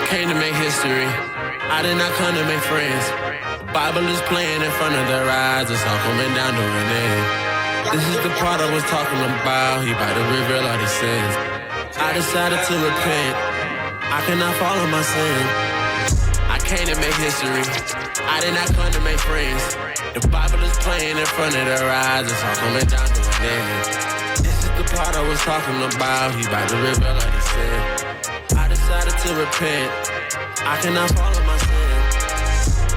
came to make history. I did not come to make friends. The Bible is playing in front of their eyes. It's all coming down to an end. This is the part I was talking about. He about to reveal all his sins. I decided to repent. I cannot follow my sin. I came to make history. I did not come to make friends. The Bible is playing in front of their eyes. It's all coming down to an end. This is the part I was talking about. He about to reveal all his sin. I decided to repent. I cannot follow my sin.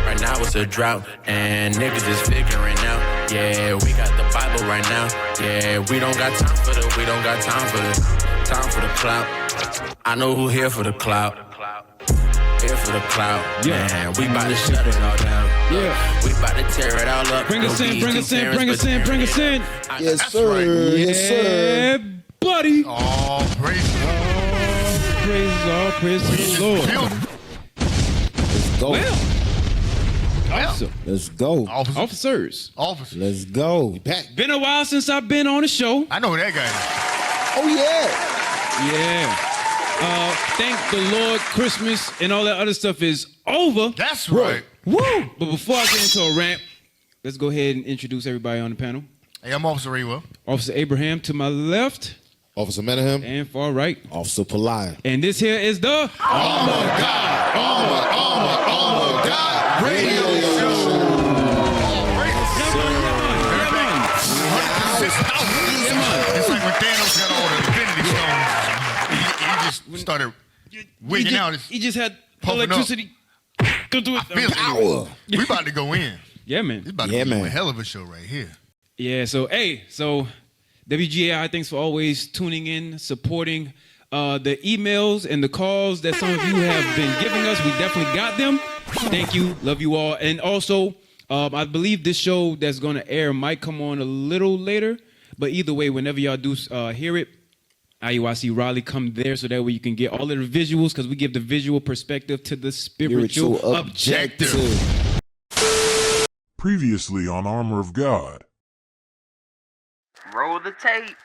Right now it's a drought, and niggas is figuring out. Yeah, we got the Bible right now. Yeah, we don't got time for the clout. I know who here for the clout. Here for the clout. Yeah, man, we about to shut it all down. Yeah, we about to tear it all up. Bring us in. Yes, sir. Right. Yes, sir. Buddy. All praise. All praise to the Lord. Let's go. Well, let's go. Officers. Let's go. Back. Been a while since I've been on the show. I know who that guy is. Oh, yeah. Yeah. Thank the Lord, Christmas and all that other stuff is over. That's right. Woo! But before I get into a rant, let's go ahead and introduce everybody on the panel. Hey, I'm Officer Raywell. Officer Abraham to my left. Officer Menahem. And far right. Officer Peliah. And this here is the Armor God Radio Show. It's like when Thanos got all the Infinity Stones. He just started wigging out. He just had electricity. Go do it. Power. We about to go in. Yeah, man. It's about to be a hell of a show right here. Yeah, so WGAI, thanks for always tuning in, supporting the emails and the calls that some of you have been giving us. We definitely got them. Thank you. Love you all. And also, I believe this show that's going to air might come on a little later. But either way, whenever y'all do hear it, IUIC Raleigh, come there so that way you can get all of the visuals, because we give the visual perspective to the spiritual objective. Previously on Armor of God. Roll the tape.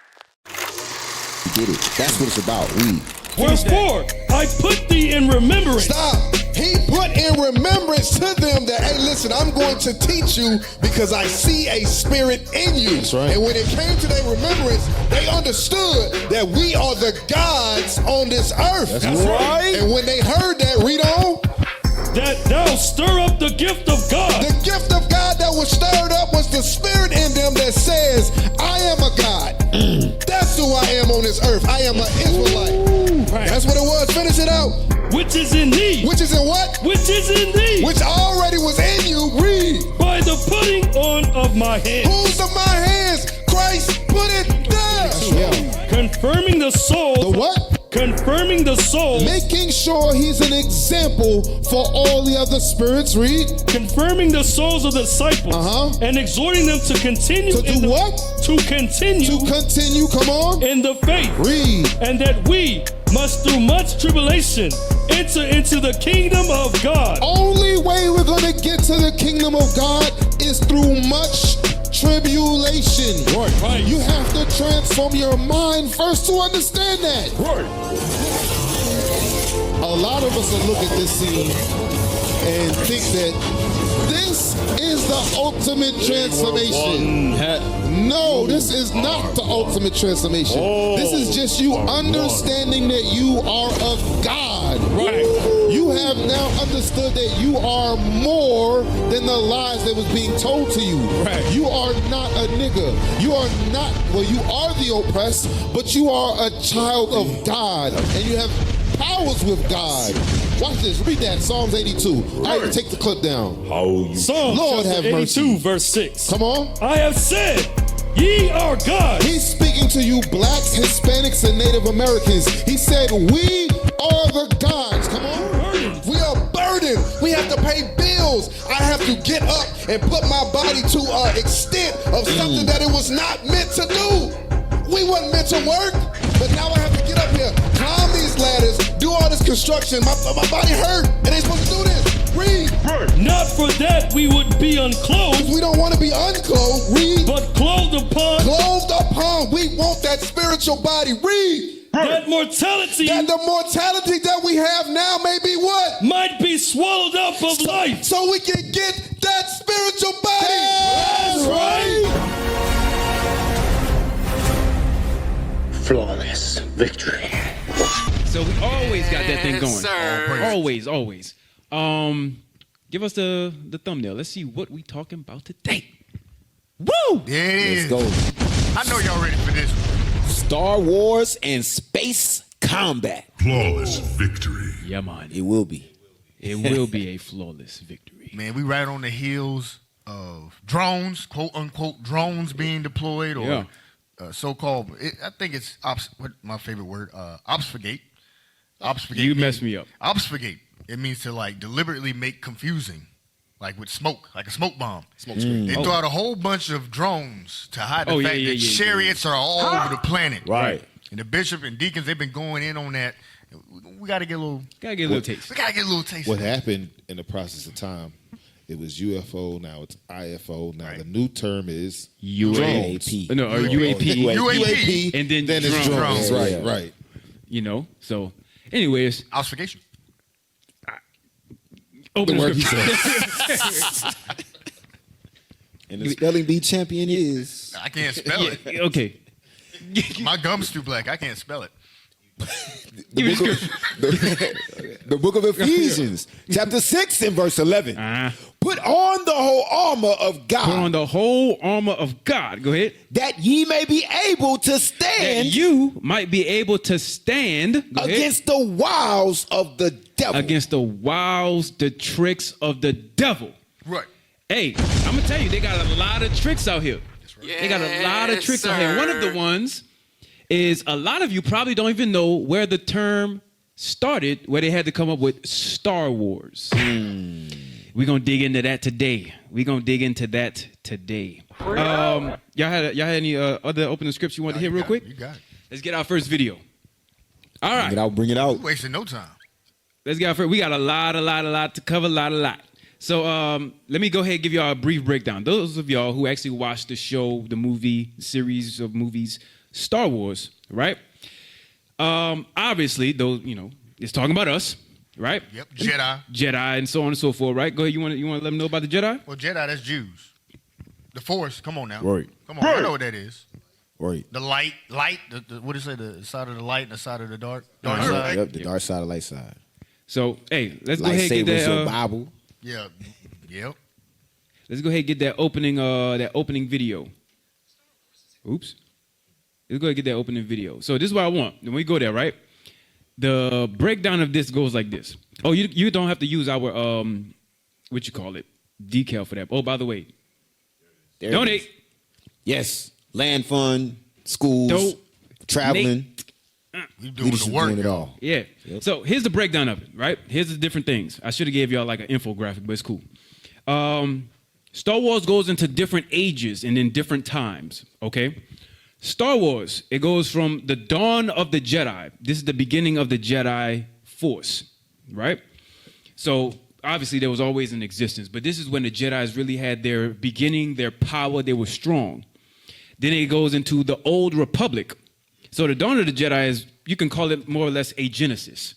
Get it. That's what it's about. Read. Wherefore, I put thee in remembrance. Stop. He put in remembrance to them that, hey, listen, I'm going to teach you because I see a spirit in you. That's right. And when it came to their remembrance, they understood that we are the gods on this earth. That's right. And when they heard that, read on. That thou stir up the gift of God. The gift of God that was stirred up was the spirit in them that says, I am a God. That's who I am on this earth. I am an Israelite. Right. That's what it was. Finish it out. Which is in thee. Which is in what? Which is in thee. Which already was in you. Read. By the putting on of my hands. Whose of my hands? Christ put it there. Yeah. Confirming the soul. The what? Confirming the soul. Making sure he's an example for all the other spirits. Read. Confirming the souls of the disciples. And exhorting them to continue. To do what? To continue. To continue. Come on. In the faith. Read. And that we must through much tribulation enter into the kingdom of God. Only way we're going to get to the kingdom of God is through much tribulation. Right. You have to transform your mind first to understand that. Right. A lot of us will look at this scene and think that this is the ultimate transformation. No, this is not the ultimate transformation. This is just you understanding that you are of God. Right. You have now understood that you are more than the lies that was being told to you. Right. You are not a nigga. You are not, well, you are the oppressed, but you are a child of God. And you have powers with God. Watch this. Read that. Psalms 82. I right, take the clip down. Psalms Lord have 82, mercy. verse 6. Come on. I have said, ye are God. He's speaking to you blacks, Hispanics, and Native Americans. He said, we are the gods. Come on. We are burdened. We have to pay bills. I have to get up and put my body to an extent of something that it was not meant to do. We wasn't meant to work, but now I have to get up here, climb these ladders, do all this construction. My body hurt, and they supposed to do this. Read. Not for that we would be unclothed. We don't want to be unclothed. Read. But clothed upon. Clothed upon. We want that spiritual body. Read. That mortality That the mortality that we have now may be what? might be swallowed up of life. So we can get that spiritual body. That's right. Flawless victory. So we always got that thing going. sir. Always. Give us the thumbnail. Let's see what we talking about today. Woo! There it is. Let's go. I know y'all ready for this. Star Wars and space combat. Flawless victory. Yeah, man. It will be. It will be a flawless victory. Man, we right on the heels of drones, quote unquote drones being deployed, or so-called. I think it's what my favorite word, obfuscate. Obfuscate. You messed me up. Obfuscate. It means to like deliberately make confusing, like with smoke, like a smoke bomb. Smoke screen. They throw out a whole bunch of drones to hide the Oh, yeah, fact yeah, that yeah, chariots are all over the planet. Right. And the bishop and deacons, they've been going in on that. We got to get a little. Gotta get a little taste. We got to get a little taste. What of it. happened in the process of time, it was UFO, now it's IFO, now Right. the new term is UAP. UAP. No, or UAP. UAP. And then it's drones. drones. Drones. Right, Yeah. right. You know, so anyways, Obfuscation. open The the word he scripture. And the spelling bee champion is. I can't spell it. Okay. My gum's too black. I can't spell it. The book of Ephesians, chapter 6 and verse 11. Put on the whole armor of God. Put on the whole armor of God. Go ahead. that ye may be able to That stand you might be able to stand go ahead, against the wiles of the devil. against the wiles, the tricks of the devil. Right. Hey, I'm gonna tell you, they got a lot of tricks out here. They got a lot of tricks out here. One of the ones is a lot of you probably don't even know where the term started, where they had to come up with Star Wars. We're gonna dig into that today. Y'all had any other opening scripts you want to hit real quick? You got it. Let's get our first video. All right. Bring it out. You wasting no time. Let's get our first. We got a lot to cover, lot. So let me go ahead and give y'all a brief breakdown. Those of y'all who actually watched the show, the movie, series of movies, Star Wars, right? Obviously, those, it's talking about us, right? Yep. Jedi. And so on and so forth, right? Go ahead. You want to let them know about the Jedi? Well, Jedi, that's Jews. The Force, come on now. Right. Come on, I know what that is. Right. The light, what do you say, the side of the light and the side of the dark side? Yep, the dark side, the light side. So, hey, let's go ahead and get Lightsabers, your that. Bible. Yeah. Yep. Let's go ahead and get that opening video. Oops. Let's go ahead and get that opening video. So this is what I want. When we go there, right? The breakdown of this goes like this. Oh, you don't have to use our decal for that. Oh, by the way, There it donate. is. Yes. Land fund, schools, traveling. You doing Leadership the work. doing it all. Yeah. Yep. So here's the breakdown of it, right? Here's the different things. I should have gave y'all like an infographic, but it's cool. Star Wars goes into different ages and in different times, okay? Star Wars, it goes from the dawn of the Jedi. This is the beginning of the Jedi Force, right? So obviously there was always in existence, but this is when the Jedis really had their beginning, their power, they were strong. Then it goes into the Old Republic. So the dawn of the Jedi is, you can call it more or less a Genesis,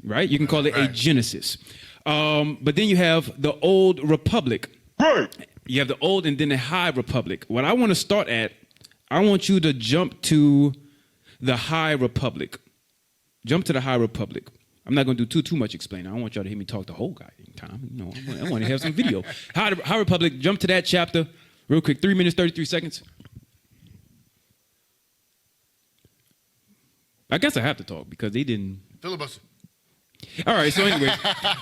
right? You can call it a Genesis. But then you have the Old Republic. Right. You have the Old and then the High Republic. What I want to start at, I want you to jump to the High Republic. Jump to the High Republic. I'm not going to do too much explaining. I don't want y'all to hear me talk the whole goddamn time. I want to have some video. High Republic, jump to that chapter real quick. 3 minutes, 33 seconds. I guess I have to talk because they didn't. Filibuster. All right, so anyway,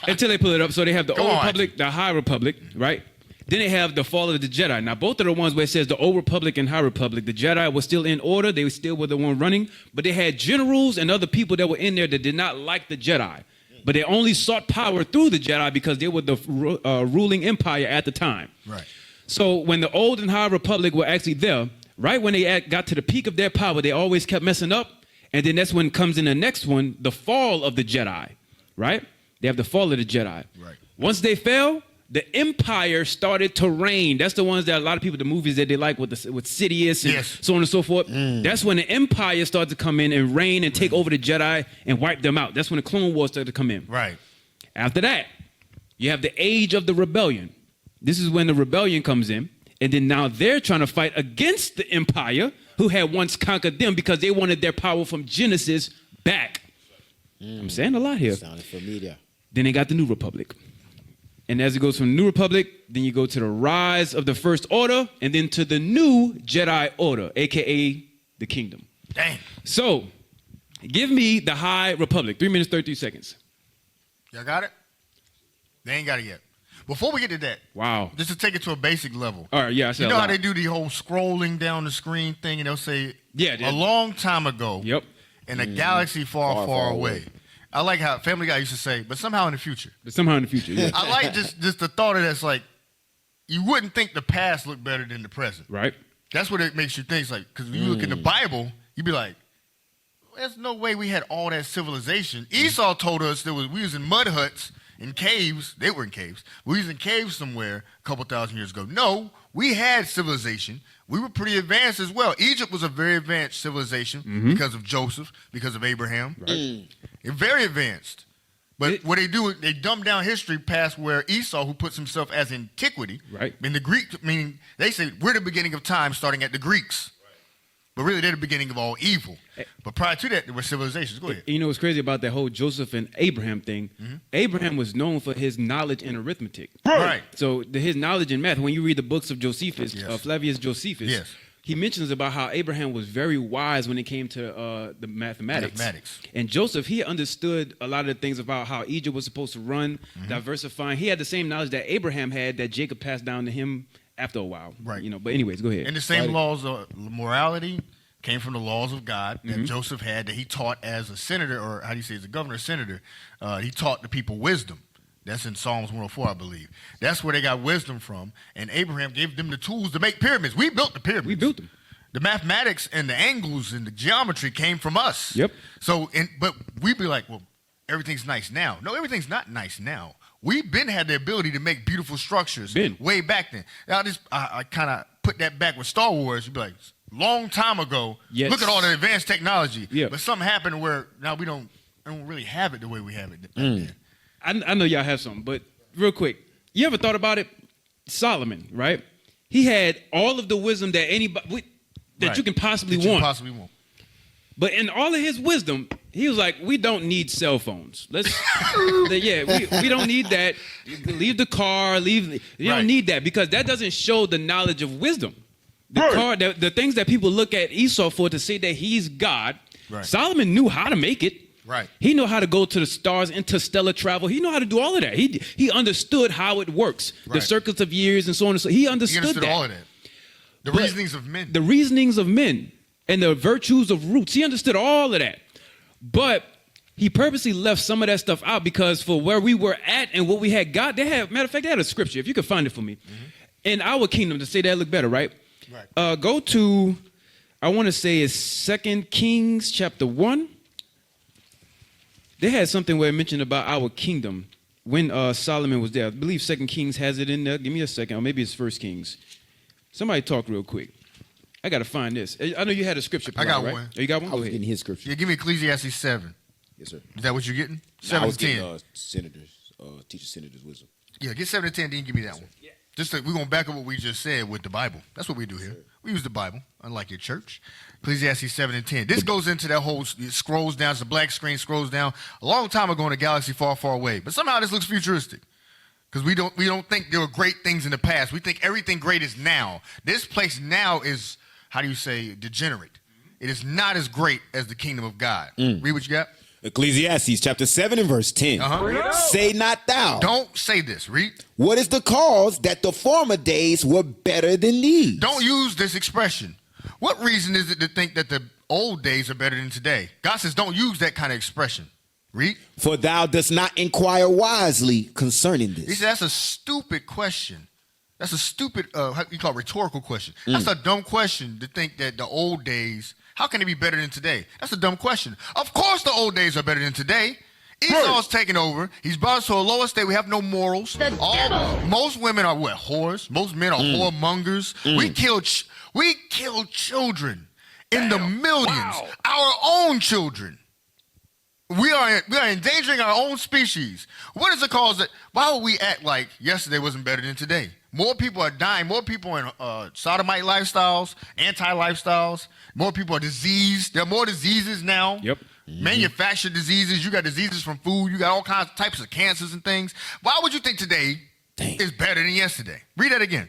until they pull it up. So they have the Go Old on. Republic, the High Republic, right? Then they have the fall of the Jedi. Now, both of the ones where it says the Old Republic and High Republic, the Jedi was still in order. They still were the one running. But they had generals and other people that were in there that did not like the Jedi. But they only sought power through the Jedi because they were the ruling empire at the time. Right. So when the Old and High Republic were actually there, right when they got to the peak of their power, they always kept messing up. And then that's when comes in the next one, the fall of the Jedi, right? They have the fall of the Jedi. Right. Once they fell, the empire started to reign. That's the ones that a lot of people, the movies that they like with Sidious and so on and so forth. That's when the empire started to come in and reign and take over the Jedi and wipe them out. That's when the Clone Wars started to come in. Right. After that, you have the age of the rebellion. This is when the rebellion comes in. And then now they're trying to fight against the empire who had once conquered them because they wanted their power from Genesis back. I'm saying a lot here. Sounded familiar. Then they got the New Republic. And as it goes from the New Republic, then you go to the rise of the First Order and then to the new Jedi Order, a.k.a. the Kingdom. Dang. So, give me the High Republic. 3 minutes, 33 seconds. Y'all got it? They ain't got it yet. Before we get to that, Wow. just to take it to a basic level. All right, yeah, I said You know a how lot. they do the whole scrolling down the screen thing, and they'll say, Yeah, a long time ago, Yep. in a galaxy far, far away. I like how Family Guy used to say, but somehow in the future. But somehow in the future, yeah. I like just the thought of that's like, you wouldn't think the past looked better than the present. Right? That's what it makes you think. It's like, because when you look in the Bible, you'd be like, there's no way we had all that civilization. Esau told us we was in mud huts, in caves. They were in caves. We was in caves somewhere a couple thousand years ago. No, we had civilization. We were pretty advanced as well. Egypt was a very advanced civilization because of Joseph, because of Abraham. Right. They're very advanced. But what they do, they dumb down history past where Esau, who puts himself as antiquity, Right. in the Greek, meaning they say we're the beginning of time starting at the Greeks. But really, they're the beginning of all evil. But prior to that, there were civilizations. Go ahead. You know what's crazy about that whole Joseph and Abraham thing? Abraham was known for his knowledge in arithmetic. Right. So his knowledge in math, when you read the books of Josephus, Flavius Josephus, Yes. he mentions about how Abraham was very wise when it came to the mathematics. And Joseph, he understood a lot of the things about how Egypt was supposed to run, diversifying. He had the same knowledge that Abraham had that Jacob passed down to him after a while. Right. You know, but anyways, go ahead. And the same laws of morality came from the laws of God that Joseph had, that he taught as a senator, or how do you say, as a governor, senator. He taught the people wisdom. That's in Psalms 104, I believe. That's where they got wisdom from. And Abraham gave them the tools to make pyramids. We built the pyramids. We built them. The mathematics and the angles and the geometry came from us. Yep. So, but we'd be like, well, everything's nice now. No, everything's not nice now. We've been had the ability to make beautiful structures way back then. I kind of put that back with Star Wars. You'd be like, long time ago, look at all the advanced technology. Yeah. But something happened where now we don't really have it the way we have it back then. I know y'all have something, but real quick, you ever thought about it? Solomon, right? He had all of the wisdom that anybody that you can possibly want. But in all of his wisdom, he was like, we don't need cell phones. We don't need that. Leave the car, you don't need that, because that doesn't show the knowledge of wisdom. The things that people look at Esau for to say that he's God, Solomon knew how to make it. Right. He knew how to go to the stars, interstellar travel. He knew how to do all of that. He understood how it works, the circuits of years and so on and so on. He understood that. All of that. The reasonings of men. The reasonings of men and the virtues of roots. He understood all of that. But he purposely left some of that stuff out because for where we were at and what we had got, matter of fact, they had a scripture, if you could find it for me, in our kingdom to say that look better, right? Go to, I want to say it's 2 Kings chapter 1. They had something where it mentioned about our kingdom when Solomon was there. I believe 2 Kings has it in there. Give me a second, or maybe it's 1 Kings. Somebody talk real quick. I got to find this. I know you had a scripture. I got right? one. Oh, you got one? I was getting his scripture. Yeah, give me Ecclesiastes 7. Yes, sir. Is that what you're getting? I 7 was to 10. getting teacher senators wisdom. Yeah, get 7 to 10, then give me that one. Yeah. Just we're going to back up what we just said with the Bible. That's what we do here. We use the Bible, unlike your church. Ecclesiastes 7 and 10. This goes into that whole, it scrolls down, it's a black screen, scrolls down. A long time ago in a galaxy far, far away. But somehow this looks futuristic. Because we don't think there were great things in the past. We think everything great is now. This place now is, how do you say, degenerate. It is not as great as the kingdom of God. Read what you got. Ecclesiastes chapter 7 and verse 10. Say not thou. Don't say this. Read. What is the cause that the former days were better than these? Don't use this expression. What reason is it to think that the old days are better than today? God says don't use that kind of expression. Read. For thou dost not inquire wisely concerning this. He said that's a stupid question. That's a stupid, how you call it, rhetorical question. That's a dumb question to think that the old days, how can it be better than today? That's a dumb question. Of course the old days are better than today. Esau's taking over. He's brought us to a lower state. We have no morals. Most women are what? Whores. Most men are whoremongers. We kill children in the millions. Our own children. We are endangering our own species. What is the cause? Why would we act like yesterday wasn't better than today? More people are dying. More people are in sodomite lifestyles, anti-lifestyles. More people are diseased. There are more diseases now. Yep. Manufactured diseases. You got diseases from food. You got all kinds of types of cancers and things. Why would you think today is better than yesterday? Read that again.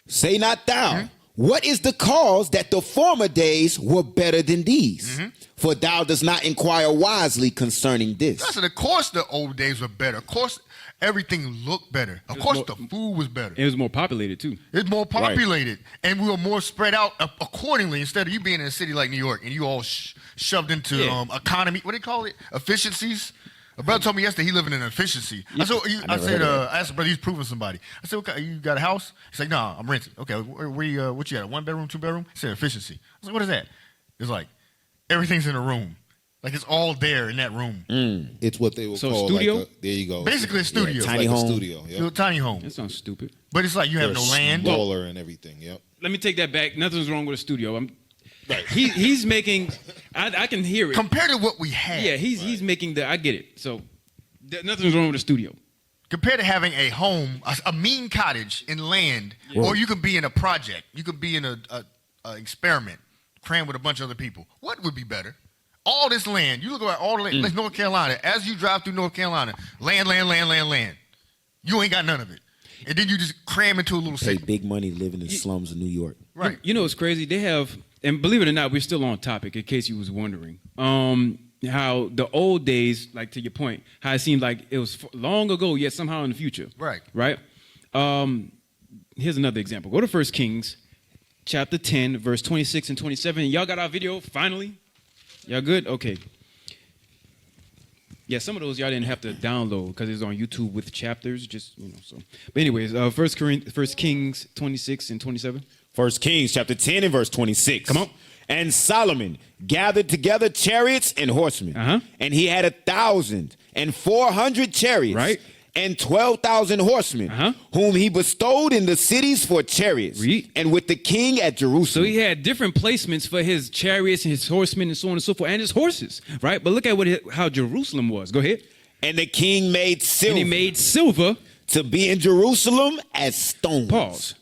Say not thou. What is the cause that the former days were better than these? For thou dost not inquire wisely concerning this. I said, of course the old days were better. Of course everything looked better. Of course the food was better. It was more populated too. It's more populated. And we were more spread out accordingly instead of you being in a city like New York and you all shoved into economy. What do they call it? Efficiencies. A brother told me yesterday he living in an efficiency. I asked the brother, he's proving somebody. I said, okay, you got a house? He's like, nah, I'm renting. Okay, what you got, a 1-bedroom, 2-bedroom? He said efficiency. I was like, what is that? It's like, everything's in a room. Like it's all there in that room. It's what they will call studio? like there you go. Basically a studio. Tiny like home. a studio. Yep. Little tiny home. That sounds stupid. But it's like you have no land. Smaller and everything. Yep. Let me take that back. Nothing's wrong with a studio. He's making. I can hear it compared to what we had. Yeah, he's making the. I get it. So nothing's wrong with a studio. Compared to having a home, a mean cottage in land, or you could be in a project. You could be in a experiment, crammed with a bunch of other people. What would be better? All this land. You look at all the land, like North Carolina. As you drive through North Carolina, land. You ain't got none of it. And then you just cram into a little Pay city. big money living in slums of New York. Right. You know what's crazy? They have, and believe it or not, we're still on topic in case you was wondering. How the old days, like to your point, how it seemed like it was long ago, yet somehow in the future. Right. Right? Here's another example. Go to 1 Kings, chapter 10, verse 26 and 27. Y'all got our video, finally? Y'all good? Okay. Yeah, some of those y'all didn't have to download because it's on YouTube with chapters, just, so. But anyways, 1 Kings 26 and 27. 1 Kings chapter 10 and verse 26. Come on. And Solomon gathered together chariots and horsemen. And he had 1,400 chariots. Right. And 12,000 horsemen, whom he bestowed in the cities for chariots, and with the king at Jerusalem. So he had different placements for his chariots and his horsemen and so on and so forth, and his horses, right? But look at how Jerusalem was. Go ahead. And the king made silver. And he made silver to be in Jerusalem as stones. Pause.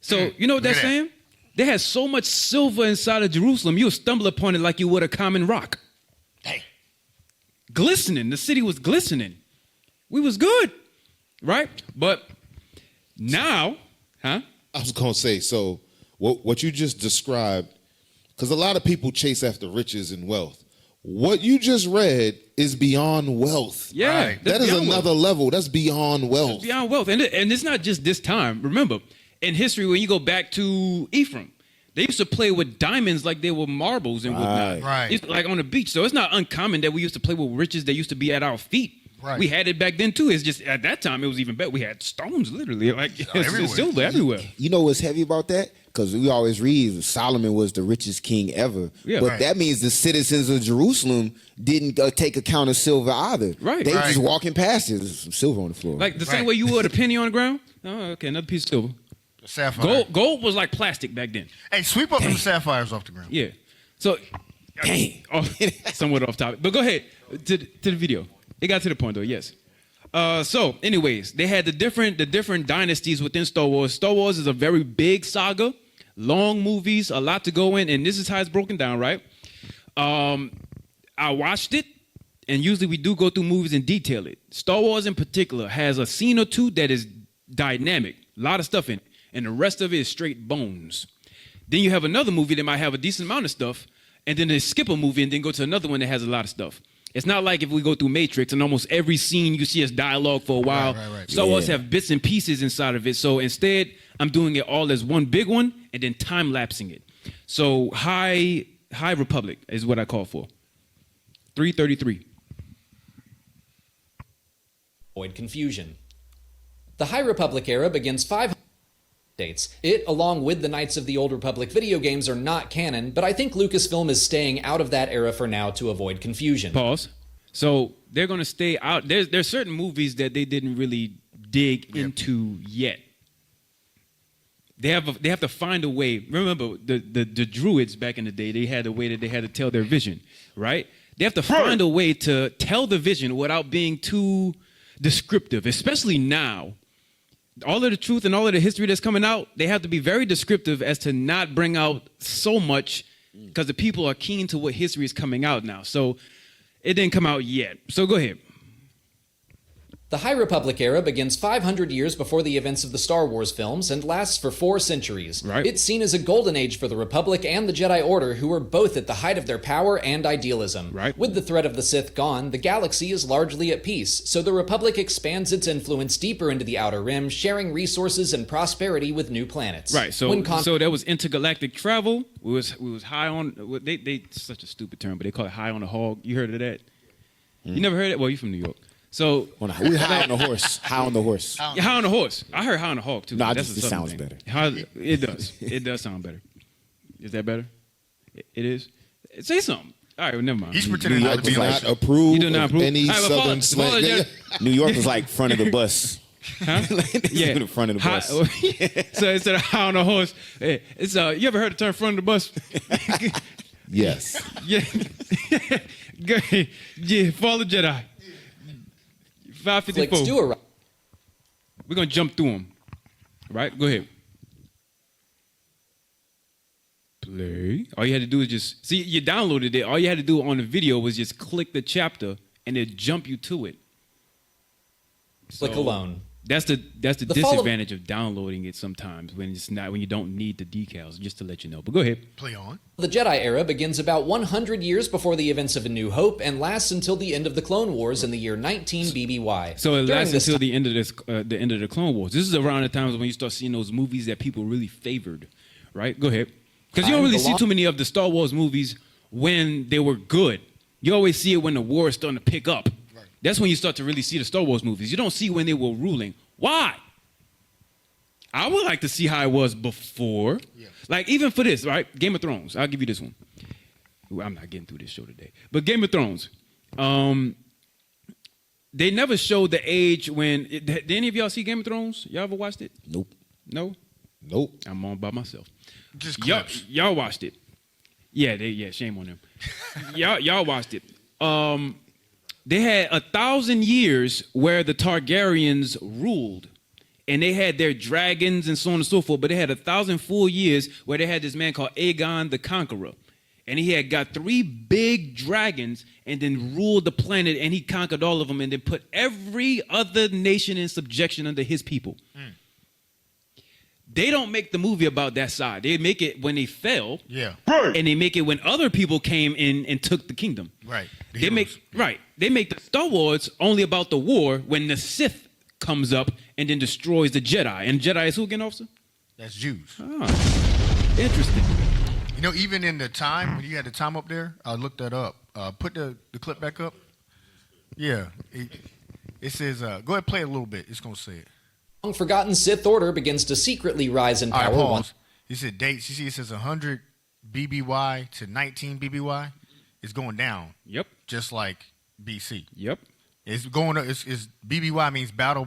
So you know what that's saying? They had so much silver inside of Jerusalem, you'll stumble upon it like you would a common rock. Hey. Glistening. The city was glistening. We was good, right? But now, I was going to say, so what you just described, because a lot of people chase after riches and wealth. What you just read is beyond wealth. Yeah. Right. That is another level. That's beyond wealth. It's beyond wealth. And it's not just this time. Remember, in history, when you go back to Ephraim, they used to play with diamonds like they were marbles and whatnot. Right. It's like on the beach. So it's not uncommon that we used to play with riches that used to be at our feet. Right. We had it back then too. It's just at that time it was even better. We had stones literally, like everywhere. silver everywhere. You know what's heavy about that? Because we always read Solomon was the richest king ever. Yeah. But Right. that means the citizens of Jerusalem didn't take account of silver either. Right. They Right. just walking past it. There's some silver on the floor. Like the same Right. way you would a penny on the ground. Oh, okay, another piece of silver. Sapphire. Gold was like plastic back then. Hey, sweep up them sapphires off the ground. Yeah. So, somewhat off topic, but go ahead to the video. It got to the point though. Yes. So, anyways, they had the different dynasties within Star Wars. Star Wars is a very big saga, long movies, a lot to go in, and this is how it's broken down, right? I watched it, and usually we do go through movies and detail it. Star Wars in particular has a scene or two that is dynamic, a lot of stuff in it, and the rest of it is straight bones. Then you have another movie that might have a decent amount of stuff, and then they skip a movie and then go to another one that has a lot of stuff. It's not like if we go through Matrix and almost every scene you see as dialogue for a while. Right. Star Wars have bits and pieces inside of it. So instead, I'm doing it all as one big one and then time-lapsing it. So High Republic is what I call for. 333. Avoid confusion. The High Republic era begins 500 dates. It, along with the Knights of the Old Republic video games, are not canon, but I think Lucasfilm is staying out of that era for now to avoid confusion. Pause. So they're going to stay out. There's certain movies that they didn't really dig into yet. They have to find a way. Remember, the Druids back in the day, they had a way that they had to tell their vision, right? They have to find a way to tell the vision without being too descriptive, especially now. All of the truth and all of the history that's coming out, they have to be very descriptive as to not bring out so much because the people are keen to what history is coming out now. So it didn't come out yet. So go ahead. The High Republic era begins 500 years before the events of the Star Wars films and lasts for 4 centuries. Right. It's seen as a golden age for the Republic and the Jedi Order, who are both at the height of their power and idealism. Right. With the threat of the Sith gone, the galaxy is largely at peace, so the Republic expands its influence deeper into the Outer Rim, sharing resources and prosperity with new planets. Right. So there was intergalactic travel. We was high on. They such a stupid term, but they call it high on the hog. You heard of that? You never heard it? Well, you're from New York. So we high on the horse. High on the horse. High on the horse. I heard high on the hog too. No, That's it sounds better. It does. It does sound better. Is that better? It is. Say something. All right, well, never mind. He's pretending not to be not like approve You do not of approve? any All right, well, Southern slang. New York was like front of the bus. Huh? Yeah, the front of the bus. So instead of high on the horse, it's you ever heard the term front of the bus? Yes. Yeah. Go ahead. Yeah, Fall of Jedi. 554. Flicks do arrive. We're going to jump through them. Right? Go ahead. Play. All you had to do is just, see, you downloaded it. All you had to do on the video was just click the chapter and it jump you to it. Click alone. That's the The disadvantage of downloading it sometimes when you don't need the decals, just to let you know. But go ahead. play on. The Jedi era begins about 100 years before the events of A New Hope and lasts until the end of the Clone Wars in the year 19 BBY. So it During lasts this until the end of the Clone Wars. This is around the times when you start seeing those movies that people really favored, right? Go ahead. Because you don't really see too many of the Star Wars movies when they were good. You always see it when the war is starting to pick up. Right. That's when you start to really see the Star Wars movies. You don't see when they were ruling. Why? I would like to see how it was before. Yeah. Like, even for this, right? Game of Thrones. I'll give you this one. Ooh, I'm not getting through this show today. But Game of Thrones. They never showed the age when... Did any of y'all see Game of Thrones? Y'all ever watched it? Nope. No? Nope. I'm on by myself. Just clips. Y'all watched it. Yeah, shame on them. y'all watched it. They had 1,000 years where the Targaryens ruled. And they had their dragons and so on and so forth. But they had 1,000 full years where they had this man called Aegon the Conqueror. And he had got 3 big dragons and then ruled the planet. And he conquered all of them and then put every other nation in subjection under his people. Mm. They don't make the movie about that side. They make it when they fell. Yeah. And they make it when other people came in and took the kingdom. Right. They make the Star Wars only about the war when the Sith comes up and then destroys the Jedi. And Jedi is who again, officer? That's Jews. Ah, interesting. You know, even in the time, when you had the time up there, I looked that up. Put the clip back up. Yeah. It says, go ahead and play it a little bit. It's going to say it. Long-forgotten Sith Order begins to secretly rise in All power. right, pause. He said dates. You see, it says 100 BBY to 19 BBY. It's going down. Yep. Just like BC. Yep. It's going. It's BBY means battle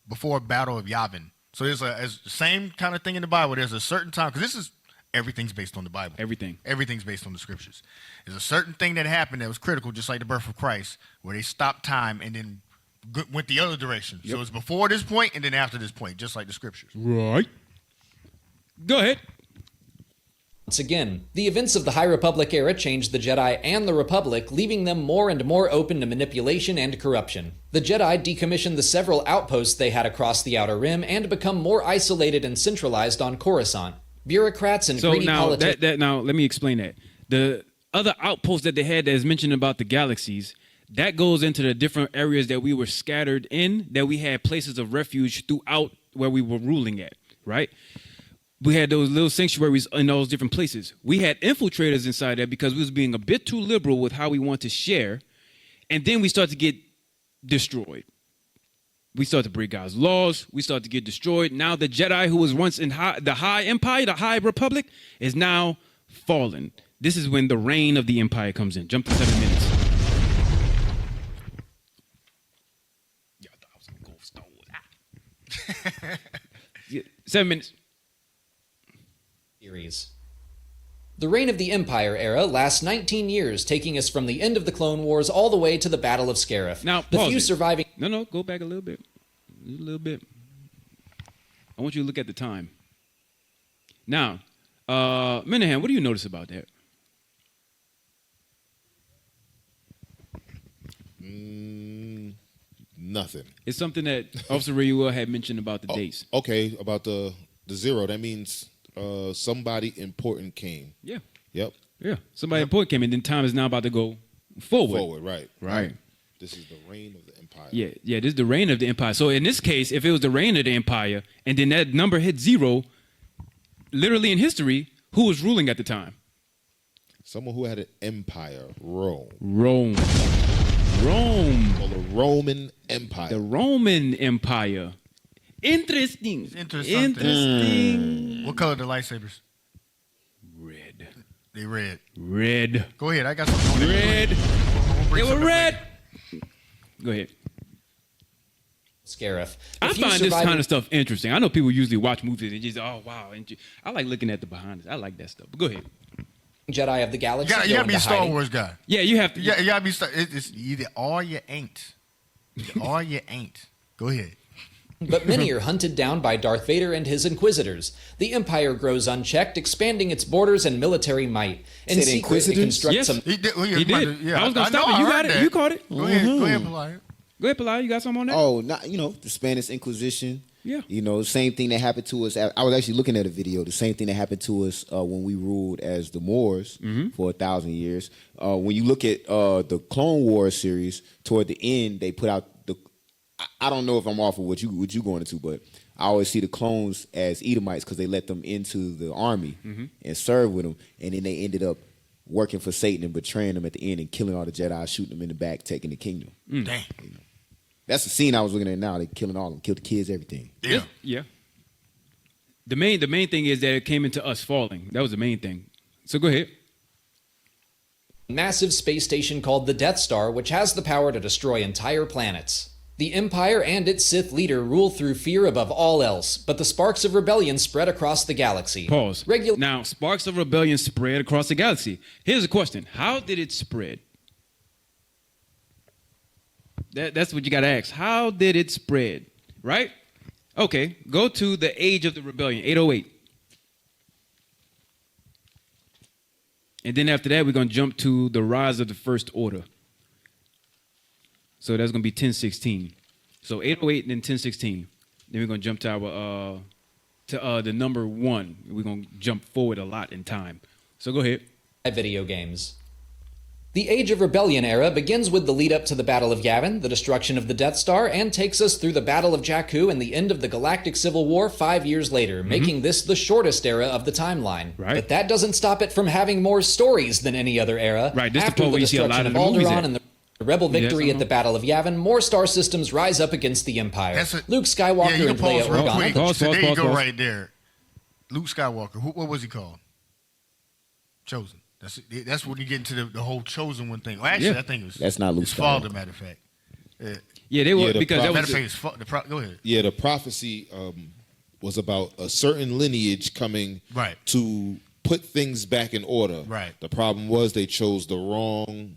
before Battle of Yavin. So there's the same kind of thing in the Bible. There's a certain time, because this is everything's based on the Bible. Everything's based on the scriptures. There's a certain thing that happened that was critical, just like the birth of Christ, where they stopped time and then went the other direction. Yep. So it's before this point and then after this point, just like the scriptures. Right. Go ahead. Once again, the events of the High Republic era changed the Jedi and the Republic, leaving them more and more open to manipulation and corruption. The Jedi decommissioned the several outposts they had across the Outer Rim and become more isolated and centralized on Coruscant. Bureaucrats and greedy politicians... Now, let me explain that. The other outposts that they had that is mentioned about the galaxies, that goes into the different areas that we were scattered in, that we had places of refuge throughout where we were ruling at, right? We had those little sanctuaries in those different places. We had infiltrators inside there because we was being a bit too liberal with how we want to share. And then we start to get destroyed. We start to break God's laws. We start to get destroyed. Now the Jedi, who was once in the High Empire, the High Republic, is now fallen. This is when the reign of the Empire comes in. Jump to 7 minutes. 7 minutes. Series. The reign of the Empire era lasts 19 years, taking us from the end of the Clone Wars all the way to the Battle of Scarif. Now, the pause few it. surviving... No, go back a little bit. A little bit. I want you to look at the time. Now, Minahan, what do you notice about that? Nothing. It's something that Officer Rayua had mentioned about the dates. Okay, about the 0. That means somebody important came. Yeah. Yep. Yeah. Somebody important came, and then time is now about to go forward. Forward, right. Right. This is the reign of the Empire. Yeah, this is the reign of the Empire. So in this case, if it was the reign of the Empire, and then that number hit 0, literally in history, who was ruling at the time? Someone who had an empire, Rome. Rome. Well, the Roman Empire. The Roman Empire. Interesting. Interesting. What color are the lightsabers? Red. They red. Red. Go ahead. I got something. Red. They were red. Go ahead. Scarif. I find this kind of stuff interesting. I know people usually watch movies and just, oh, wow. I like looking at the behind it. I like that stuff. But go ahead. Jedi of the Galaxy. You gotta be a Star Wars guy. Yeah, you have to. You gotta be. It's either or you ain't. Or you ain't. Go ahead. But many are hunted down by Darth Vader and his Inquisitors. The Empire grows unchecked, expanding its borders and military might. In secret, it constructs Yes. some... He did. He did. Yeah, I was going to stop know, it. You I got heard it. that. You caught it. Go ahead. Go ahead, Pelias. Go ahead, Pelias. You got something on that? Oh, not the Spanish Inquisition. Yeah. Same thing that happened to us. I was actually looking at a video. The same thing that happened to us when we ruled as the Moors for 1,000 years. When you look at the Clone Wars series, toward the end, they put out the. I don't know if I'm off of what you going into, but I always see the clones as Edomites because they let them into the army and serve with them, and then they ended up working for Satan and betraying them at the end and killing all the Jedi, shooting them in the back, taking the kingdom. Damn. That's the scene I was looking at now. They killing all of them, killed the kids, everything. Yeah. Yeah. The main thing is that it came into us falling. That was the main thing. So go ahead. massive space station called the Death Star, which has the power to destroy entire planets. The Empire and its Sith leader rule through fear above all else, but the sparks of rebellion spread across the galaxy. Pause. Now, sparks of rebellion spread across the galaxy. Here's a question. How did it spread? That's what you got to ask. How did it spread? Right? Okay, go to the age of the rebellion, 808. And then after that, we're going to jump to the rise of the First Order. So that's going to be 1016. So 808 and then 1016. Then we're going to jump to the number 1. We're going to jump forward a lot in time. So go ahead. Video games. The Age of Rebellion era begins with the lead up to the Battle of Yavin, the destruction of the Death Star, and takes us through the Battle of Jakku and the end of the Galactic Civil War 5 years later, making this the shortest era of the timeline. Right. But that doesn't stop it from having more stories than any other era. Right, this is the After point the where you see a lot destruction of of the movies Alderaan at. and the Rebel victory at the Battle of Yavin, more star systems rise up against the Empire. Yeah, Luke you Skywalker can and pause Leia real Organa. quick. Pause, So there you go pause. right there. Luke Skywalker. What was he called? Chosen. That's when you get into the whole chosen one thing. Well, actually, Yeah. I think it was That's not Luke his father, Skywalker. matter of fact. Yeah, they were Yeah, the because that Matter was of fact, his go ahead. Yeah, the prophecy was about a certain lineage coming Right. to put things back in order. Right. The problem was they chose the wrong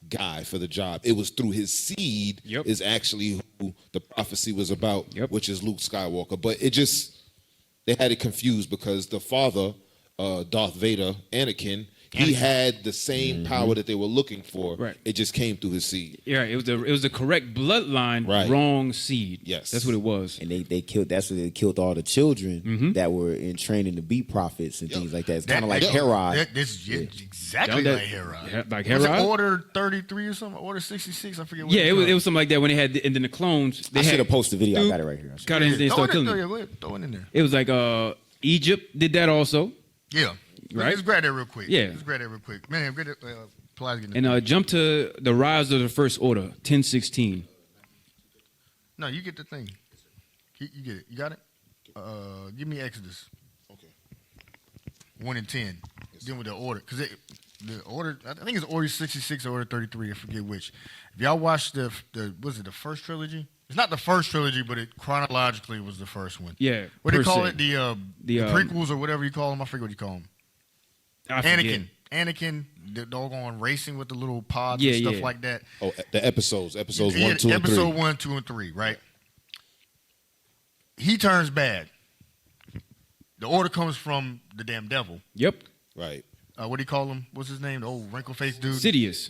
guy for the job. It was through his seed is actually who the prophecy was about, which is Luke Skywalker. But they had it confused because the father, Darth Vader, Anakin, he had the same power that they were looking for. Right. It just came through his seed. Yeah, it was the correct bloodline, Right. wrong seed. Yes. That's what it was. And they killed. That's where they killed all the children that were in training to be prophets and things like that. It's kind of like Herod. This is exactly That- like Herod. yeah, like Was it Herod? Order 33 or something? Order 66? I forget what Yeah, it was something like that when they had and then the clones. They I had should have posted the video. I got it right here. Got it and then Throw started it in killing there. them. Go ahead, throw it in there. It was like Egypt did that also. Yeah. Right? Let's grab that real quick. Yeah. Let's grab that real quick. Man, grab it. Plies getting And jump to the rise of the First Order, 1016. No, you get the thing. You get it. You got it? Give me Exodus. Okay. 1 and 10. Dealing with the order. Because the order, I think it's Order 66 or Order 33. I forget which. If y'all watched the first trilogy? It's not the first trilogy, but it chronologically was the first one. Yeah. What do you call se. it? The prequels or whatever you call them. I forget what you call them. Anakin, the doggone racing with the little pods and stuff like that. Oh, the episodes 1, 2, and 3. Episode 1, 2, and 3, right? He turns bad. The order comes from the damn devil. Yep. Right. What do you call him? What's his name? The old wrinkle-faced dude? Sidious.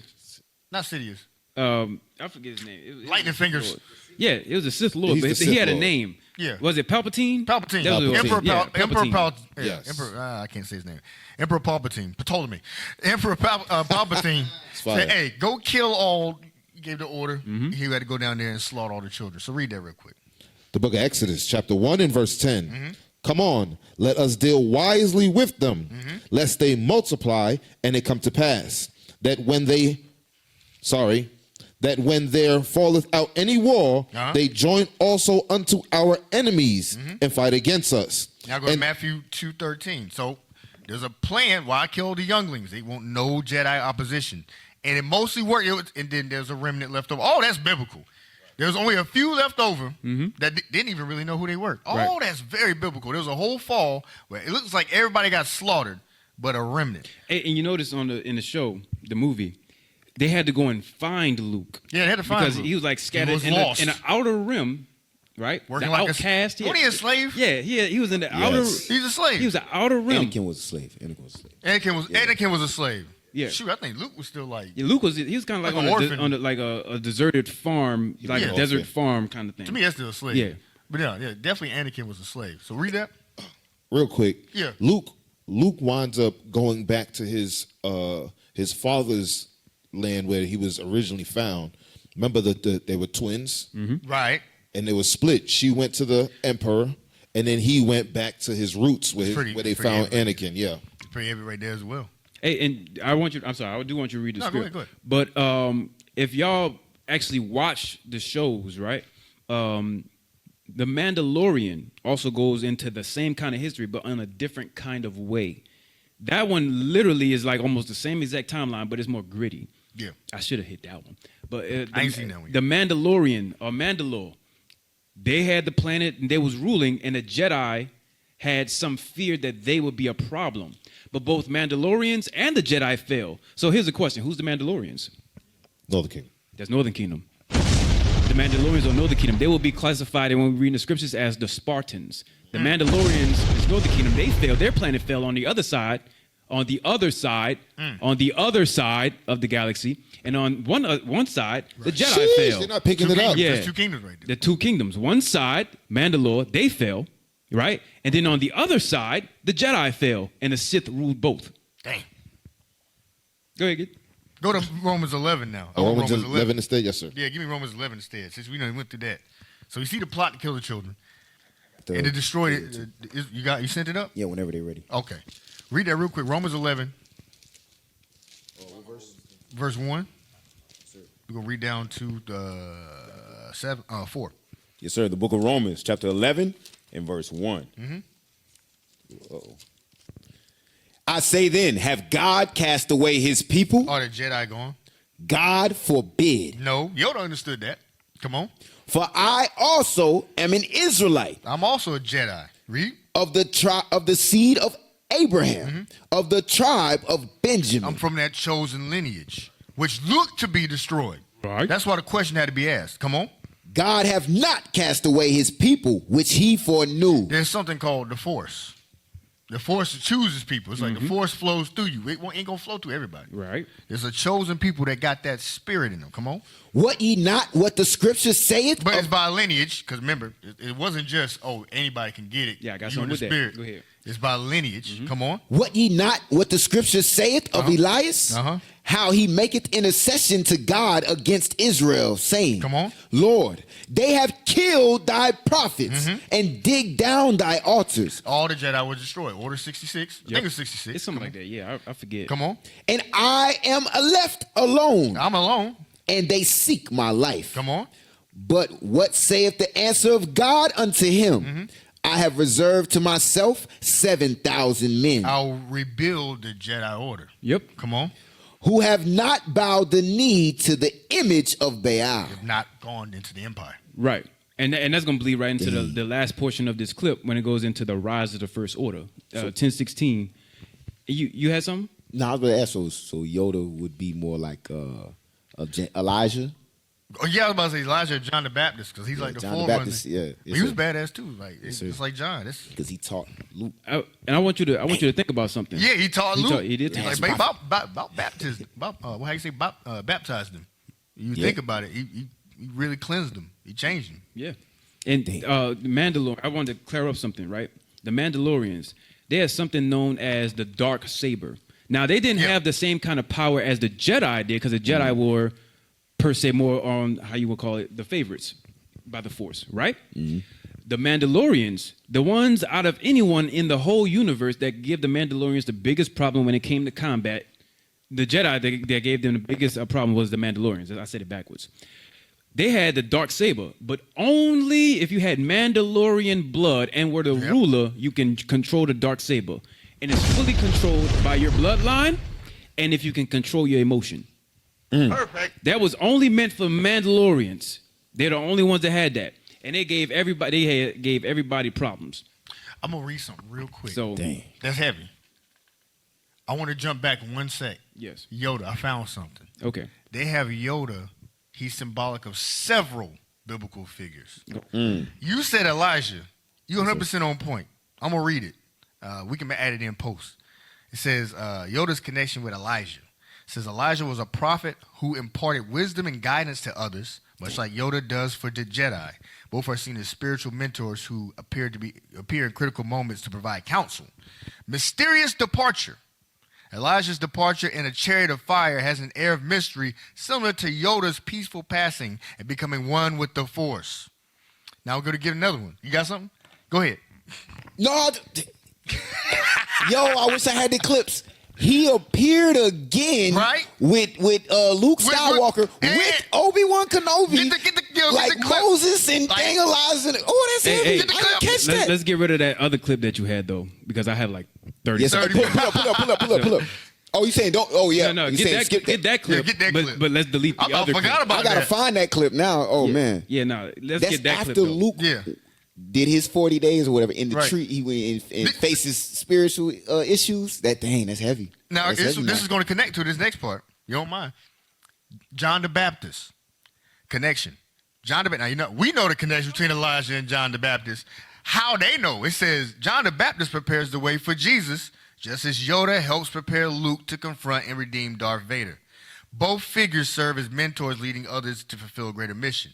Not Sidious. I forget his name. Lightning Fingers. Yeah, it was a Sith Lord, but he had a name. Yeah. Was it Palpatine? Palpatine. Emperor Palpatine. Yes. Emperor, I can't say his name. Emperor Palpatine. Ptolemy. Emperor Palpatine said, hey, go kill all. He gave the order. Mm-hmm. He had to go down there and slaughter all the children. So read that real quick. The book of Exodus, chapter 1 and verse 10. Mm-hmm. Come on, let us deal wisely with them, lest they multiply and it come to pass, that when there falleth out any war, they join also unto our enemies and fight against us. Now go to Matthew 2:13. So there's a plan. Why kill the younglings? They want no Jedi opposition. And it mostly worked. And then there's a remnant left over. Oh, that's biblical. There's only a few left over that didn't even really know who they were. Oh, that's very biblical. There was a whole fall where it looks like everybody got slaughtered, but a remnant. And you notice in the show, the movie, they had to go and find Luke. Yeah, they had to find Luke. Because he was like scattered in the outer rim, right? Working the like outcast. What, he a slave? Yeah, he was in the outer. He's a slave. He was an outer rim. Anakin was a slave. Anakin was a slave. Yeah. Shoot, I think Luke was still like. Yeah, Luke was kind of like on a deserted farm, like a desert farm kind of thing. To me, that's still a slave. Yeah. But yeah, definitely Anakin was a slave. So read that. Real quick. Yeah. Luke winds up going back to his father's land where he was originally found. Remember they were twins? Mm-hmm. Right. And they were split. She went to the emperor, and then he went back to his roots where they found Anakin. Yeah. Pretty heavy right there as well. Hey, and I do want you to read the script. Go ahead. But if y'all actually watch the shows, right? The Mandalorian also goes into the same kind of history, but in a different kind of way. That one literally is like almost the same exact timeline, but it's more gritty. Yeah. I should have hit that one. But I ain't seen that one yet. The Mandalorian, or Mandalore, they had the planet and they was ruling, and the Jedi had some fear that they would be a problem. But both Mandalorians and the Jedi fell. So here's the question. Who's the Mandalorians? Northern Kingdom. That's Northern Kingdom. The Mandalorians are Northern Kingdom. They will be classified, and when we read in the scriptures, as the Spartans. The Mandalorians is Northern Kingdom. They fell. Their planet fell on the other side, on the other side of the galaxy. And on one side, the Jedi fell. They're not picking it up. Yeah. There's two kingdoms right there. The two kingdoms. One side, Mandalore, they fell. Right? And then on the other side, the Jedi fell, and the Sith ruled both. Dang. Go ahead, kid. Go to Romans 11 now. Romans 11 instead? Yes, sir. Yeah, give me Romans 11 instead, since we went through that. So you see the plot to kill the children. And to destroy it. You sent it up? Yeah, whenever they're ready. Okay. Read that real quick. Romans 11. Verse 1. We're going to read down to the 4. Yes, sir. The book of Romans, chapter 11 and verse 1. Mm-hmm. Uh-oh. I say then, have God cast away his people? Oh, the Jedi gone? God forbid. No, Yoda understood that. Come on. For I also am an Israelite. I'm also a Jedi. Read. Of the seed of Abraham, of the tribe of Benjamin. I'm from that chosen lineage, which looked to be destroyed. Right. That's why the question had to be asked. Come on. God hath not cast away his people, which he foreknew. There's something called the Force. The Force chooses people. It's like the Force flows through you. It ain't going to flow through everybody. Right. There's a chosen people that got that spirit in them. Come on. What ye not what the scripture saith? But it's by lineage, because remember, it wasn't just, anybody can get it. Yeah, I got you something with the spirit. that. Go ahead. It's by lineage. Come on. What ye not what the scripture saith of Elias? How he maketh intercession to God against Israel, saying, Come on. Lord, they have killed thy prophets and dig down thy altars. All the Jedi were destroyed. Order 66. I think it's 66. It's something like that. Yeah, I forget. Come on. And I am left alone. I'm alone. And they seek my life. Come on. But what saith the answer of God unto him? I have reserved to myself 7,000 men. I'll rebuild the Jedi Order. Yep. Come on. Who have not bowed the knee to the image of Baal. Have not gone into the empire. Right. And that's going to bleed right into the last portion of this clip when it goes into the rise of the First Order. 10:16. You had something? No, I was going to ask, so Yoda would be more like Elijah? Oh, yeah, I was about to say Elijah or John the Baptist, because he's like the John the forerunner. Baptist, yeah. But he was badass too. Like it's like John. Because he taught Luke. And I want you to think about something. Yeah, he taught Luke. He did. Like about baptism. How you say baptized him. You think about it. He really cleansed him. He changed him. Yeah. And Mandalorian. I wanted to clear up something, right? The Mandalorians. They had something known as the dark saber. Now they didn't have the same kind of power as the Jedi did, because the Jedi were per se more on, how you would call it, the favorites by the Force, right? Mm-hmm. The Mandalorians, the ones out of anyone in the whole universe that give the Mandalorians the biggest problem when it came to combat, the Jedi that gave them the biggest problem was the Mandalorians. I said it backwards. They had the dark saber, but only if you had Mandalorian blood and were the ruler, you can control the dark saber. And it's fully controlled by your bloodline, and if you can control your emotion. Perfect. That was only meant for Mandalorians. They're the only ones that had that, and they gave everybody problems. I'm gonna read something real quick. So that's heavy. I want to jump back 1 sec. Yes. Yoda, I found something. Okay. They have Yoda. He's symbolic of several biblical figures. You said Elijah. You 100% on point. I'm gonna read it. We can add it in post. It says Yoda's connection with Elijah. It says Elijah was a prophet who imparted wisdom and guidance to others, much like Yoda does for the Jedi. Both are seen as spiritual mentors who appear in critical moments to provide counsel. Mysterious departure. Elijah's departure in a chariot of fire has an air of mystery similar to Yoda's peaceful passing and becoming one with the Force. Now we're going to get another one. You got something? Go ahead. No. Yo, I wish I had the clips. He appeared again with Luke Skywalker, with Obi-Wan Kenobi, like Moses and Dang Elijah. Oh, that's heavy. I didn't catch that. Let's get rid of that other clip that you had, though, because I have like 30. Yes, pull up. Oh, you saying don't? Oh, yeah. No, get that clip. Yeah, get that clip. But let's delete the other clip. I gotta find that clip now. Oh, man. Yeah, no, let's that's get that clip. After Luke did his 40 days or whatever in the tree, he went and faces spiritual issues. That's heavy. Now, this is going to connect to this next part. You don't mind. John the Baptist. Connection. John the Baptist. Now, we know the connection between Elijah and John the Baptist. How they know? It says, John the Baptist prepares the way for Jesus, just as Yoda helps prepare Luke to confront and redeem Darth Vader. Both figures serve as mentors leading others to fulfill a greater mission.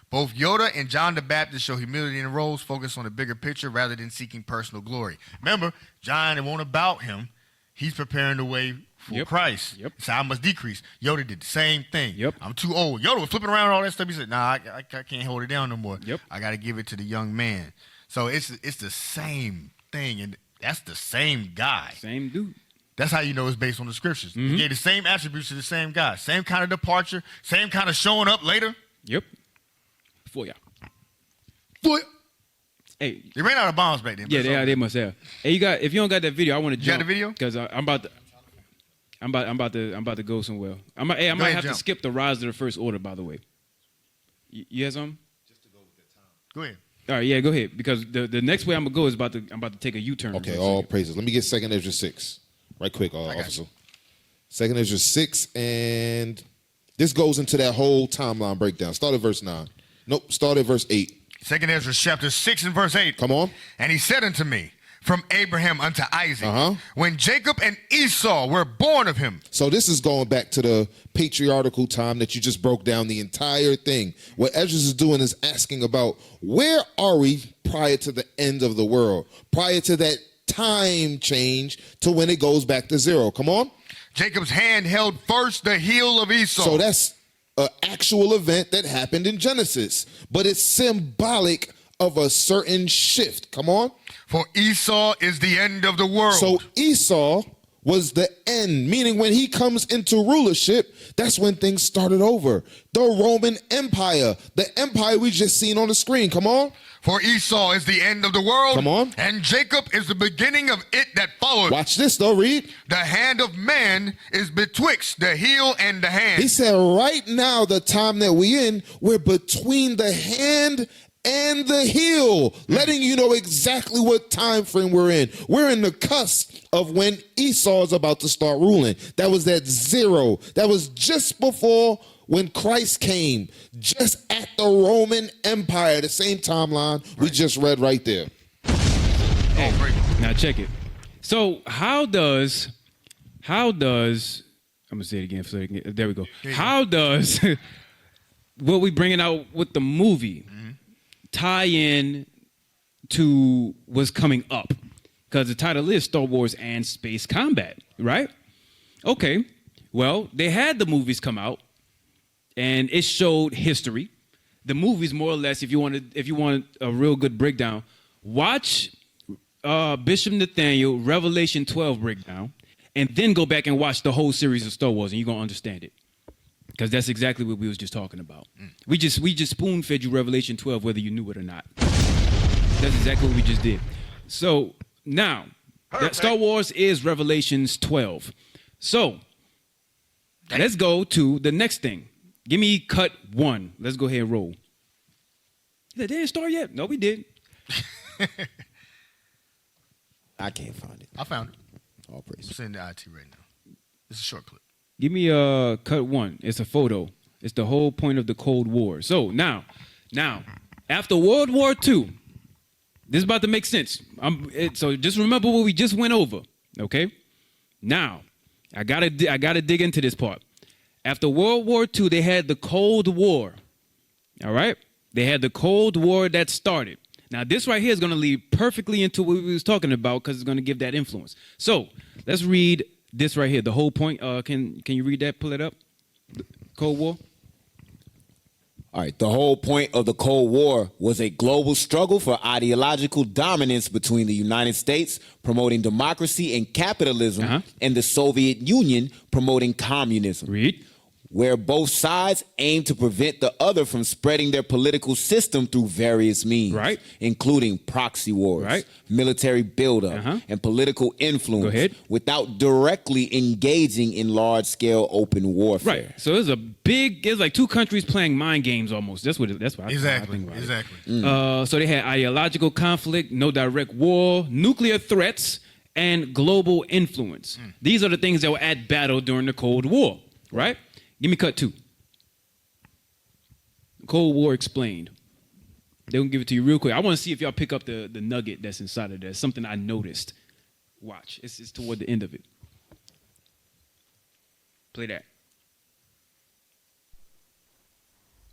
Both Yoda and John the Baptist show humility in roles, focus on the bigger picture rather than seeking personal glory. Remember, John, it won't about him. He's preparing the way for Christ. So I must decrease. Yoda did the same thing. I'm too old. Yoda was flipping around all that stuff. He said, nah, I can't hold it down no more. I got to give it to the young man. So it's the same thing, and that's the same guy. Same dude. That's how you know it's based on the scriptures. He gave the same attributes to the same guy. Same kind of departure, same kind of showing up later. For y'all. Hey, they ran out of bombs back then. Yeah, they must have. Hey, if you don't got that video, I want to jump. You got the video? Because I'm about to go somewhere. I might have to skip the rise of the First Order. By the way, you have something? Just to go with that time. Go ahead. All right, yeah, go ahead. Because the next way I'm gonna go is I'm about to take a U-turn. Okay, all praises. Let me get 2 Ezra 6, right quick, officer. 2 Ezra 6, and this goes into that whole timeline breakdown. Start at verse 9. Nope, start at verse 8. 2 Ezra chapter 6 and verse 8. Come on. And he said unto me, from Abraham unto Isaac, when Jacob and Esau were born of him. So this is going back to the patriarchal time that you just broke down the entire thing. What Ezra is doing is asking about where are we prior to the end of the world, prior to that time change to when it goes back to 0. Come on. Jacob's hand held first the heel of Esau. So that's an actual event that happened in Genesis, but it's symbolic of a certain shift. Come on. For Esau is the end of the world. So Esau was the end, meaning when he comes into rulership, that's when things started over. The Roman Empire, the empire we just seen on the screen. Come on. For Esau is the end of the world. Come on. And Jacob is the beginning of it that followed. Watch this though, read. The hand of man is betwixt the heel and the hand. He said right now, the time that we in, we're between the hand and the heel, letting you know exactly what time frame we're in. We're in the cusp of when Esau is about to start ruling. That was at 0. That was just before when Christ came, just at the Roman Empire, the same timeline we just read right there. Hey, now check it. So how does I'm gonna say it again for a second. There we go. How does what we bringing out with the movie tie in to what's coming up? Because the title is Star Wars and Space Combat, right? Okay. Well, they had the movies come out, and it showed history. The movies, more or less, if you want a real good breakdown, watch Bishop Nathaniel Revelation 12 breakdown, and then go back and watch the whole series of Star Wars, and you're gonna understand it. Because that's exactly what we was just talking about. We just spoon-fed you Revelation 12, whether you knew it or not. That's exactly what we just did. So now, that Star Wars is Revelations 12. So let's go to the next thing. Give me cut 1. Let's go ahead and roll. They didn't start yet. No, we did. I can't find it. I found it. All praise. I'm sending the IT right now. It's a short clip. Give me cut 1. It's a photo. It's the whole point of the Cold War. So now, after World War II, this is about to make sense. So just remember what we just went over, okay? Now, I gotta dig into this part. After World War II, they had the Cold War. All right? They had the Cold War that started. Now, this right here is going to lead perfectly into what we was talking about because it's going to give that influence. So, let's read this right here. The whole point. Can you read that? Pull it up. Cold War. All right, the whole point of the Cold War was a global struggle for ideological dominance between the United States promoting democracy and capitalism and the Soviet Union promoting communism. Read. Where both sides aim to prevent the other from spreading their political system through various means, right, including proxy wars, right, military buildup, and political influence, Go ahead, without directly engaging in large-scale open warfare. Right. So it's like two countries playing mind games almost. That's what I think about it. Exactly. So they had ideological conflict, no direct war, nuclear threats, and global influence. These are the things that were at battle during the Cold War, right? Give me cut 2. Cold War explained. They're going to give it to you real quick. I want to see if y'all pick up the nugget that's inside of there. Something I noticed. Watch. It's toward the end of it. Play that.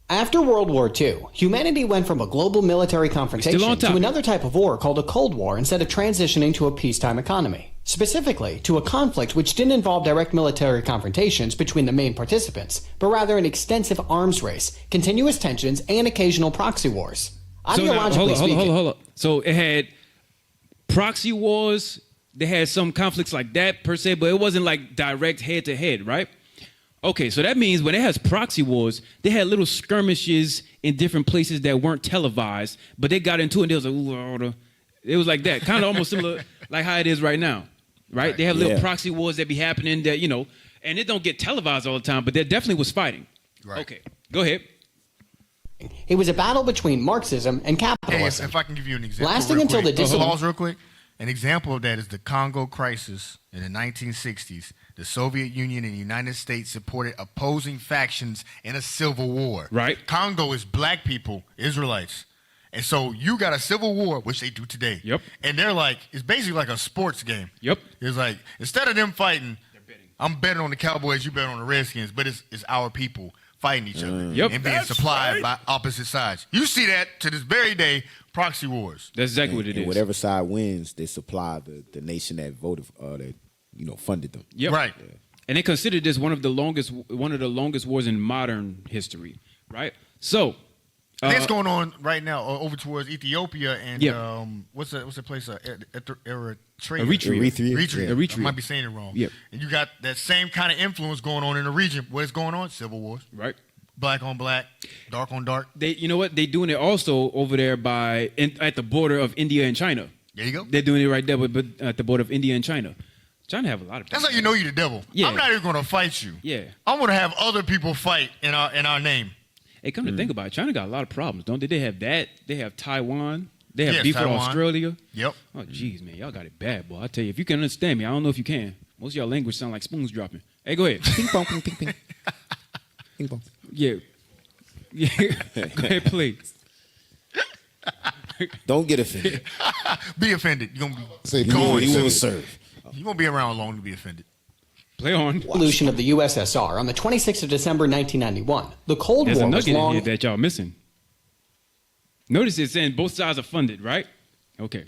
After World War II, humanity went from a global military confrontation to another type of war called a Cold War instead of transitioning to a peacetime economy. Specifically, to a conflict which didn't involve direct military confrontations between the main participants, but rather an extensive arms race, continuous tensions, and occasional proxy wars. Ideologically speaking, hold up. So it had proxy wars, they had some conflicts like that per se, but it wasn't like direct head-to-head, right? Okay, so that means when it has proxy wars, they had little skirmishes in different places that weren't televised, but they got into it and they was like, ooh, it was like that. Kind of almost similar like how it is right now, right? They have little proxy wars that be happening that, and it don't get televised all the time, but there definitely was fighting. Right. Okay, go ahead. It was a battle between Marxism and capitalism. Hey, if I can give you an example. Lasting until the pause real quick. An example of that is the Congo crisis in the 1960s. The Soviet Union and the United States supported opposing factions in a civil war. Right. Congo is black people, Israelites. And so you got a civil war, which they do today. Yep. And they're like, it's basically like a sports game. Yep. It's like, instead of them fighting, I'm betting on the Cowboys, you bet on the Redskins, but it's our people fighting each other and being supplied by opposite sides. You see that to this very day, proxy wars. That's exactly what it is. Whatever side wins, they supply the nation that voted, that funded them. Yep. Right. Yeah. And they considered this one of the longest wars in modern history, right? So That's going on right now over towards Ethiopia and what's the place? Eritrea. Eritrea. I might be saying it wrong. Yep. And you got that same kind of influence going on in the region. What's going on? Civil wars. Right. Black on black, dark on dark. You know what? They're doing it also over there at the border of India and China. There you go. They're doing it right there, but at the border of India and China. China have a lot of people. That's how you know you're the devil. Yeah. I'm not even going to fight you. Yeah. I'm going to have other people fight in our name. Hey, come to think about it, China got a lot of problems, don't they? They have that. They have Taiwan. They have beef with Australia. Yep. Oh, jeez, man. Y'all got it bad, boy. I tell you, if you can understand me, I don't know if you can. Most of y'all language sound like spoons dropping. Hey, go ahead. Ping pong, ping ping ping. Ping pong. Yeah. Yeah. Go ahead, please. Don't get offended. Be offended. You're going to be Say, going. you will serve. You won't be around long to be offended. Play on. Revolution of the USSR on the 26th of December 1991. The Cold There's War a was nugget in long. here that y'all missing. Notice it's saying both sides are funded, right? Okay.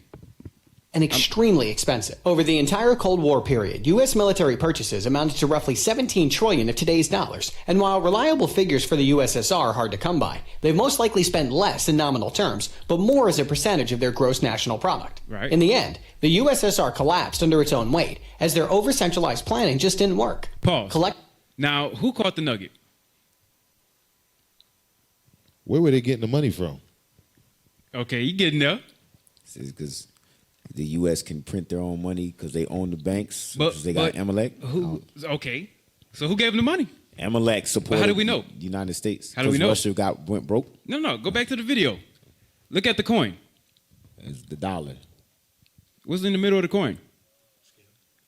And extremely expensive. Over the entire Cold War period, U.S. military purchases amounted to roughly $17 trillion of today's dollars. And while reliable figures for the USSR are hard to come by, they've most likely spent less in nominal terms, but more as a percentage of their gross national product. Right. In the end, the USSR collapsed under its own weight, as their over-centralized planning just didn't work. Pause. Now, who caught the nugget? Where were they getting the money from? Okay, you getting there. Because the U.S. can print their own money because they own the banks. But Because they got Amalek. Okay. So who gave them the money? Amalek supported how do we know? the United States. How do we know? Russia went broke. No. Go back to the video. Look at the coin. It's the dollar. What's in the middle of the coin?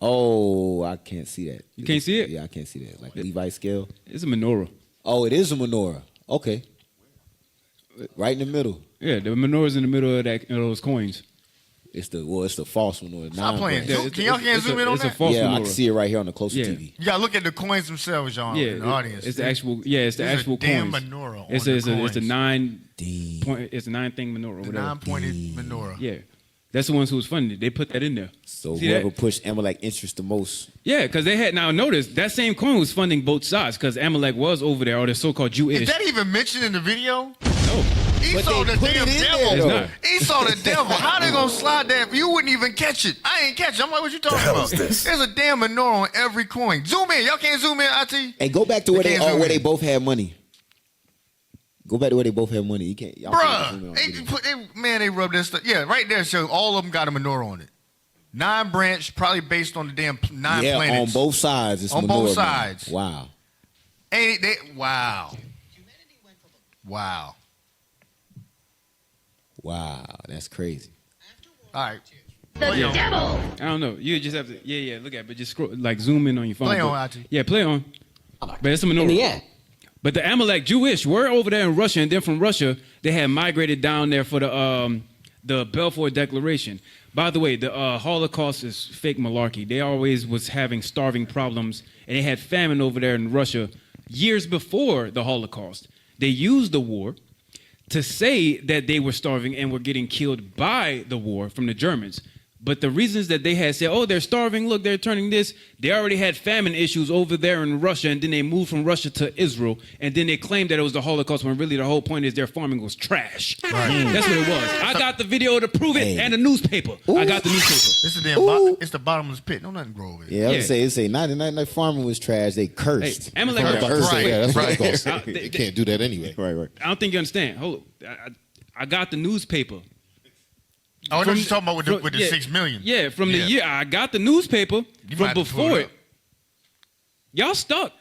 Oh, I can't see that. You can't see it? Yeah, I can't see that. Like Levi scale. It's a menorah. Oh, it is a menorah. Okay. Right in the middle. Yeah, the menorah's in the middle of those coins. It's the false menorah. Stop playing. Yeah, Can y'all zoom in on it's a that? false Yeah, menorah. I can see it right here on the closer Yeah. TV. You gotta look at the coins themselves, y'all, in the audience. It's the actual. Yeah, it's the There's actual a damn coins. menorah on It's the a 9 D. point. It's a 9-thing menorah. the Whatever. 9-pointed menorah. Yeah, that's the ones who was funding it. They put that in there. So See whoever that? pushed Amalek interest the most. Yeah, because they had now notice that same coin was funding both sides because Amalek was over there, or the so-called Jewish. Is that even mentioned in the video? No. Esau the put it damn in devil. there, It's not. Esau the devil. How they gonna slide that? You wouldn't even catch it. I ain't catch it. I'm like, what you talking about? There's a damn menorah on every coin. Zoom in. Y'all can't zoom in, IT? Hey, go back to where can't zoom where in. they both had money. Go back to where they both had money. You can't. Y'all can't zoom in on video. They rubbed that stuff. Yeah, right there. So all of them got a menorah on it. 9 branch, probably based on the damn 9 Yeah, planets. on both sides. It's On menorah, both man. sides. Wow. Ain't they? Wow. Wow. Wow. That's crazy. All right. I don't know. You just have to. Yeah. Look at it, but just scroll, like zoom in on your phone. Play on, But- IT. Yeah, play on. But it's a menorah. In the end, But the Amalek Jewish were over there in Russia, and then from Russia they had migrated down there for the Balfour Declaration. By the way, the Holocaust is fake malarkey. They always was having starving problems, and they had famine over there in Russia years before the Holocaust. They used the war to say that they were starving and were getting killed by the war from the Germans. But the reasons that they had said, oh, they're starving, look, they're turning this, they already had famine issues over there in Russia, and then they moved from Russia to Israel, and then they claimed that it was the Holocaust, when really the whole point is their farming was trash. Right. That's what it was. I got the video to prove it, and the newspaper. I got the newspaper. It's the damn it's the bottomless pit. No nothing grow over it. Yeah, I would say 99 that farming was trash. They cursed. Hey, Amalek, I was about to say, yeah, that's what I was Right. gonna say. They can't do that anyway. Right. I don't think you understand. Hold on. I got the newspaper. Oh, I know what you're talking about with the 6 million. Yeah, from the year. I got the newspaper You might from have to pull before it it. up. Y'all stuck.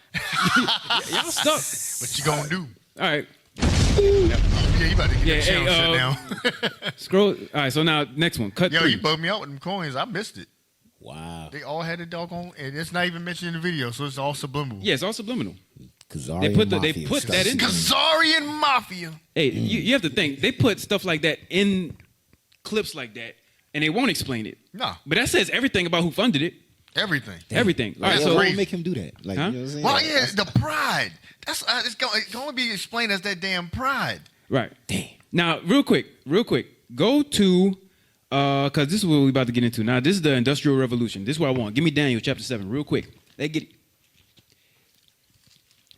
Y'all stuck. What you gonna do? All right. Yeah, you about to get Yeah, the channel shut down. Scroll. All right, so now next one. Cut Yo, 3. you bugged me out with them coins. I missed it. Wow. They all had a doggone, and it's not even mentioned in the video, so it's all subliminal. Yeah, it's all subliminal. Kazarian They put Mafia that in there. Kazarian Mafia. Hey, you have to think. They put stuff like that in clips like that, and they won't explain it. No. But that says everything about who funded it. Everything. Everything. All right, Yeah, so what would make him do that? Like, Huh? you know what I'm saying? Well, yeah, the pride. That's it's going to be explained as that damn pride. right. Damn. Now, real quick, go to because this is what we're about to get into. Now, this is the Industrial Revolution. This is what I want. Give me Daniel chapter 7 real quick. Let's get it.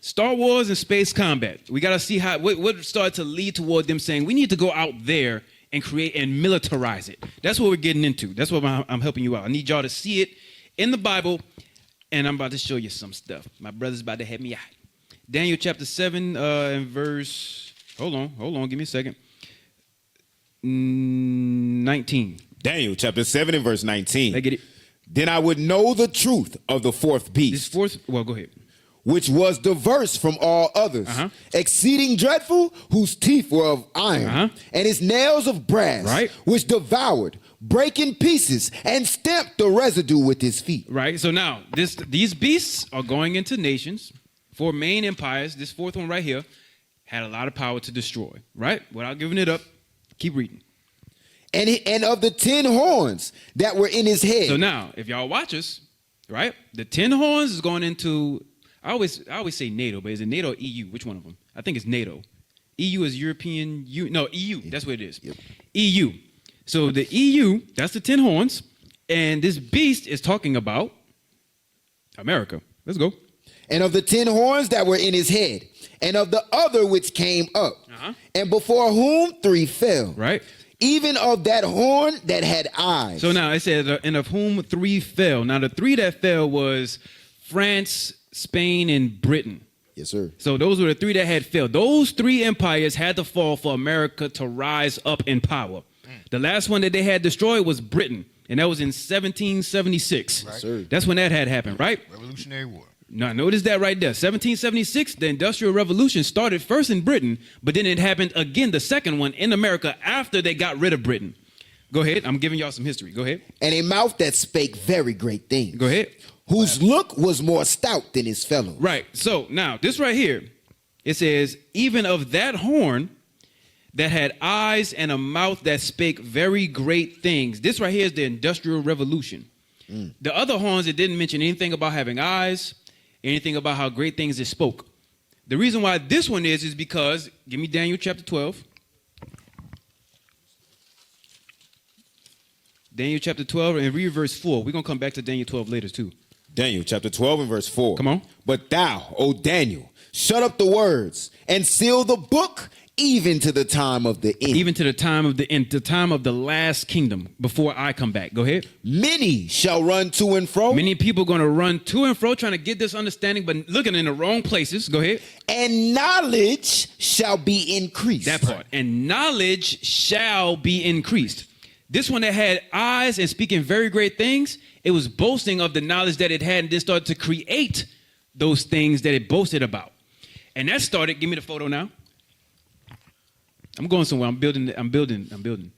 Star Wars and space combat. We got to see what started to lead toward them saying we need to go out there and create and militarize it. That's what we're getting into. That's what I'm helping you out. I need y'all to see it in the Bible, and I'm about to show you some stuff. My brother's about to help me out. Daniel chapter 7 and verse, hold on, give me a second. 19. Daniel chapter 7 and verse 19. I get it. Then I would know the truth of the fourth beast. Go ahead. Which was diverse from all others, exceeding dreadful, whose teeth were of iron, and his nails of brass, which devoured, break in pieces, and stamped the residue with his feet. Right. So now, these beasts are going into nations, 4 main empires. This fourth one right here had a lot of power to destroy, right? Without giving it up, keep reading. And of the 10 horns that were in his head. So now, if y'all watch us, right, the 10 horns is going into... I always say NATO, but is it NATO or EU? Which one of them? I think it's NATO. EU is European... EU. That's what it is. Yep. EU. So the EU, that's the 10 horns. And this beast is talking about America. Let's go. And of the 10 horns that were in his head, and of the other which came up, and before whom 3 fell. Right. Even of that horn that had eyes. So now it says, and of whom 3 fell. Now the 3 that fell was France, Spain, and Britain. Yes, sir. So those were the 3 that had failed. Those 3 empires had to fall for America to rise up in power. The last one that they had destroyed was Britain, and that was in 1776. Right. Sir. That's when that had happened, right? Revolutionary War. Now, notice that right there. 1776, the Industrial Revolution started first in Britain, but then it happened again, the second one, in America after they got rid of Britain. Go ahead. I'm giving y'all some history. Go ahead. And a mouth that spake very great things. Go ahead. Whose look was more stout than his fellow. Right. So now, this right here, it says, even of that horn that had eyes and a mouth that spake very great things. This right here is the Industrial Revolution. The other horns, it didn't mention anything about having eyes, anything about how great things it spoke. The reason why this one is because, give me Daniel chapter 12. Daniel chapter 12 and read verse 4. We're going to come back to Daniel 12 later too. Daniel chapter 12 and verse 4. Come on. But thou, O Daniel, shut up the words and seal the book even to the time of the end. Even to the time of the end, the time of the last kingdom before I come back. Go ahead. Many shall run to and fro. Many people are going to run to and fro trying to get this understanding, but looking in the wrong places. Go ahead. And knowledge shall be increased. That part. And knowledge shall be increased. This one that had eyes and speaking very great things, it was boasting of the knowledge that it had and then started to create those things that it boasted about. And that started, give me the photo now. I'm going somewhere. I'm building.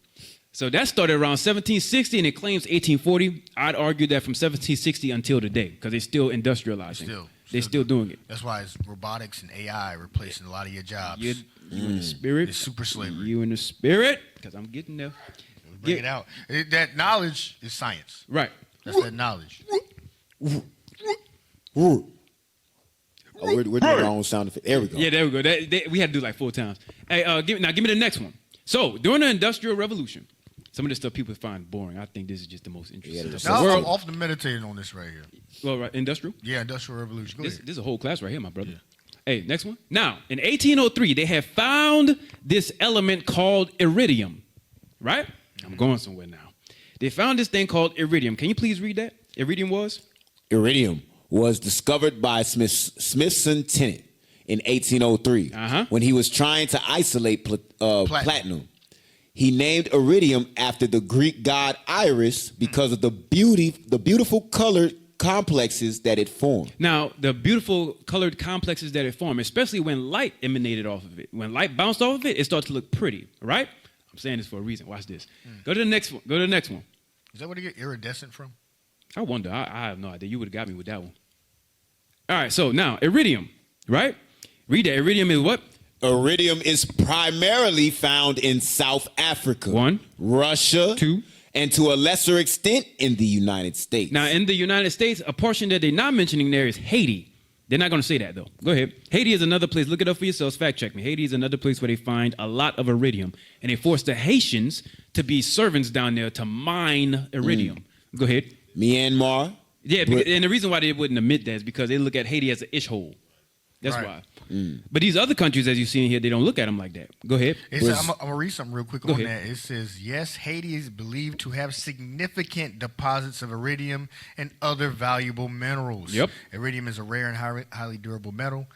So that started around 1760 and it claims 1840. I'd argue that from 1760 until today because they're still industrializing. They're still doing it. That's why it's robotics and AI replacing a lot of your jobs. You in the spirit. It's super slavery. You in the spirit because I'm getting there. Bring it out. That knowledge is science. Right. That's that knowledge. Oh, we're doing our own sound effect. There we go. Yeah, there we go. We had to do like 4 times. Hey, give me the next one. So during the Industrial Revolution, some of the stuff people find boring. I think this is just the most interesting. Now I'm often meditating on this right here. Well, right, industrial? Yeah, Industrial Revolution. This is a whole class right here, my brother. Yeah. Hey, next one. Now, in 1803, they have found this element called iridium, right? I'm going somewhere now. They found this thing called iridium. Can you please read that? Iridium was? Iridium was discovered by Smithson Tennant in 1803 when he was trying to isolate platinum. He named iridium after the Greek god Iris because of the beautiful colored complexes that it formed. Now, the beautiful colored complexes that it formed, especially when light emanated off of it. When light bounced off of it, it started to look pretty, right? I'm saying this for a reason. Watch this. Go to the next one. Go to the next one. Is that where they get iridescent from? I wonder. I have no idea. You would have got me with that one. All right, so now, iridium, right? Read that. Iridium is what? Iridium is primarily found in South Africa, 1, Russia, 2, and to a lesser extent in the United States. Now, in the United States, a portion that they're not mentioning there is Haiti. They're not going to say that, though. Go ahead. Haiti is another place. Look it up for yourselves. Fact check me. Haiti is another place where they find a lot of iridium, and they force the Haitians to be servants down there to mine iridium. Go ahead. Myanmar. Yeah, and the reason why they wouldn't admit that is because they look at Haiti as an ish hole. That's why. But these other countries, as you see in here, they don't look at them like that. Go ahead. I'm going to read something real quick on that. It says, yes, Haiti is believed to have significant deposits of iridium and other valuable minerals. Yep. Iridium is a rare and highly durable metal,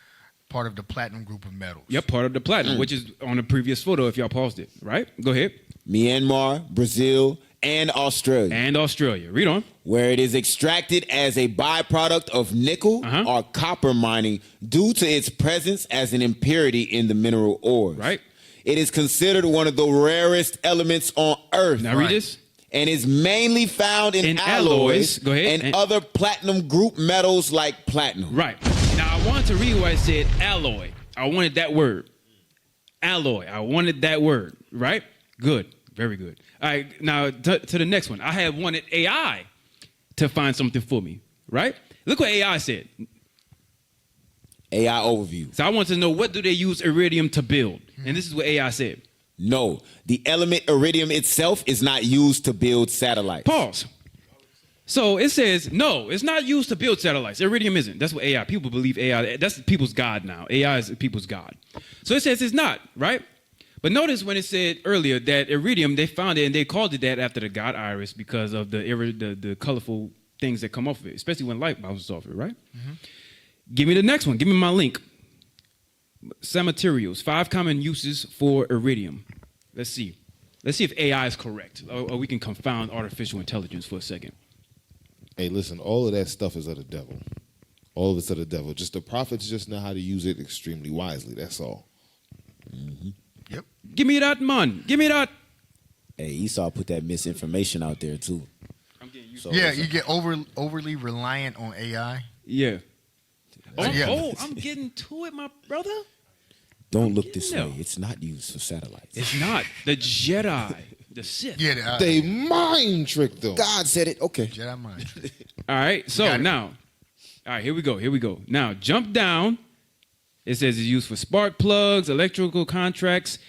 part of the platinum group of metals. Yep, part of the platinum, which is on the previous photo if y'all paused it, right? Go ahead. Myanmar, Brazil, and Australia. Read on. Where it is extracted as a byproduct of nickel or copper mining due to its presence as an impurity in the mineral ores. Right. It is considered one of the rarest elements on Earth. Now read this. And is mainly found in alloys Go ahead. and other platinum group metals like platinum. Right. Now, I wanted to read where I said alloy. I wanted that word. Alloy. I wanted that word. Right? Good. Very good. All right. Now, to the next one. I had wanted AI to find something for me. Right? Look what AI said. AI overview. So I want to know, what do they use iridium to build? And this is what AI said. No, the element iridium itself is not used to build satellites. Pause. So it says, no, it's not used to build satellites. Iridium isn't. That's what AI, people believe AI, that's people's God now. AI is people's God. So it says it's not, right? But notice when it said earlier that iridium, they found it and they called it that after the god Iris because of the colorful things that come off of it, especially when light bounces off it, right? Give me the next one. Give me my link. Some materials, 5 common uses for iridium. Let's see. Let's see if AI is correct, or we can confound artificial intelligence for a second. Hey, listen, all of that stuff is of the devil. All of it's of the devil. Just the prophets just know how to use it extremely wisely. That's all. Yep. Give me that, man. Give me that. Hey, Esau put that misinformation out there too. I'm getting used So, Yeah, you get overly reliant on AI. Yeah. Yeah. Oh, I'm getting to it, my brother. don't look this No. way. It's not used for satellites. It's not. The Jedi, the Sith. Yeah, They mind tricked them. God said it. Okay. Jedi mind. All right, so Got it. now, all right, here we go. Now, jump down. It says it's used for spark plugs, electrical contacts.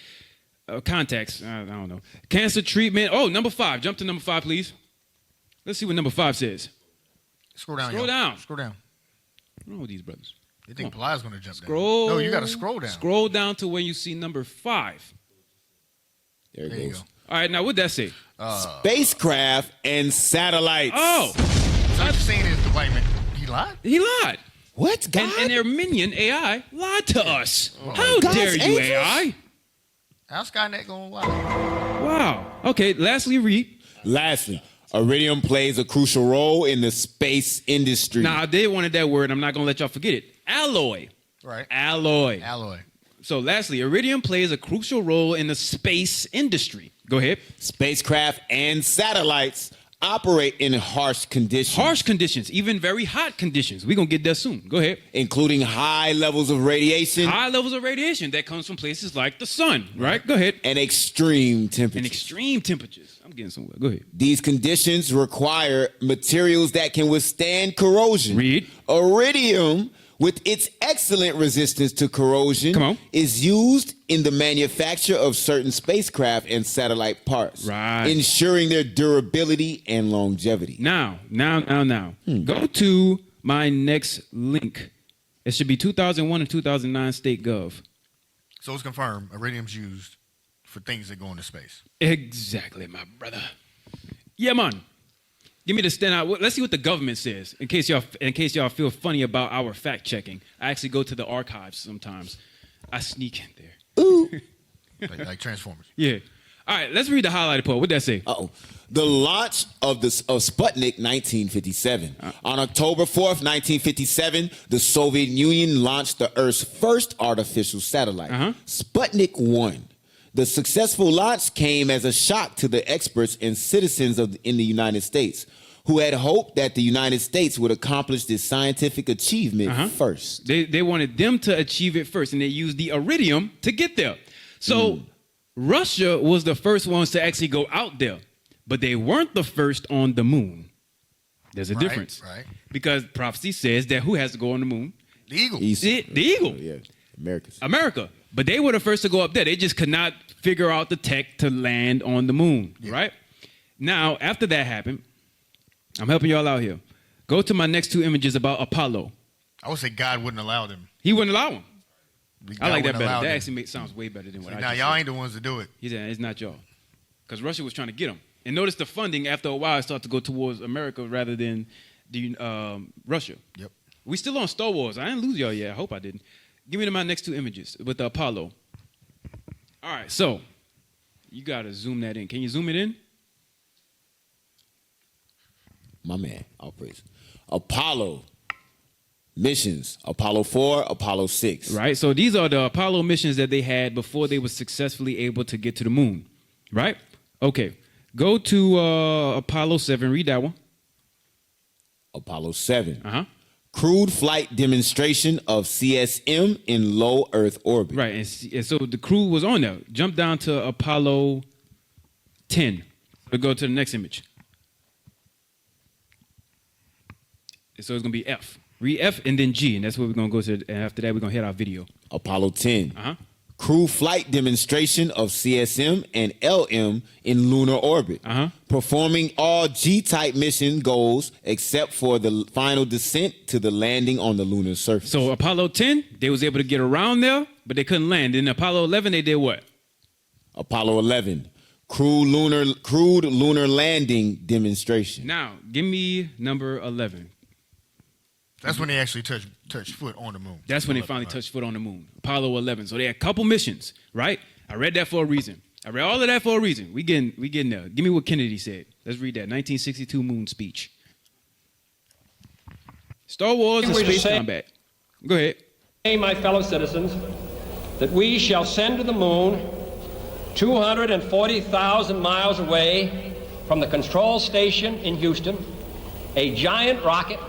I don't know. Cancer treatment. Oh, number 5. Jump to number 5, please. Let's see what number 5 says. Scroll down. Scroll y'all. down. Scroll down. What's wrong with these brothers? They think Bly's going to jump Scroll. down. No, you got to scroll down. Scroll down to when you see number 5. There it There you goes. go. All right, now what'd that say? Spacecraft and satellites. Oh, So what you're saying is the white man, he lied? he lied. What? God? And their minion, AI, lied to us. Oh. How God's dare you, angels? AI? How's Skynet going to lie? Wow. Okay, lastly, read. Lastly, iridium plays a crucial role in the space industry. Now, I did wanted that word. I'm not going to let y'all forget it. Alloy. Right. Alloy. Alloy. So lastly, iridium plays a crucial role in the space industry. Go ahead. Spacecraft and satellites operate in harsh conditions. Harsh conditions, even very hot conditions. We're going to get there soon. Go ahead. Including high levels of radiation High levels of radiation that comes from places like the sun, right? Go ahead. and extreme temperatures. And extreme temperatures. I'm getting somewhere. Go ahead. These conditions require materials that can withstand corrosion. Read. Iridium, with its excellent resistance to corrosion, Come on. is used in the manufacture of certain spacecraft and satellite parts, Right. ensuring their durability and longevity. Now. Go to my next link. It should be 2001 and 2009 State Gov. So it's confirmed iridium's used for things that go into space. Exactly, my brother. Yeah, man. Give me the standout. Let's see what the government says. In case y'all feel funny about our fact checking, I actually go to the archives sometimes. I sneak in there. Ooh. Like Transformers. Yeah. All right. Let's read the highlighted part. What'd that say? Uh-oh. The launch of Sputnik 1957. On October 4th, 1957, the Soviet Union launched the Earth's first artificial satellite, Sputnik 1. The successful launch came as a shock to the experts and citizens in the United States, who had hoped that the United States would accomplish this scientific achievement first. They wanted them to achieve it first, and they used the iridium to get there. So Russia was the first ones to actually go out there, but they weren't the first on the moon. There's a difference. Right. Because prophecy says that who has to go on the moon? The Eagle. The Eagle. Yeah, America. But they were the first to go up there. They just could not figure out the tech to land on the moon, right? Now, after that happened, I'm helping y'all out here. Go to my next 2 images about Apollo. I would say God wouldn't allow them. He wouldn't allow them. I like that better. That actually sounds way better than what I just said. Now, y'all ain't the ones to do it. He said, it's not y'all. Because Russia was trying to get them. And notice the funding, after a while, started to go towards America rather than Russia. Yep. We still on Star Wars. I didn't lose y'all yet. I hope I didn't. Give me my next 2 images with the Apollo. All right, so you got to zoom that in. Can you zoom it in? My man, all praise. Apollo missions, Apollo 4, Apollo 6. Right, so these are the Apollo missions that they had before they were successfully able to get to the moon. Right? Okay, go to Apollo 7, read that one. Apollo 7. Uh-huh. Crewed flight demonstration of CSM in low Earth orbit. Right, and so the crew was on there. Jump down to Apollo 10. We'll go to the next image. So it's going to be F. Read F and then G, and that's what we're going to go to. And after that, we're going to hit our video. Apollo 10. Uh-huh. Crew flight demonstration of CSM and LM in lunar orbit. Uh-huh. Performing all G-type mission goals except for the final descent to the landing on the lunar surface. So Apollo 10, they was able to get around there, but they couldn't land. In Apollo 11, they did what? Apollo 11. Crewed lunar landing demonstration. Now, give me number 11. That's when they actually touched foot on the moon. That's when they finally touched foot on the moon. Apollo 11. So they had a couple missions, right? I read that for a reason. I read all of that for a reason. We getting there. Give me what Kennedy said. Let's read that. 1962 moon speech. Star Wars and space combat. Go ahead. Hey, my fellow citizens, that we shall send to the moon 240,000 miles away from the control station in Houston, a giant rocket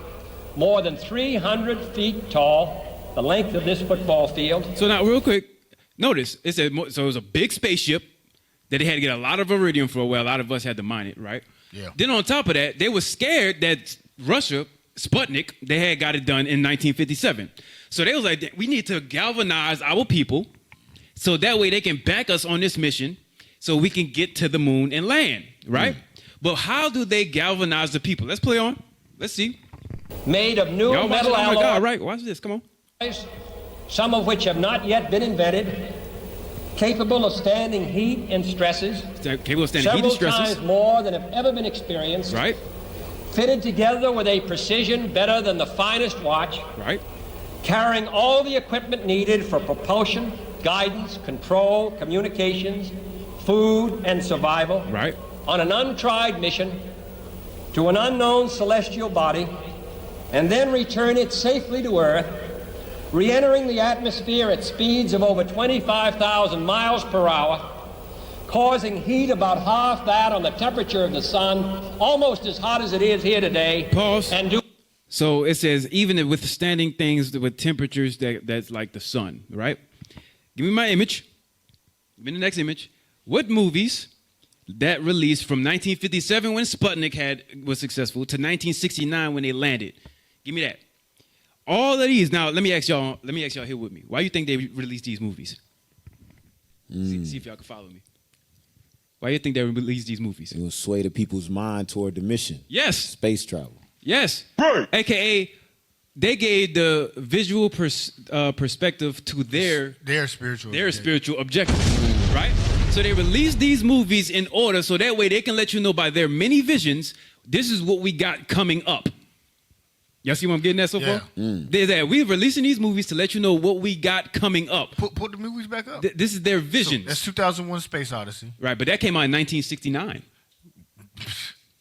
more than 300 feet tall, the length of this football field. So now, real quick, notice, it said, so it was a big spaceship that they had to get a lot of iridium for. Well, a lot of us had to mine it, right? Yeah. Then on top of that, they were scared that Russia, Sputnik, they had got it done in 1957. So they was like, we need to galvanize our people so that way they can back us on this mission so we can get to the moon and land, right? But how do they galvanize the people? Let's play on. Let's see. Made of new metal alloys. Oh my God, right? Watch this. Come on. Some of which have not yet been invented, capable of standing heat and stresses. Capable of standing heat and stresses. Several times more than have ever been experienced. Right. Fitted together with a precision better than the finest watch. Right. Carrying all the equipment needed for propulsion, guidance, control, communications, food, and survival. Right. On an untried mission to an unknown celestial body, and then return it safely to Earth, re-entering the atmosphere at speeds of over 25,000 miles per hour, causing heat about half that on the temperature of the sun, almost as hot as it is here today. Pause. So it says even withstanding things with temperatures that's like the sun, right? Give me my image. Give me the next image. What movies that released from 1957 when Sputnik was successful to 1969 when they landed? Give me that. All of these. Now, let me ask y'all here with me. Why do you think they released these movies? See if y'all can follow me. Why do you think they released these movies? It will sway the people's mind toward the mission. Yes. Space travel. Yes. Right. AKA, they gave the visual perspective to their spiritual objective, right? So they released these movies in order so that way they can let you know by their many visions, this is what we got coming up. Y'all see what I'm getting at so far? We're releasing these movies to let you know what we got coming up. Put the movies back up. This is their visions. So that's 2001 Space Odyssey. Right, but that came out in 1969.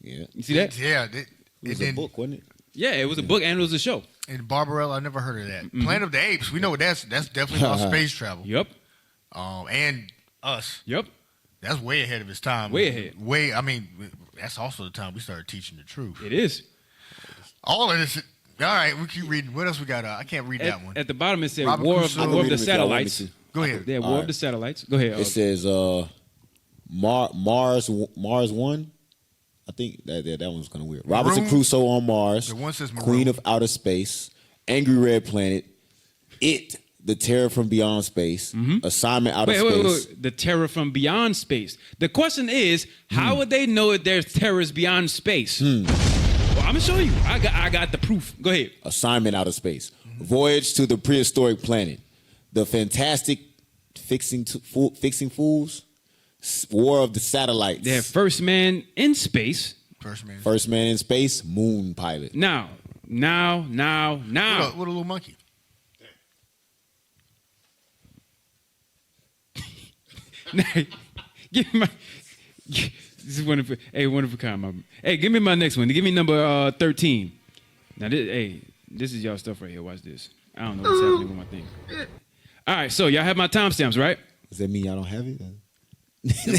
Yeah. You see that? Yeah. It was a book, wasn't it? Yeah, it was a book and it was a show. And Barbarella, I never heard of that. Planet of the Apes, we know what that's definitely about space travel. Yep. And Us. Yep. That's way ahead of its time. Way ahead. I mean, that's also the time we started teaching the truth. It is. All of this. All right, we keep reading. What else we got? I can't read that one. At the bottom it says War of the Satellites. Go ahead. Yeah, War of the Satellites. Go ahead. It says Mars 1. I think that one's kind of weird. Robinson Crusoe on Mars. The one says Maroon. Queen of Outer Space. Angry Red Planet. It. The Terror from Beyond Space. Assignment Outer Space. Wait. The Terror from Beyond Space. The question is, how would they know that there's terrors beyond space? Well, I'm gonna show you. I got the proof. Go ahead. Assignment Outer Space. Voyage to the Prehistoric Planet. The Fantastic Fixing Fools. War of the Satellites. They have First Man in Space. First Man in Space. Moon Pilot. Now. What a little monkey. Give me my. This is wonderful. Hey, wonderful kind. Hey, give me my next one. Give me number 13. Now, this is y'all stuff right here. Watch this. I don't know what's happening with my thing. All right, so y'all have my timestamps, right? Does that mean y'all don't have it?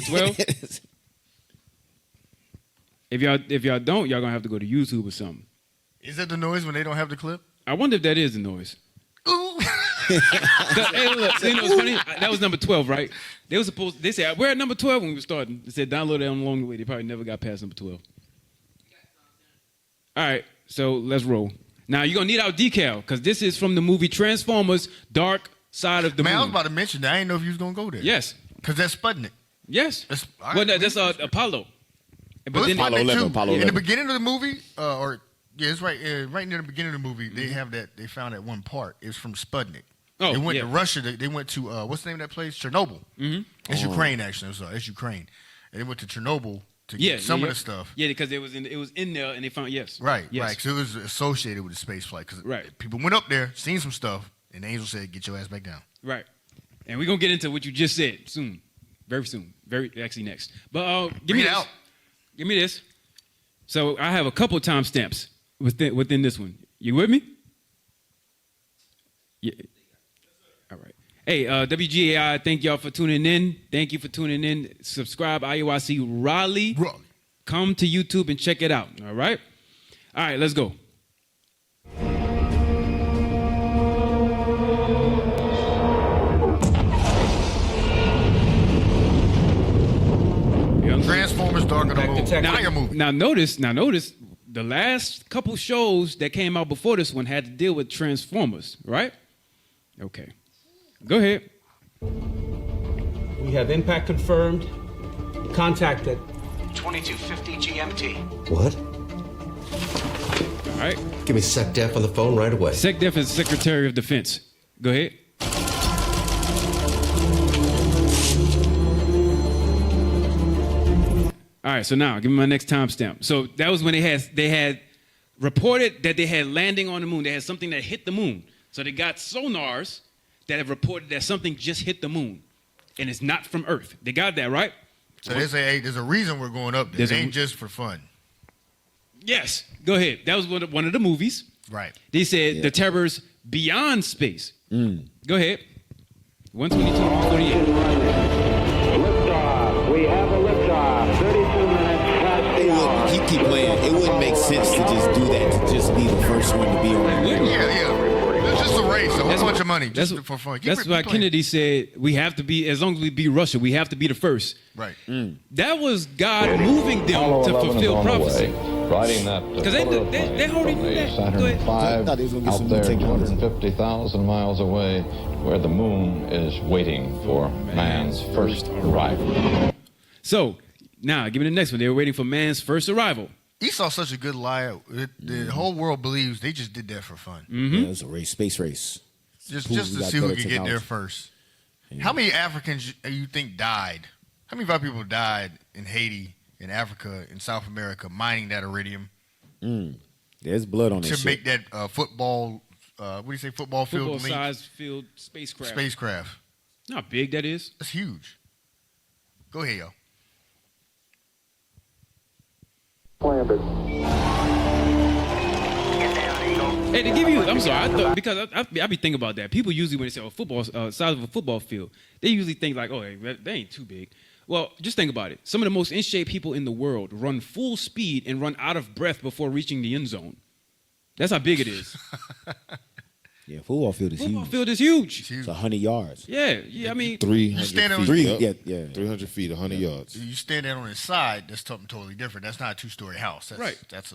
12. If y'all don't, y'all gonna have to go to YouTube or something. Is that the noise when they don't have the clip? I wonder if that is the noise. Ooh. Hey, look, you know what's funny? That was number 12, right? They said we're at number 12 when we were starting. They said download it along the way. They probably never got past number 12. All right, so let's roll. Now you're gonna need our decal because this is from the movie Transformers: Dark Side of the Moon. Man, I was about to mention that. I didn't know if you was gonna go there. Yes. Because that's Sputnik. Yes. That's Apollo. But then Apollo 11. In the beginning of the movie, it's right near the beginning of the movie. They have that. They found that one part. It's from Sputnik. Oh, they went to Russia. They went to what's the name of that place? Chernobyl. Mm-hmm. It's Ukraine, actually. I'm sorry, it's Ukraine. And they went to Chernobyl to get some of the stuff. Yeah, because it was in there, and they found right. Because it was associated with the space flight. Because people went up there, seen some stuff, and the angel said, "Get your ass back down." Right. And we're gonna get into what you just said soon, very soon, actually next. But give me this. Give me this. So I have a couple timestamps within this one. You with me? Yeah. All right. Hey, WGAI, thank y'all for tuning in. Thank you for tuning in. Subscribe, IUIC Raleigh. Come to YouTube and check it out. All right? All right, let's go. Transformers Dark of the Moon. Now notice, the last couple shows that came out before this one had to deal with Transformers, right? Okay. Go ahead. We have impact confirmed. Contact at 2250 GMT. What? All right. Give me SecDef on the phone right away. SecDef is Secretary of Defense. Go ahead. All right, so now give me my next timestamp. So that was when they had reported that they had landing on the moon. They had something that hit the moon. So they got sonars that have reported that something just hit the moon, and it's not from Earth. They got that, right? So they say, hey, there's a reason we're going up there. It ain't just for fun. Yes, go ahead. That was one of the movies. Right. They said the terrors beyond space. Go ahead. 122, 148. We have a liftoff. 32 minutes past Keep playing. It wouldn't make sense to just do that, to just be the first one to be on the moon. Yeah. It's just a race, a whole bunch of money, just for fun. That's why Kennedy said we have to be, as long as we beat Russia, we have to be the first. Right. That was God moving them to fulfill prophecy. Riding that because they already knew that. Saturn V out there 250,000 miles away, where the moon is waiting for man's first arrival. So now, give me the next one. They were waiting for man's first arrival. Esau's such a good liar. The whole world believes they just did that for fun. Yeah, it was a race, space race. Just to see who could get there first. Yeah. How many Africans you think died? How many of our people died in Haiti, in Africa, in South America, mining that iridium? There's blood on that shit. To make that football, what do you say, football field? Football-sized field spacecraft. Spacecraft. You know how big that is? That's huge. Go ahead, yo. Hey, to give you, I'm sorry, because I be thinking about that. People usually, when they say football, size of a football field, they usually think like, oh, they ain't too big. Well, just think about it. Some of the most in shape people in the world run full speed and run out of breath before reaching the end zone. That's how big it is. Yeah, football field is huge. Football field is huge. It's 100 yards. Yeah, I mean 300 feet. 300 feet, 100 yards. You stand there on the side, that's something totally different. That's not a two-story house. That's, right. That's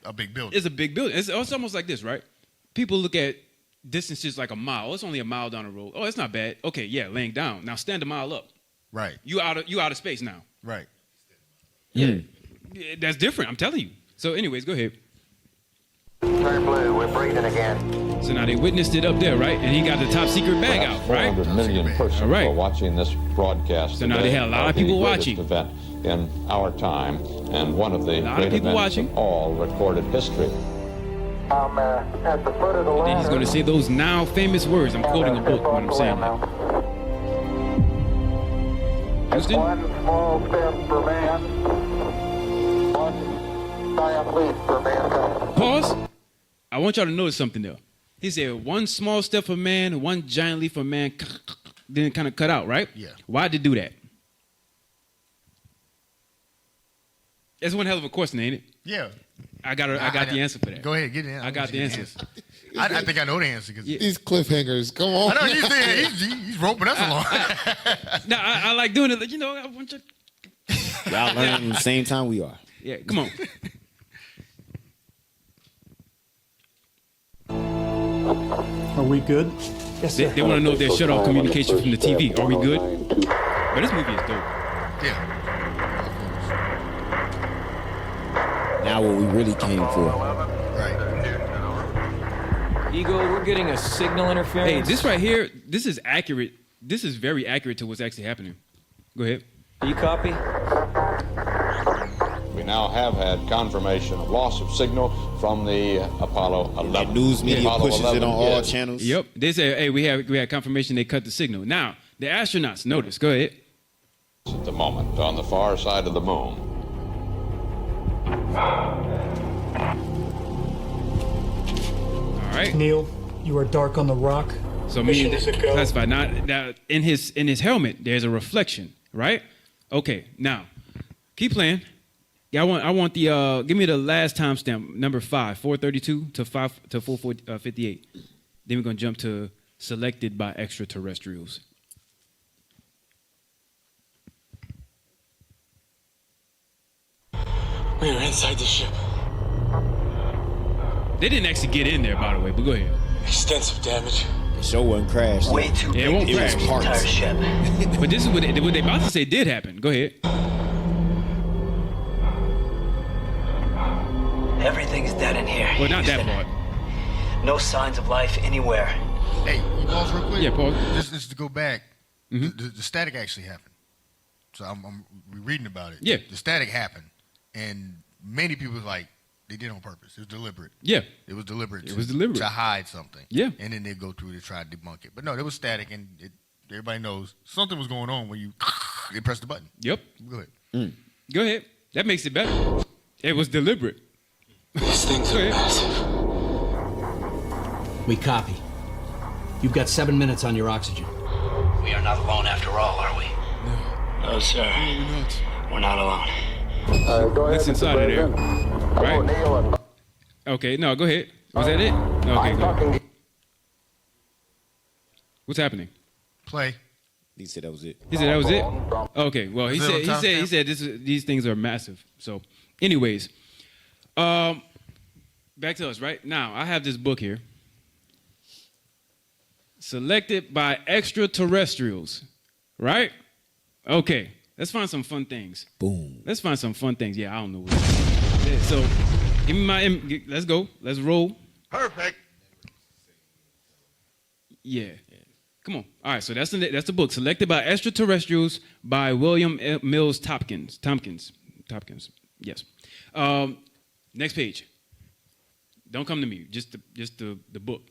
a big building. It's a big building. It's almost like this, right? People look at distances like a mile. It's only a mile down the road. Oh, it's not bad. Okay, yeah, laying down. Now stand a mile up. Right. You out of space now. Right. Yeah. That's different, I'm telling you. So anyways, go ahead. Turn blue, we're breathing again. So now they witnessed it up there, right? And he got the top secret bag out, right? 400 million persons are watching this broadcast. So now they had a lot of people watching. Event in our time, and one of the great events of all recorded history. At the foot of the Then he's going to say those now famous words. I'm quoting a book when I'm saying that. Houston? One small step for man, one giant leap for mankind. Pause. I want y'all to notice something though. He said one small step for man, one giant leap for man. Then it kind of cut out, right? Yeah. Why'd they do that? That's one hell of a question, ain't it? Yeah. I got the answer for that. Go ahead, get the answer. I got the answer. I think I know the answer. These cliffhangers, come on. I know he's roping us along. Now I like doing it. You know, I want you. Y'all learning at the same time we are. Yeah, come on. Are we good? Yes, sir. They want to know if they shut off communication from the TV. Are we good? But this movie is dope. Yeah. Now what we really came for. Right. Eagle, we're getting a signal interference. Hey, this right here, this is accurate. This is very accurate to what's actually happening. Go ahead. You copy? We now have had confirmation of loss of signal from the Apollo 11. News media Apollo pushes 11, it on all yes. channels. Yep. They say, hey, we had confirmation they cut the signal. Now, the astronauts, notice. Go ahead. At the moment, on the far side of the moon. All right. Neil, you are dark on the rock. So meaning classified. Now in his helmet, there's a reflection, right? Okay. Now, keep playing. Yeah, I want the give me the last timestamp, number 5, 432 to 458. Then we're gonna jump to selected by extraterrestrials. We are inside the ship. They didn't actually get in there, by the way, but go ahead. Extensive damage. The show wasn't crashed. Way too Yeah, it won't big crash. to use the entire ship. But this is what they about to say did happen. Go ahead. Everything's dead in here. Well, not that part. No signs of life anywhere. Hey, you pause real quick? Yeah, pause. This is to go back. The static actually happened. So I'm reading about it. Yeah. The static happened. And many people was like, they did it on purpose. It was deliberate. Yeah. It was deliberate. It was deliberate. To hide something. Yeah. And then they go through to try to debunk it. But no, it was static, and everybody knows something was going on when you they press the button. Yep. Go ahead. Go ahead. That makes it better. It was deliberate. These things are massive. We copy. You've got 7 minutes on your oxygen. We are not alone after all, are we? No, sir. We're not alone. What's inside of there? Right? Okay, no, go ahead. Was that it? Okay, go ahead. What's happening? Play. He said that was it. He said that was it? Okay, well, he said these things are massive. So, anyways, back to us, right? Now, I have this book here. Selected by extraterrestrials, right? Okay, let's find some fun things. Boom. Let's find some fun things. Yeah, I don't know what. Yeah, so, give me let's go. Let's roll. Perfect. Yeah. Come on. All right, so that's the book. Selected by Extraterrestrials by William Mills Tompkins. Yes. Next page. Don't come to me. Just the book.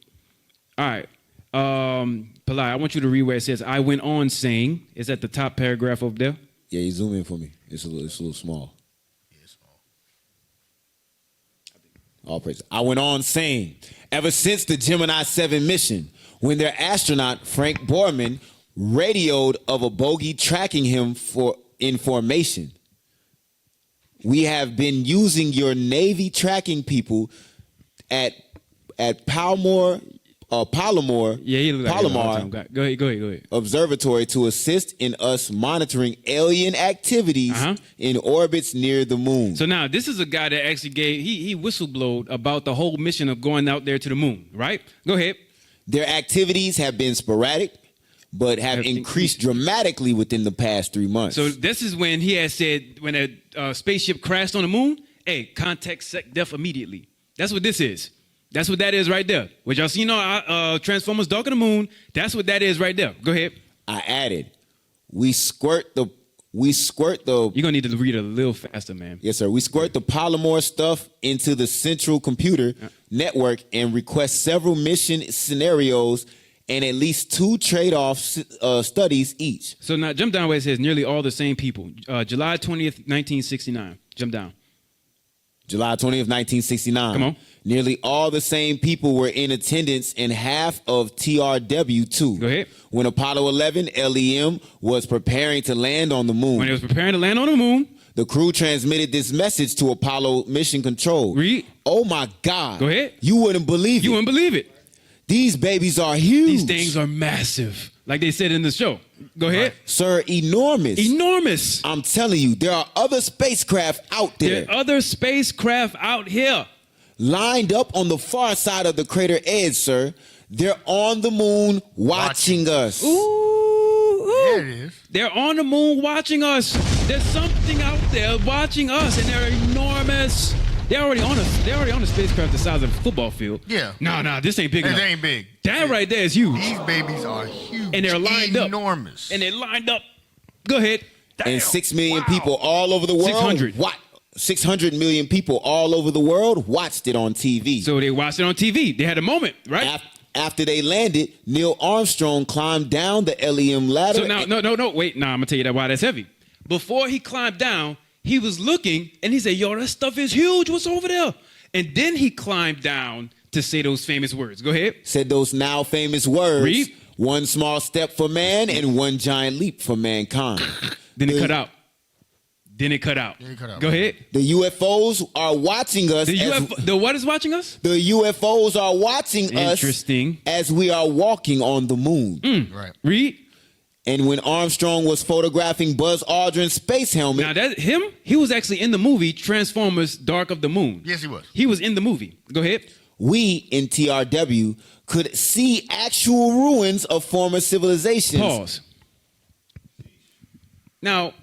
All right. Palai, I want you to read where it says, I went on saying. Is that the top paragraph over there? Yeah, you zoom in for me. It's a little small. Yeah, it's small. All praise. I went on saying, ever since the Gemini 7 mission, when their astronaut, Frank Borman, radioed of a bogey tracking him for information, we have been using your Navy tracking people at Palomar Go ahead. Observatory to assist in us monitoring alien activities in orbits near the moon. So now this is a guy that actually he whistleblowed about the whole mission of going out there to the moon, right? Go ahead. Their activities have been sporadic, but have increased dramatically within the past 3 months. So this is when he had said when a spaceship crashed on the moon, hey, contact SecDef immediately. That's what this is. That's what that is right there. What y'all seen on Transformers Dark of the Moon, that's what that is right there. Go ahead. I added, we squirt the. You're gonna need to read it a little faster, man. Yes, sir. We squirt the Polymorph stuff into the central computer network and request several mission scenarios and at least 2 trade-off studies each. So now jump down where it says nearly all the same people. July 20th, 1969. Jump down. July 20th, 1969. Come on. Nearly all the same people were in attendance in half of TRW-2. Go ahead. When Apollo 11 LEM was preparing to land on the moon. When it was preparing to land on the moon. The crew transmitted this message to Apollo Mission Control. Read. Oh my God. Go ahead. You wouldn't believe it. You wouldn't believe it. These babies are huge. These things are massive. Like they said in the show. Go ahead. Sir, enormous. Enormous. I'm telling you, there are other spacecraft out there. There are other spacecraft out here. Lined up on the far side of the crater edge, sir. They're on the moon watching us. Ooh. There it is. They're on the moon watching us. There's something out there watching us, and they're enormous. They're already on a spacecraft the size of a football field. Yeah. No, this ain't big enough. It ain't big. That right there is huge. These babies are huge. And they're lined enormous. up. And they're lined up. Go ahead. And 6 million people all over the world. 600. 600 million people all over the world watched it on TV. So they watched it on TV. They had a moment, right? After they landed, Neil Armstrong climbed down the LEM ladder. So now, no, wait. Nah, I'm going to tell you why that's heavy. Before he climbed down, he was looking, and he said, yo, that stuff is huge. What's over there? And then he climbed down to say those famous words. Go ahead. Said those now famous words. Read. One small step for man and one giant leap for mankind. Then it cut out. Go ahead. The UFOs are watching us. The what is watching us? The UFOs are watching us. Interesting. As we are walking on the moon. Right. Read. And when Armstrong was photographing Buzz Aldrin's space helmet. Now that him, he was actually in the movie Transformers Dark of the Moon. Yes, he was. He was in the movie. Go ahead. We in TRW could see actual ruins of former civilizations. Pause. Now,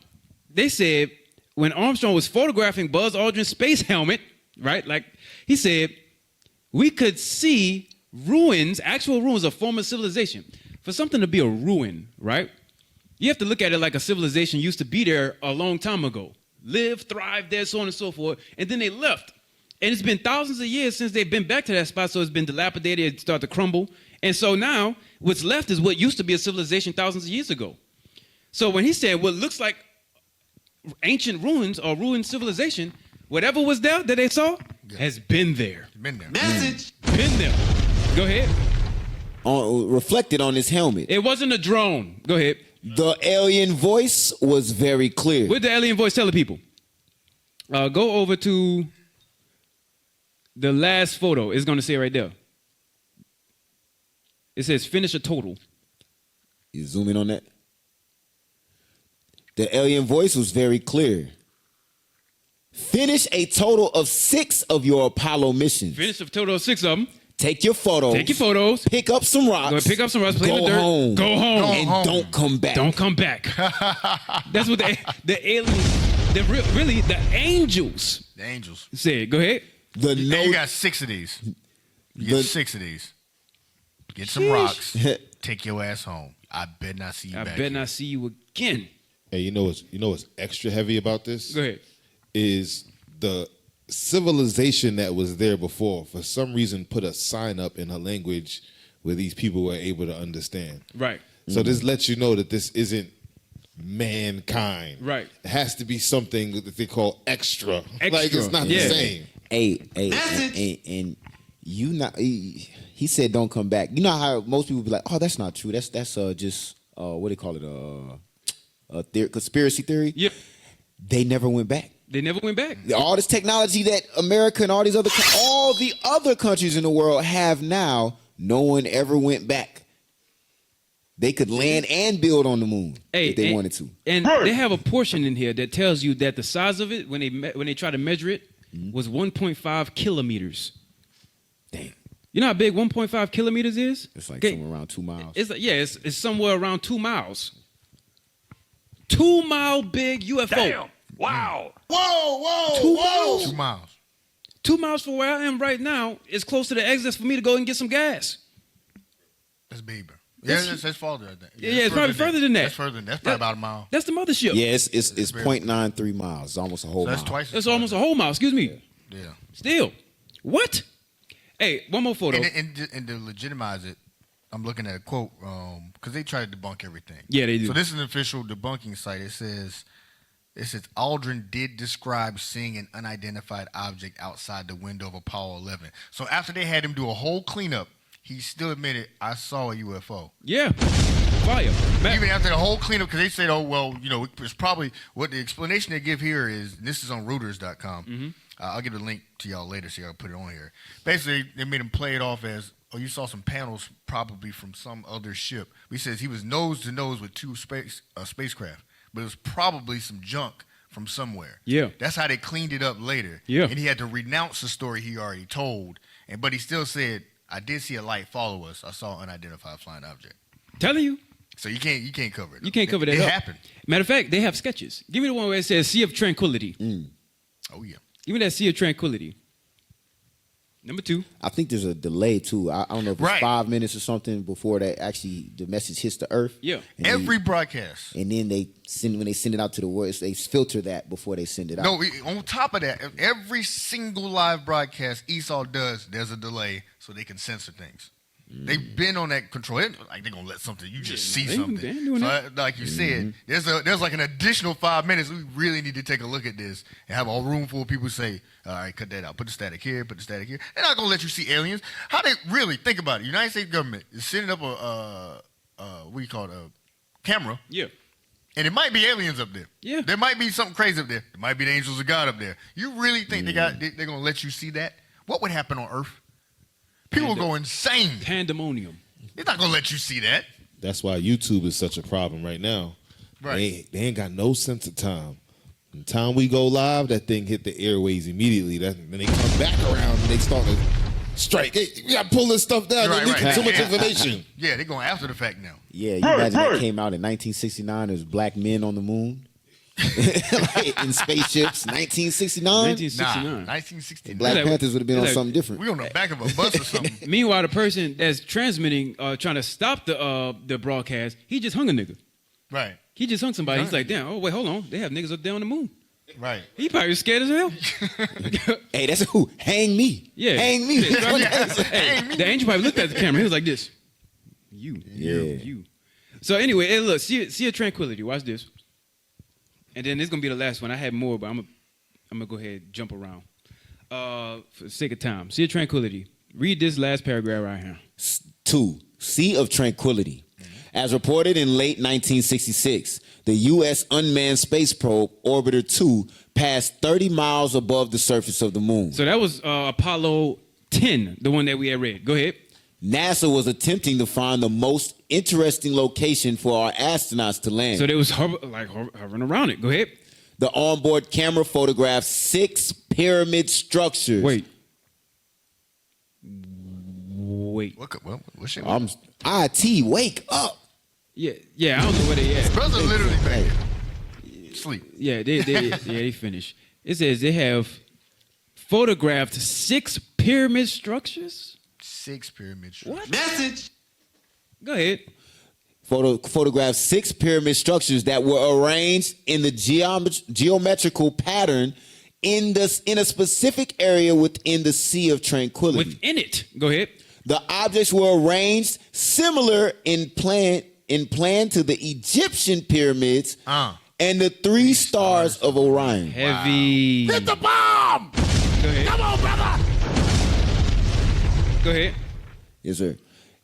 they said when Armstrong was photographing Buzz Aldrin's space helmet, right? Like he said, we could see ruins, actual ruins of former civilization. For something to be a ruin, right? You have to look at it like a civilization used to be there a long time ago. Lived, thrived there, so on and so forth. And then they left. And it's been thousands of years since they've been back to that spot, so it's been dilapidated, it started to crumble. And so now, what's left is what used to be a civilization thousands of years ago. So when he said what looks like ancient ruins or ruined civilization, whatever was there that they saw has been there. Been there. Message. Been there. Go ahead. Reflected on his helmet. It wasn't a drone. Go ahead. The alien voice was very clear. What did the alien voice tell the people? Go over to the last photo. It's going to say right there. It says finish a total. You zoom in on that. The alien voice was very clear. Finish a total of 6 of your Apollo missions. Finish a total of 6 of them. Take your photos. Pick up some rocks. Play in the dirt. Home. Go home. And don't come back. Don't come back. That's what the aliens, really the angels. The angels said. Go ahead. You got 6 of these. You get 6 of these. Get some rocks. Take your ass home. I bet not see you back. I bet not see you again. Hey, you know what's extra heavy about this? Go ahead. Is the civilization that was there before, for some reason, put a sign up in a language where these people were able to understand. Right. So this lets you know that this isn't mankind. Right. It has to be something that they call extra. Like it's not the same. And you not. He said, "Don't come back." You know how most people be like, "Oh, that's not true. That's just what do they call it? A conspiracy theory." Yep. They never went back. They never went back. All this technology that America and all the other countries in the world have now, no one ever went back. They could land and build on the moon if they wanted to. And they have a portion in here that tells you that the size of it, when they try to measure it, was 1.5 kilometers. Damn. You know how big 1.5 kilometers is? It's like somewhere around 2 miles. It's somewhere around 2 miles. 2 mile big UFO. Damn. Wow. Whoa. 2 miles. 2 miles from where I am right now is close to the exit for me to go and get some gas. That's Bieber. Yeah, that's farther. Yeah, it's probably further than that. That's further than that. That's probably about a mile. That's the mothership. Yeah, it's 0.93 miles. It's almost a whole mile. That's twice. That's almost a whole mile. Excuse me. Yeah. Still, what? Hey, one more photo. And to legitimize it, I'm looking at a quote because they try to debunk everything. Yeah, they do. So this is an official debunking site. It says Aldrin did describe seeing an unidentified object outside the window of Apollo 11. So after they had him do a whole cleanup, he still admitted, I saw a UFO. Yeah. Fire. Even after the whole cleanup, because they said, oh, well, it's probably what the explanation they give here is, and this is on Reuters.com. Mm-hmm. I'll give the link to y'all later so y'all can put it on here. Basically, they made him play it off as, oh, you saw some panels probably from some other ship. He says he was nose to nose with two spacecraft, but it was probably some junk from somewhere. Yeah. That's how they cleaned it up later. Yeah. And he had to renounce the story he already told, but he still said, I did see a light follow us. I saw an unidentified flying object. Telling you. So you can't cover it. You can't cover that It up. happened. Matter of fact, they have sketches. Give me the one where it says Sea of Tranquility. Oh, yeah. Give me that Sea of Tranquility. Number 2. I think there's a delay too. I don't know if it's Right. 5 minutes or something before the message hits the earth. Yeah. And Every broadcast. And then when they send it out to the world, they filter that before they send it out. No, on top of that, every single live broadcast Esau does, there's a delay so they can censor things. They've been on that control. Like they're gonna let something you just see something. So like you said, there's like an additional 5 minutes. We really need to take a look at this and have a room full of people say, "All right, cut that out. Put the static here. Put the static here." They're not gonna let you see aliens. How they really think about it? United States government is sending up a camera. Yeah. And it might be aliens up there. Yeah. There might be something crazy up there. There might be the angels of God up there. You really think they're gonna let you see that? What would happen on Earth? People go insane. Pandemonium. They're not gonna let you see that. That's why YouTube is such a problem right now. Right. They ain't got no sense of time. From the time we go live, that thing hit the airways immediately. Then they come back around and they start to strike. Hey, we gotta pull this stuff down. They're leaking too much information. Yeah, they're going after the fact now. Yeah, you imagine that came out in 1969. There's black men on the moon. Like in spaceships, 1969. 1969. Black Panthers would have been on something different. We on the back of a bus or something. Meanwhile, the person that's transmitting, trying to stop the broadcast, he just hung a nigga. Right. He just hung somebody. He's like, damn. Oh wait, hold on. They have niggas up there on the moon. Right. He probably scared as hell. Hey, that's who? Hang me. Yeah. Hang me. Hey, the angel probably looked at the camera. He was like this. You. So anyway, hey, look, see a tranquility. Watch this. And then this is gonna be the last one. I had more, but I'm gonna go ahead and jump around. For the sake of time. Sea of Tranquility. Read this last paragraph right here. 2. Sea of Tranquility. As reported in late 1966, the U.S. unmanned space probe Orbiter 2 passed 30 miles above the surface of the moon. So that was Apollo 10, the one that we had read. Go ahead. NASA was attempting to find the most interesting location for our astronauts to land. So they was hovering around it. Go ahead. The onboard camera photographed 6 pyramid structures. Wait. What's your IT, wake up. Yeah, I don't know where they at. Brother literally sleep. Yeah, they finished. It says they have photographed 6 pyramid structures. 6 pyramid structures. What? Message. Go ahead. Photographed 6 pyramid structures that were arranged in the geometrical pattern in a specific area within the Sea of Tranquility. Within it. Go ahead. The objects were arranged similar in plan to the Egyptian pyramids and the 3 stars of Orion. Heavy. Wow. Hit the bomb! Go ahead. Come on, brother! Go ahead. Yes, sir.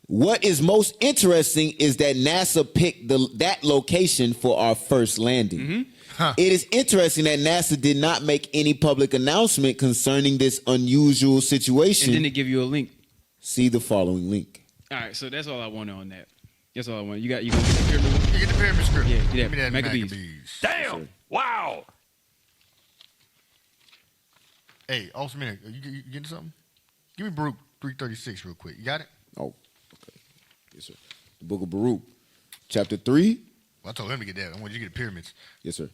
What is most interesting is that NASA picked that location for our first landing. Mm-hmm. It is interesting that NASA did not make any public announcement concerning this unusual situation. And then they give you a link. See the following link. All right, so that's all I wanted on that. That's all I want. You gonna get the pyramid one? You get the pyramid script. Yeah, Give me that Maccabees. Damn! Wow! Hey, awesome minute. You getting something? Give me Baruch 336 real quick. You got it? Oh, okay. Yes, sir. The book of Baruch, chapter 3. Well, I told him to get that. I want you to get the pyramids. Yes, sir.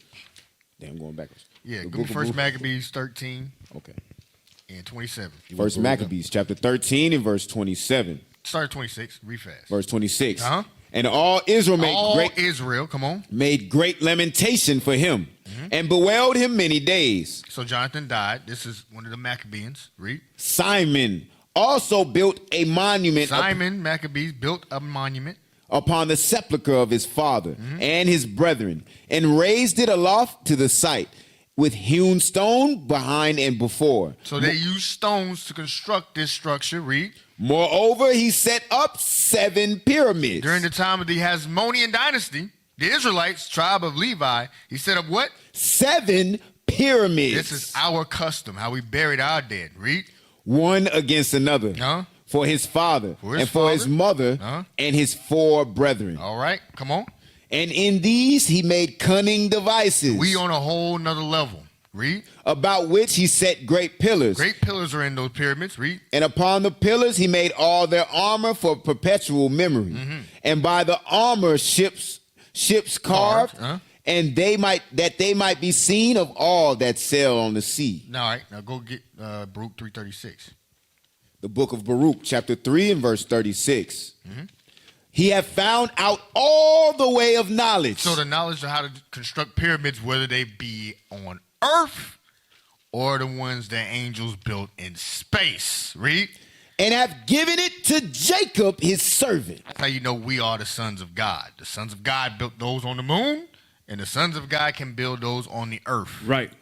Damn, I'm going backwards. Yeah, The give me book of first Baruch. Maccabees 13. Okay. and 27. First Maccabees, chapter 13 and verse 27. Start at 26. Read fast. Verse 26. Uh-huh. And all Israel made great lamentation for him, and bewailed him many days. So Jonathan died. This is one of the Maccabees. Read. Simon also built a monument. Maccabees built a monument upon the sepulchre of his father and his brethren, and raised it aloft to the site, with hewn stone behind and before. So they used stones to construct this structure. Read. Moreover, he set up 7 pyramids. During the time of the Hasmonean dynasty, the Israelites, tribe of Levi, he set up what? 7 pyramids. This is our custom, how we buried our dead. Read. One against another. For his father, for his mother, and his 4 brethren. All right, come on. And in these he made cunning devices. We on a whole nother level. Read. About which he set great pillars. Great pillars are in those pyramids. Read. And upon the pillars he made all their armor for perpetual memory. And by the armor ships carved, and they might be seen of all that sail on the sea. All right, now go get Baruch 3:36. The book of Baruch, chapter 3 and verse 36. He have found out all the way of knowledge. So the knowledge of how to construct pyramids, whether they be on earth or the ones that angels built in space. Read. And have given it to Jacob, his servant. That's how you know we are the sons of God. The sons of God built those on the moon, and the sons of God can build those on the earth. Right.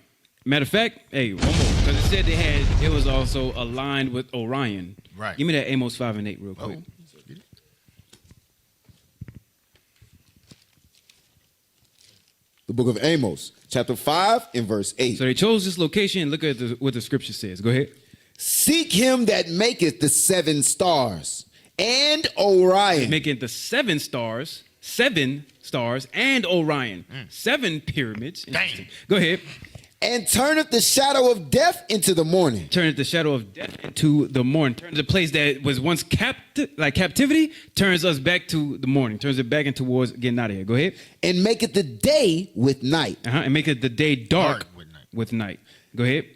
Matter of fact, hey, one more, because it said it was also aligned with Orion. Right. Give me that Amos 5 and 8 real quick. The book of Amos, chapter 5 and verse 8. So they chose this location, and look at what the scripture says. Go ahead. Seek him that maketh the 7 stars and Orion. Making the 7 stars, and Orion. 7 pyramids. Dang. Go ahead. And turneth the shadow of death into the morning. Turneth the shadow of death into the morning. Turns the place that was once captivity, turns us back to the morning. Turns it back and towards getting out of here. Go ahead. And maketh the day with night. And maketh the day dark with night. Go ahead.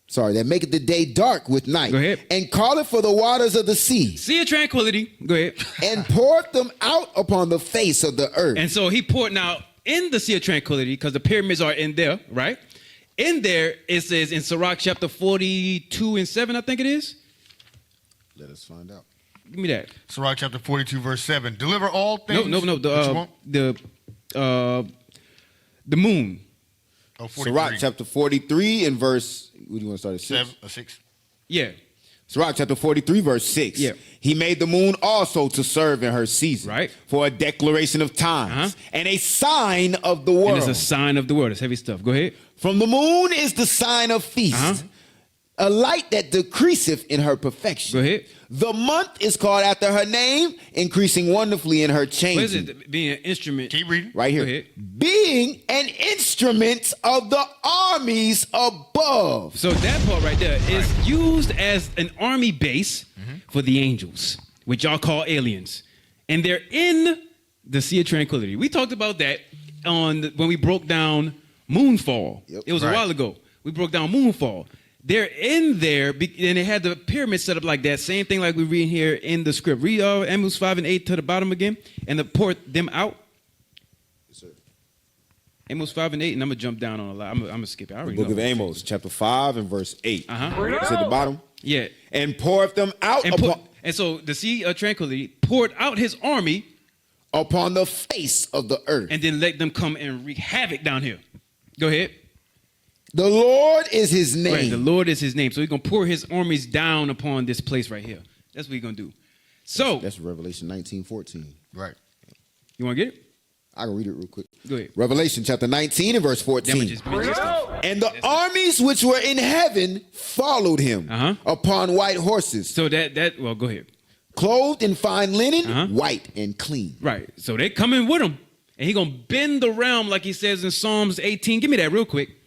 Sorry, that maketh the day dark with night. Go ahead. And calleth for the waters of the sea. Sea of tranquility. Go ahead. And poureth them out upon the face of the earth. And so he poured out in the Sea of Tranquility, because the pyramids are in there, right? In there, it says in Sirach chapter 42 and 7, I think it is. Let us find out. Give me that. Sirach chapter 42, verse 7. Deliver all things. No. The moon. Oh, 43. Sirach chapter 43 and verse, what do you want to start at 6? 6. Yeah. Sirach chapter 43, verse 6. Yeah. He made the moon also to serve in her season. Right. For a declaration of times. And a sign of the world. And it's a sign of the world. It's heavy stuff. Go ahead. From the moon is the sign of feast. A light that decreaseth in her perfection. Go ahead. The month is called after her name, increasing wonderfully in her change. What is it? Being an instrument. Keep reading. Right here. Go ahead. Being an instrument of the armies above. So that part right there is used as an army base for the angels, which y'all call aliens. And they're in the Sea of Tranquility. We talked about that when we broke down Moonfall. Yep. It was a while ago. We broke down Moonfall. They're in there, and they had the pyramid set up like that. Same thing like we read here in the script. Read Amos 5 and 8 to the bottom again, and pour them out. Yes, sir. Amos 5 and 8, and I'm going to jump down on a lot. I'm going to skip it. I already The book know. of Amos, chapter 5 and verse 8. It's at the bottom. Yeah. And poureth them out and so the Sea of Tranquility poured out his army upon the face of the earth. And then let them come and wreak havoc down here. Go ahead. The Lord is his name. Right, the Lord is his name. So he's going to pour his armies down upon this place right here. That's what he's going to do. So that's Revelation 19:14. Right. You want to get it? I can read it real quick. Go ahead. Revelation chapter 19 and verse 14. And the armies which were in heaven followed him upon white horses. So well, go ahead. Clothed in fine linen, white and clean. Right. So they coming with him. And he's going to bend the realm like he says in Psalms 18. Give me that real quick.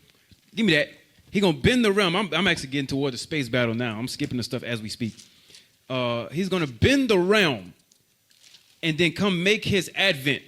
Give me that. He's going to bend the realm. I'm actually getting toward the space battle now. I'm skipping the stuff as we speak. He's going to bend the realm and then come make his advent.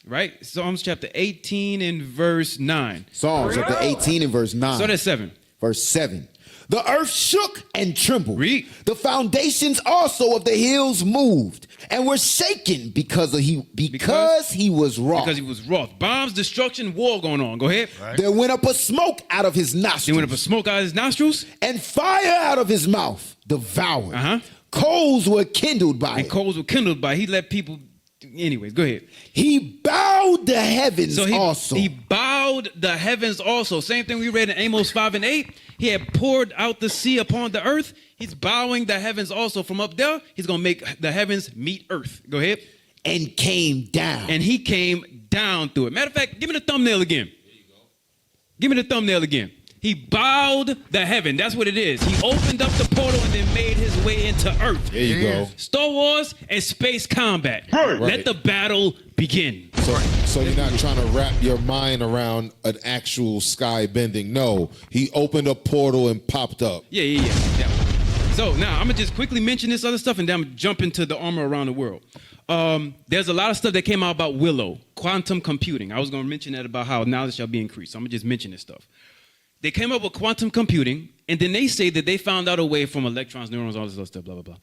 Right? Psalms chapter 18 and verse 9. Psalms chapter 18 and verse 9. So that's 7. Verse 7. The earth shook and trembled. Read. The foundations also of the hills moved and were shaken because he was wroth. Because he was wroth. Bombs, destruction, war going on. Go ahead. Right. There went up a smoke out of his nostrils. There went up a smoke out of his nostrils. And fire out of his mouth devoured. Coals were kindled by it. Coals were kindled by it. He let people... Anyways, go ahead. He bowed the heavens also. He bowed the heavens also. Same thing we read in Amos 5 and 8. He had poured out the sea upon the earth. He's bowing the heavens also. From up there, he's going to make the heavens meet earth. Go ahead. And came down. And he came down through it. Matter of fact, give me the thumbnail again. There you go. Give me the thumbnail again. He bowed the heaven. That's what it is. He opened up the portal and then made his way into earth. There you go. Star Wars and space combat. Right. Let the battle begin. So you're not trying to wrap your mind around an actual sky bending. No, he opened a portal and popped up. Yeah. So now I'm going to just quickly mention this other stuff and then I'm going to jump into the armor around the world. There's a lot of stuff that came out about Willow, quantum computing. I was going to mention that about how knowledge shall be increased. So I'm going to just mention this stuff. They came up with quantum computing, and then they say that they found out a way from electrons, neurons, all this other stuff, blah, blah, blah.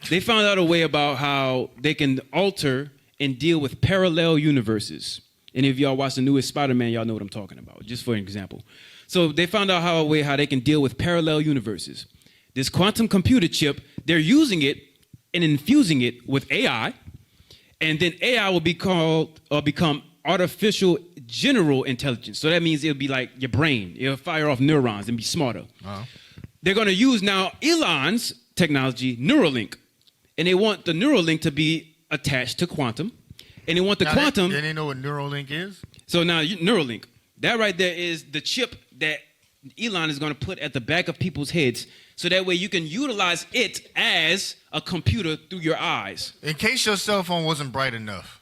They found out a way about how they can alter and deal with parallel universes. And if y'all watch the newest Spider-Man, y'all know what I'm talking about, just for an example. So they found out how they can deal with parallel universes. This quantum computer chip, they're using it and infusing it with AI, and then AI will become artificial general intelligence. So that means it'll be like your brain. It'll fire off neurons and be smarter. They're going to use now Elon's technology, Neuralink. And they want the Neuralink to be attached to quantum. And they want the quantum... They know what Neuralink is? So now, Neuralink, that right there is the chip that Elon is going to put at the back of people's heads. So that way you can utilize it as a computer through your eyes. In case your cell phone wasn't bright enough.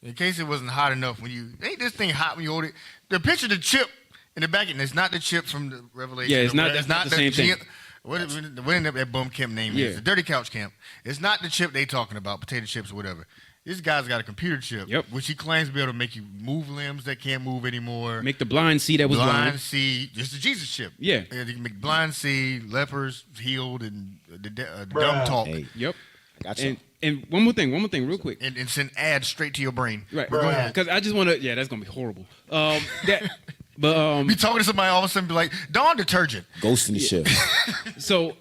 In case it wasn't hot enough when you... Ain't this thing hot when you hold it? The picture of the chip in the back, and it's not the chip from the Revelation. Yeah, it's not the same thing. What that bum camp name is? The Dirty Couch Camp. It's not the chip they talking about, potato chips or whatever. This guy's got a computer chip, which he claims to be able to make you move limbs that can't move anymore. Make the blind see that was blind. Blind see, just the Jesus chip. Yeah. You can make blind see, lepers healed, and the dumb talk. Hey. Yep. Gotcha. And one more thing, real quick. And send ads straight to your brain. Right. Because I just want to, that's going to be horrible. Be talking to somebody all of a sudden be like, Dawn detergent. Ghost in the ship. So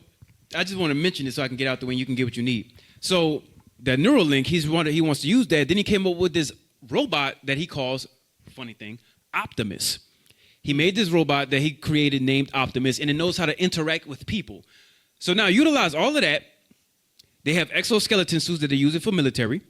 I just want to mention it so I can get out the way and you can get what you need. So that Neuralink, he wants to use that. Then he came up with this robot that he calls, funny thing, Optimus. He made this robot that he created named Optimus, and it knows how to interact with people. So now utilize all of that. They have exoskeleton suits that they're using for military.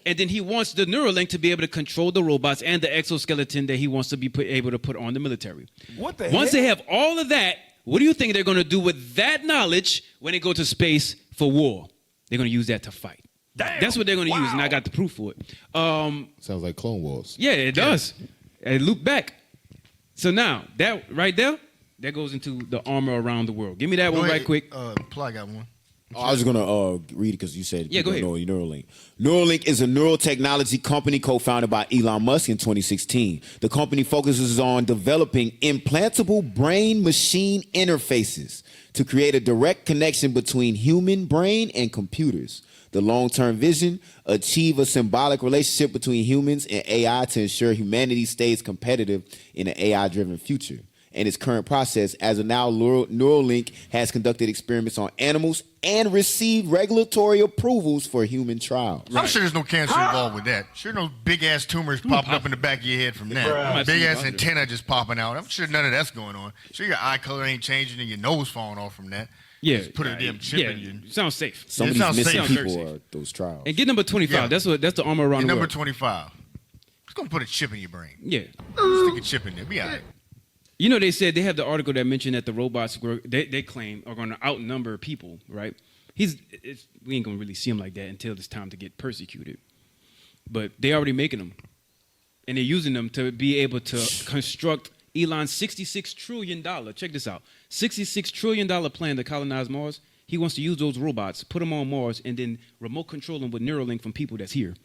And then he wants the Neuralink to be able to control the robots and the exoskeleton that he wants to be able to put on the military. What the Once they have all of that, what do you think they're going to do with that knowledge when they go to space for war? They're going to use that to fight. Damn. That's what they're going to use, and I got the proof for it. Sounds like Clone Wars. Yeah, it does. And loop back. So now, that right there, that goes into the armor around the world. Give me that one right quick. Ply got one. I was gonna read it because you said go ahead. Neuralink. Neuralink is a neurotechnology company co-founded by Elon Musk in 2016. The company focuses on developing implantable brain-machine interfaces to create a direct connection between human brain and computers. The long-term vision, achieve a symbolic relationship between humans and AI to ensure humanity stays competitive in an AI-driven future. And its current process, as of now, Neuralink has conducted experiments on animals and received regulatory approvals for human trials. I'm sure there's no cancer involved with that. Sure no big-ass tumors popping up in the back of your head from that. Big-ass antenna just popping out. I'm sure none of that's going on. Sure your eye color ain't changing and your nose falling off from that. Yeah. Just put a damn chip in you. Sounds safe. Some of these missing people are those trials. And get number 25. Yeah. That's the armor around the world. Number 25. Just going to put a chip in your brain. Yeah. Just stick a chip in there. Be all right. You know, they said they have the article that mentioned that the robots they claim are going to outnumber people, right? We ain't going to really see him like that until it's time to get persecuted. But they already making them. And they're using them to be able to construct Elon's $66 trillion, check this out, $66 trillion plan to colonize Mars. He wants to use those robots, put them on Mars, and then remote control them with Neuralink from people that's here.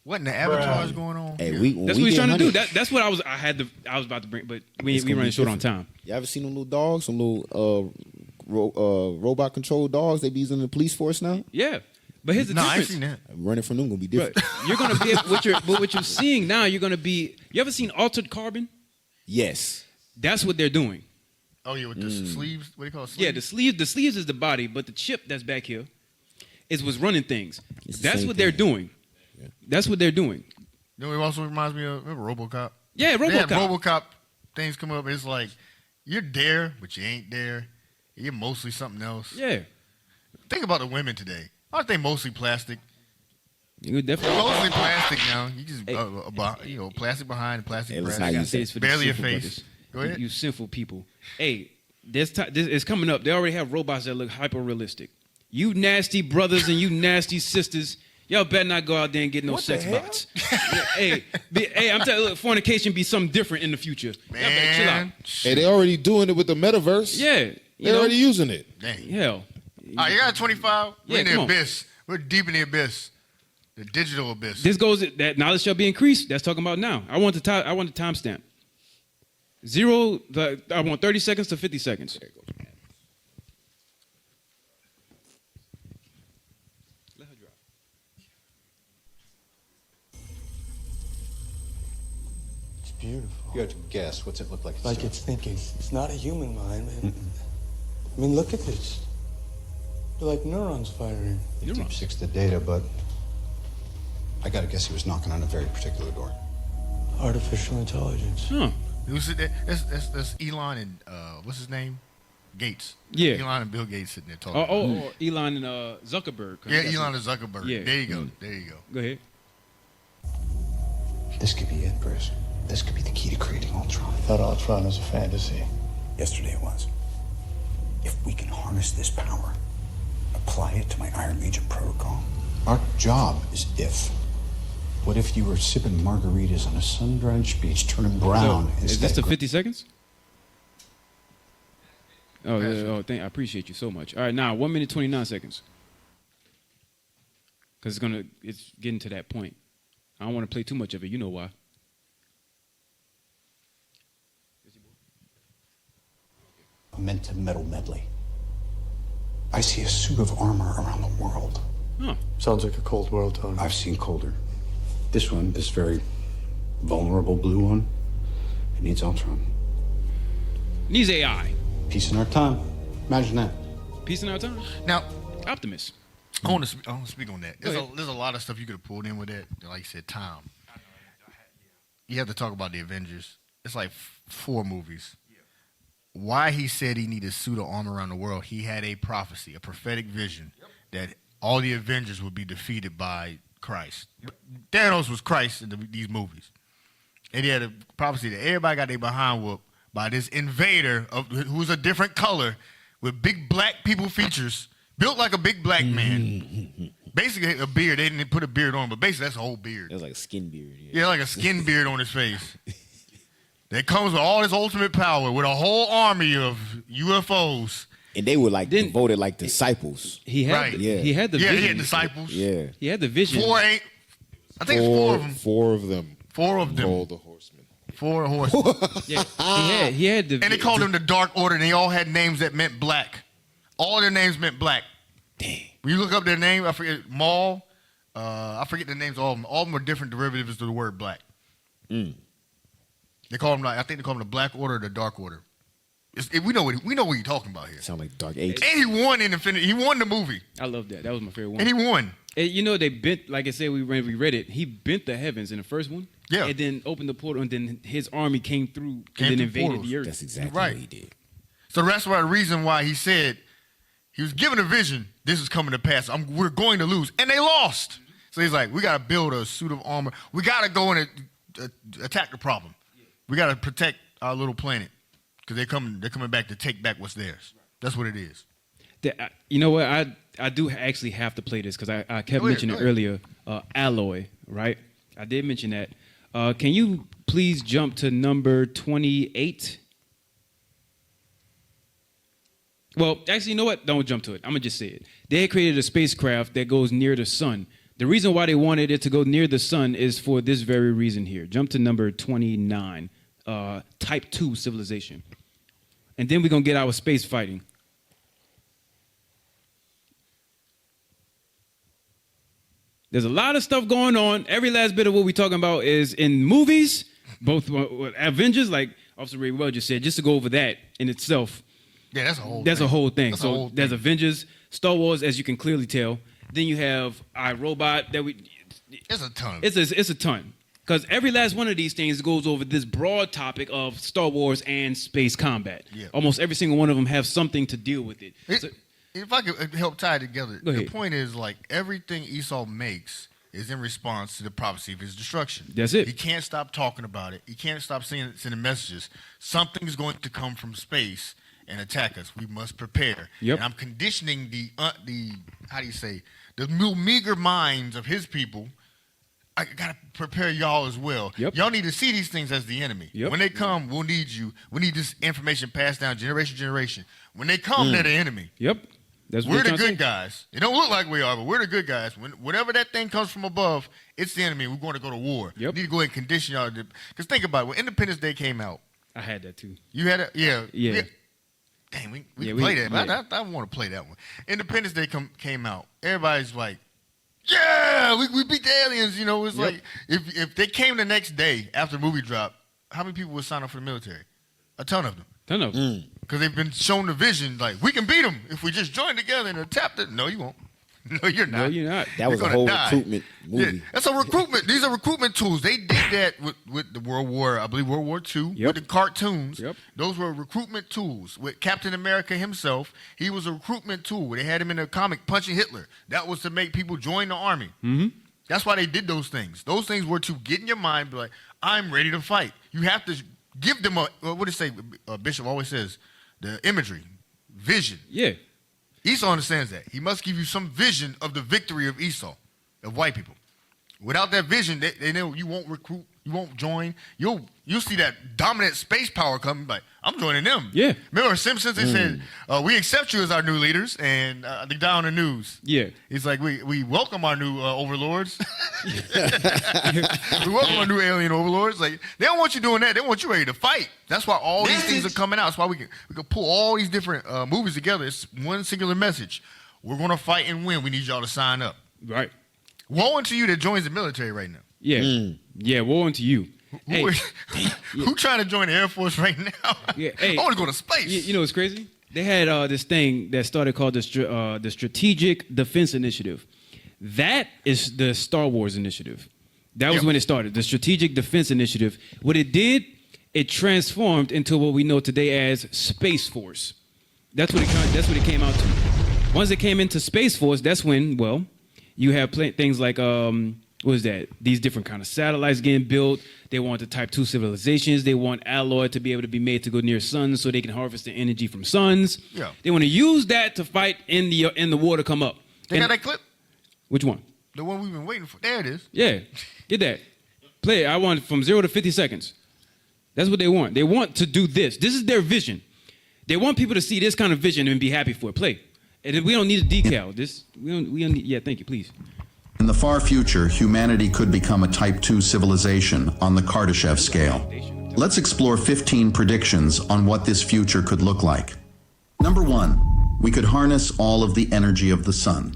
What in the avatars going on? Hey, that's what he's trying to do. That's what I was about to bring, but we running short on time. You ever seen them little dogs, some little robot controlled dogs they be using in the police force now? Yeah. But here's the difference. I ain't seen that. Running from them gonna be different. But you're gonna be what you're seeing now. You're gonna be. You ever seen Altered Carbon? Yes. That's what they're doing. Oh yeah, with the sleeves. What do you call it? Yeah, the sleeves. The sleeves is the body, but the chip that's back here is what's running things. That's what they're doing. Yeah. That's what they're doing. You know, it also reminds me of RoboCop. Yeah, RoboCop. RoboCop things come up. It's like you're there, but you ain't there. You're mostly something else. Yeah. Think about the women today. Aren't they mostly plastic? You definitely mostly plastic now. You just plastic behind and plastic behind. Barely a face. Go ahead. You sinful people. Hey, this it's coming up. They already have robots that look hyper realistic. You nasty brothers and you nasty sisters, y'all better not go out there and get no sex bots. Hey, I'm telling you, look, fornication be something different in the future. Man. Y'all better chill out. Hey, they already doing it with the metaverse. Yeah. They're already using it. Dang. Hell. All right, you got 25? We're in the come on. abyss. We're deep in the abyss. The digital abyss. This goes that knowledge shall be increased. That's talking about now. I want the timestamp. I want 30 seconds to 50 seconds. Let her drop. It's beautiful. You have to guess. What's it look like? Like it's thinking. It's not a human mind, man. I mean, look at this. They're like neurons firing. It deep six the data, but I gotta guess he was knocking on a very particular door. Artificial intelligence. Huh. Who's it? That's Elon and what's his name? Gates. Yeah. Elon and Bill Gates sitting there talking. Oh, Elon and Zuckerberg. Yeah, Elon and Zuckerberg. Yeah. There you go. There you go. Go ahead. This could be it, Bruce. This could be the key to creating Ultron. I thought Ultron was a fantasy. Yesterday it was. If we can harness this power, apply it to my Iron Agent protocol. Our job is if. What if you were sipping margaritas on a sun-drenched beach, turning brown? So, is this the 50 seconds? Oh, I appreciate you so much. All right, now 1 minute 29 seconds. Because it's getting to that point. I don't want to play too much of it. You know why. Mental metal medley. I see a suit of armor around the world. Huh. Sounds like a cold world, Tony. I've seen colder. This one, this very vulnerable blue one, it needs Ultron. Needs AI. Peace in our time. Imagine that. Peace in our time. Now, Optimus. I want to speak on that. There's a lot of stuff you could have pulled in with that. Like you said, time. You have to talk about the Avengers. It's like 4 movies. Why he said he needed a suit of armor around the world, he had a prophecy, a prophetic vision that all the Avengers would be defeated by Christ. Thanos was Christ in these movies. And he had a prophecy that everybody got their behind whooped by this invader who's a different color with big black people features, built like a big black man. Basically a beard. They didn't put a beard on, but basically that's a whole beard. It was like a skin beard. Yeah, like a skin beard on his face. That comes with all this ultimate power, with a whole army of UFOs. And they were like devoted like disciples. He had He had vision. disciples. Yeah. He had the vision. I think it's 4 of them. 4 of them. 4 of them. All the horsemen. 4 horsemen. Yeah, he had the. And they called them the Dark Order, and they all had names that meant black. All their names meant black. Dang. When you look up their name, I forget Maul. I forget the names of all of them. All of them are different derivatives to the word black. They call them I think they call them the Black Order or the Dark Order. We know what you're talking about here. Sound like Dark Age. And he won in Infinity. He won the movie. I love that. That was my favorite one. And he won. And you know they bent, like I said, when we read it. He bent the heavens in the first one. Yeah. And then opened the portal, and then his army came through and then invaded portals. the earth. That's exactly Right. what he did. So that's why the reason why he said he was given a vision. This is coming to pass. We're going to lose, and they lost. So he's like, we got to build a suit of armor. We got to go and attack the problem. We got to protect our little planet because they're coming back to take back what's theirs. That's what it is. You know what? I do actually have to play this because I kept mentioning earlier alloy, right? I did mention that. Can you please jump to number 28? Well, actually, you know what? Don't jump to it. I'm going to just say it. They had created a spacecraft that goes near the sun. The reason why they wanted it to go near the sun is for this very reason here. Jump to number 29, Type 2 civilization. And then we're going to get our space fighting. There's a lot of stuff going on. Every last bit of what we're talking about is in movies, both Avengers, like Officer Ray Well just said, just to go over that in itself. Yeah, that's a whole That's thing. a whole thing. That's a So whole there's thing. Avengers, Star Wars, as you can clearly tell. Then you have iRobot. It's a ton. It's a ton. Because every last one of these things goes over this broad topic of Star Wars and space combat. Yeah. Almost every single one of them have something to deal with it. If I could help tie it together, Go the ahead. point is like everything Esau makes is in response to the prophecy of his destruction. That's it. He can't stop talking about it. He can't stop sending messages. Something's going to come from space and attack us. We must prepare. Yep. And I'm conditioning the how do you say, the meager minds of his people. I gotta prepare y'all as well. Yep. Y'all need to see these things as the enemy. Yep. When they come, we'll need you. We need this information passed down generation to generation. When they come, they're the enemy. Yep. That's what We're we're the trying to good say. guys. It don't look like we are, but we're the good guys. Whenever that thing comes from above, it's the enemy. We're going to go to war. Yep. We need to go ahead and condition y'all. Because think about it. When Independence Day came out, I had that too. you had it? Yeah. Yeah. Dang, we Yeah, can we- play that. But yeah. I want to play that one. Independence Day came out. Everybody's like, yeah, we beat the aliens. You know, it's Yep. like if they came the next day after the movie dropped, how many people would sign up for the military? A ton of them. Ton of them. Because they've been shown the vision, like, we can beat them if we just join together and attack them. No, you won't. No, you're not. No, you're not. That was You're a gonna whole die. recruitment movie. Yeah, that's a recruitment. These are recruitment tools. They did that with the World War II, Yep. with the cartoons. Yep. Those were recruitment tools. With Captain America himself, he was a recruitment tool. They had him in a comic punching Hitler. That was to make people join the army. Mm-hmm. That's why they did those things. Those things were to get in your mind, be like, I'm ready to fight. You have to give them what did it say? Bishop always says, the imagery, vision. Yeah. Esau understands that. He must give you some vision of the victory of Esau, of white people. Without that vision, they know you won't recruit, you won't join. You'll see that dominant space power coming. Like, I'm joining them. Yeah. Remember Simpsons? They said, we accept you as our new leaders, and they down the news. Yeah. He's like, we welcome our new overlords. We welcome our new alien overlords. Like, they don't want you doing that. They want you ready to fight. That's why all these things are coming out. That's why we can pull all these different movies together. It's one singular message. We're going to fight and win. We need y'all to sign up. Right. Woe unto you that joins the military right now. Yeah. Yeah, woe unto you. Who trying to join the Air Force right now? Yeah. Hey, I want to go to space. You know what's crazy? They had this thing that started called the Strategic Defense Initiative. That is the Star Wars initiative. That was when it started, the Strategic Defense Initiative. What it did, it transformed into what we know today as Space Force. That's what it came out to. Once it came into Space Force, that's when, well, you have things like, what is that? These different kind of satellites getting built. They want the Type 2 civilizations. They want alloy to be able to be made to go near suns so they can harvest the energy from suns. Yeah. They want to use that to fight in the war to come up. They got that clip? Which one? The one we've been waiting for. There it is. Yeah. Get that. Play it. I want from 0 to 50 seconds. That's what they want. They want to do this. This is their vision. They want people to see this kind of vision and be happy for it. Play. And we don't need a decal. We don't need, yeah, thank you, please. In the far future, humanity could become a Type 2 civilization on the Kardashev scale. Let's explore 15 predictions on what this future could look like. Number 1, we could harness all of the energy of the sun.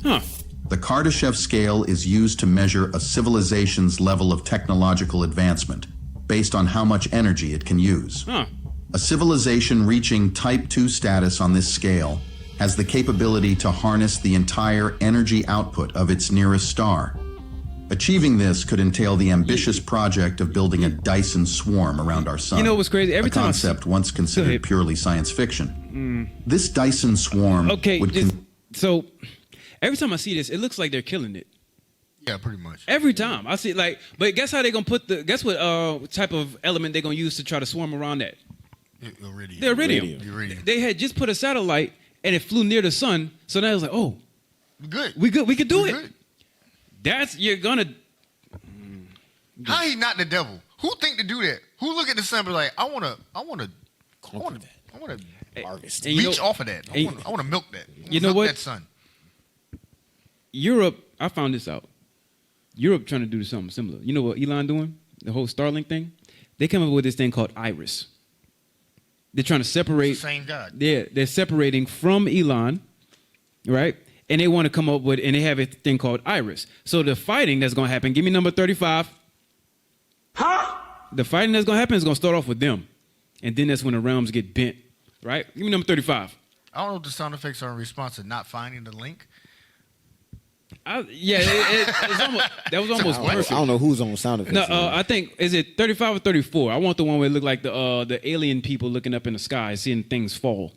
The Kardashev scale is used to measure a civilization's level of technological advancement based on how much energy it can use. A civilization reaching Type 2 status on this scale has the capability to harness the entire energy output of its nearest star. Achieving this could entail the ambitious project of building a Dyson swarm around our sun. You know what's crazy? Every time a concept once considered purely science fiction. This Dyson swarm so every time I see this, it looks like they're killing it. Yeah, pretty much. Every time I see it, like, but guess how they're gonna guess what type of element they're gonna use to try to swarm around that? Iridium. The iridium. They had just put a satellite and it flew near the sun, so now it was like, oh, we could do it. That's you're gonna. How he not the devil? Who think to do that? Who look at the sun and be like, I wanna harvest. reach off of that. I wanna milk that. You know what? That sun. Europe, I found this out. Europe trying to do something similar. You know what Elon doing? The whole Starlink thing? They come up with this thing called Iris. They're trying to separate. It's the same God. They're separating from Elon, right? And they want to come up with, and they have a thing called Iris. So the fighting that's going to happen, give me number 35. Huh? The fighting that's going to happen is going to start off with them. And then that's when the realms get bent, right? Give me number 35. I don't know if the sound effects are in response to not finding the link. It's almost, that was almost perfect. I don't know who's on sound effects. No, I think, is it 35 or 34? I want the one where it looked like the alien people looking up in the sky, seeing things fall.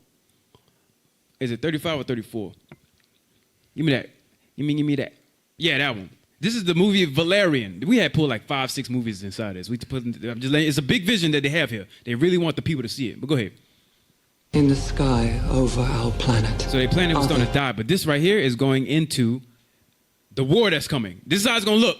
Is it 35 or 34? Give me that. Give me that. Yeah, that one. This is the movie Valerian. We had pulled like 5-6 movies inside this. It's a big vision that they have here. They really want the people to see it. But go ahead. In the sky over our planet. So their planet was starting to die, but this right here is going into the war that's coming. This is how it's going to look.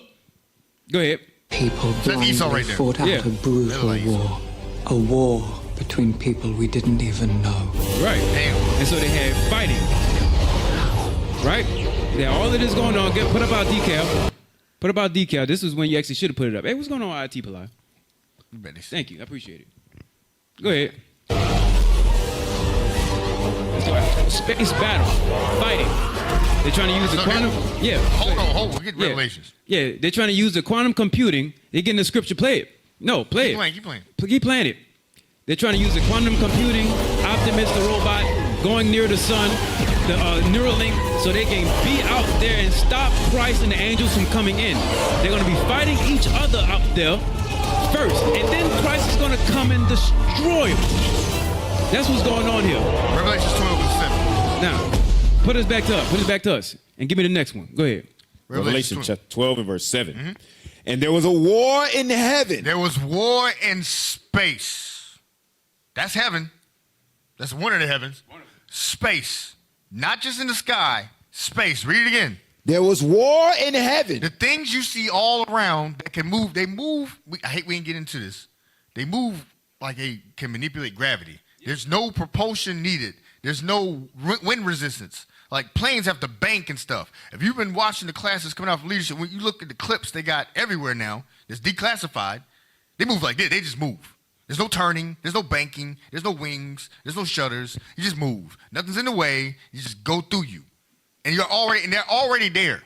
Go ahead. People blindly fought out a brutal war. A war between people we didn't even know. Right. And so they had fighting. Right? Yeah, all of this going on. Put up our decal. Put up our decal. This is when you actually should have put it up. Hey, what's going on with IT Pali? Thank you. I appreciate it. Go ahead. Space battle. Fighting. They're trying to use the quantum. Yeah. Hold on. We're getting revelations. Yeah, they're trying to use the quantum computing. They're getting the scripture. Play it. No, play it. Keep playing. Keep playing it. They're trying to use the quantum computing, Optimus the robot, going near the sun, the Neuralink, so they can be out there and stop Christ and the angels from coming in. They're going to be fighting each other out there first, and then Christ is going to come and destroy them. That's what's going on here. Revelation 12:7. Now, put us back to us, and give me the next one. Go ahead. Revelation chapter 12 and verse 7. Mm-hmm. And there was a war in heaven. There was war in space. That's heaven. That's one of the heavens. Space. Not just in the sky. Space. Read it again. There was war in heaven. The things you see all around that can move, they move. I hate we didn't get into this. They move like they can manipulate gravity. There's no propulsion needed. There's no wind resistance. Like planes have to bank and stuff. If you've been watching the classes coming out of leadership, when you look at the clips they got everywhere now, that's declassified, they move like this. They just move. There's no turning. There's no banking. There's no wings. There's no shutters. You just move. Nothing's in the way. You just go through you. And they're already there.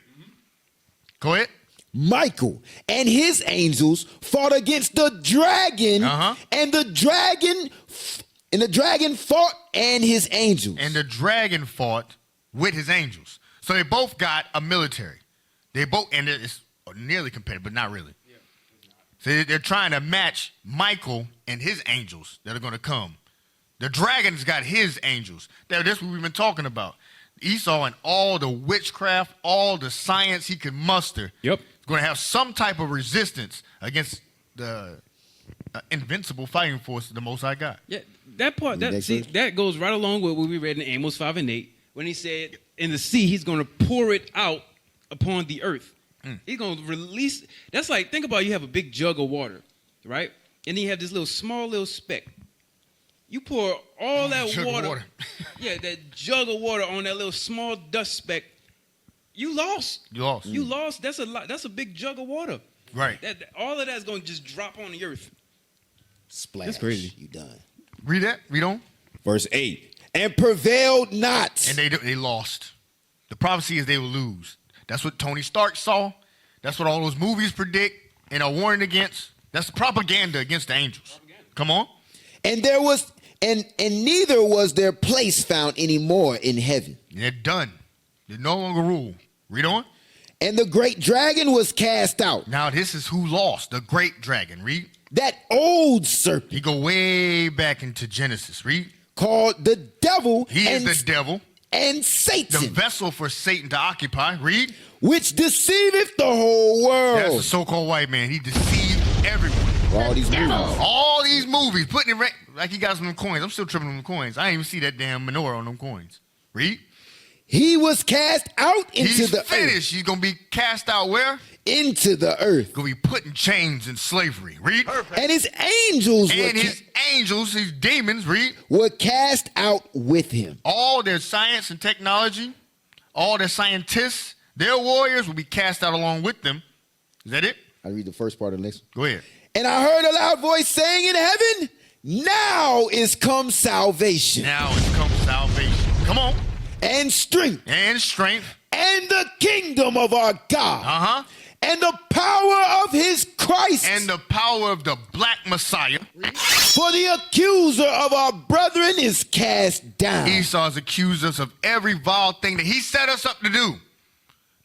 Go ahead. Michael and his angels fought against the dragon, and the dragon fought and his angels. And the dragon fought with his angels. So they both got a military. And it's nearly competitive, but not really. So they're trying to match Michael and his angels that are going to come. The dragon's got his angels. That's what we've been talking about. Esau and all the witchcraft, all the science he can muster. Yep. Is going to have some type of resistance against the invincible fighting force of the Most High God. Yeah, that part, that goes right along with what we read in Amos 5 and 8, when he said, in the sea, he's going to pour it out upon the earth. He's going to release. That's like, think about, you have a big jug of water, right? And then you have this small little speck. You pour all that water. Yeah, that jug of water on that little small dust speck. You lost. You lost. That's a lot. That's a big jug of water. Right. All of that's going to just drop on the earth. Splash. That's crazy. You done. Read that. Read on. Verse 8. And prevailed not. And they lost. The prophecy is they will lose. That's what Tony Stark saw. That's what all those movies predict and are warning against. That's the propaganda against the angels. Come on. And there was, and neither was their place found anymore in heaven. They're done. They no longer rule. Read on. And the great dragon was cast out. Now this is who lost. The great dragon. Read. That old serpent. He go way back into Genesis. Read. Called the devil. He is the devil. And Satan. The vessel for Satan to occupy. Read. Which deceiveth the whole world. That's the so-called white man. He deceived everyone. All these movies. All these movies. Putting it like he got some of them coins. I'm still tripping on them coins. I didn't even see that damn menorah on them coins. Read. He was cast out into the earth. He's finished. He's going to be cast out where? Into the earth. Going to be put in chains and slavery. Read. Perfect. And his angels his demons, read. Were cast out with him. All their science and technology, all their scientists, their warriors will be cast out along with them. Is that it? I read the first part of the next one. Go ahead. And I heard a loud voice saying in heaven, now is come salvation. Now is come salvation. Come on. And strength. And strength. And the kingdom of our God. Uh-huh. And the power of his Christ. And the power of the black Messiah. For the accuser of our brethren is cast down. Esau's accused us of every vile thing that he set us up to do,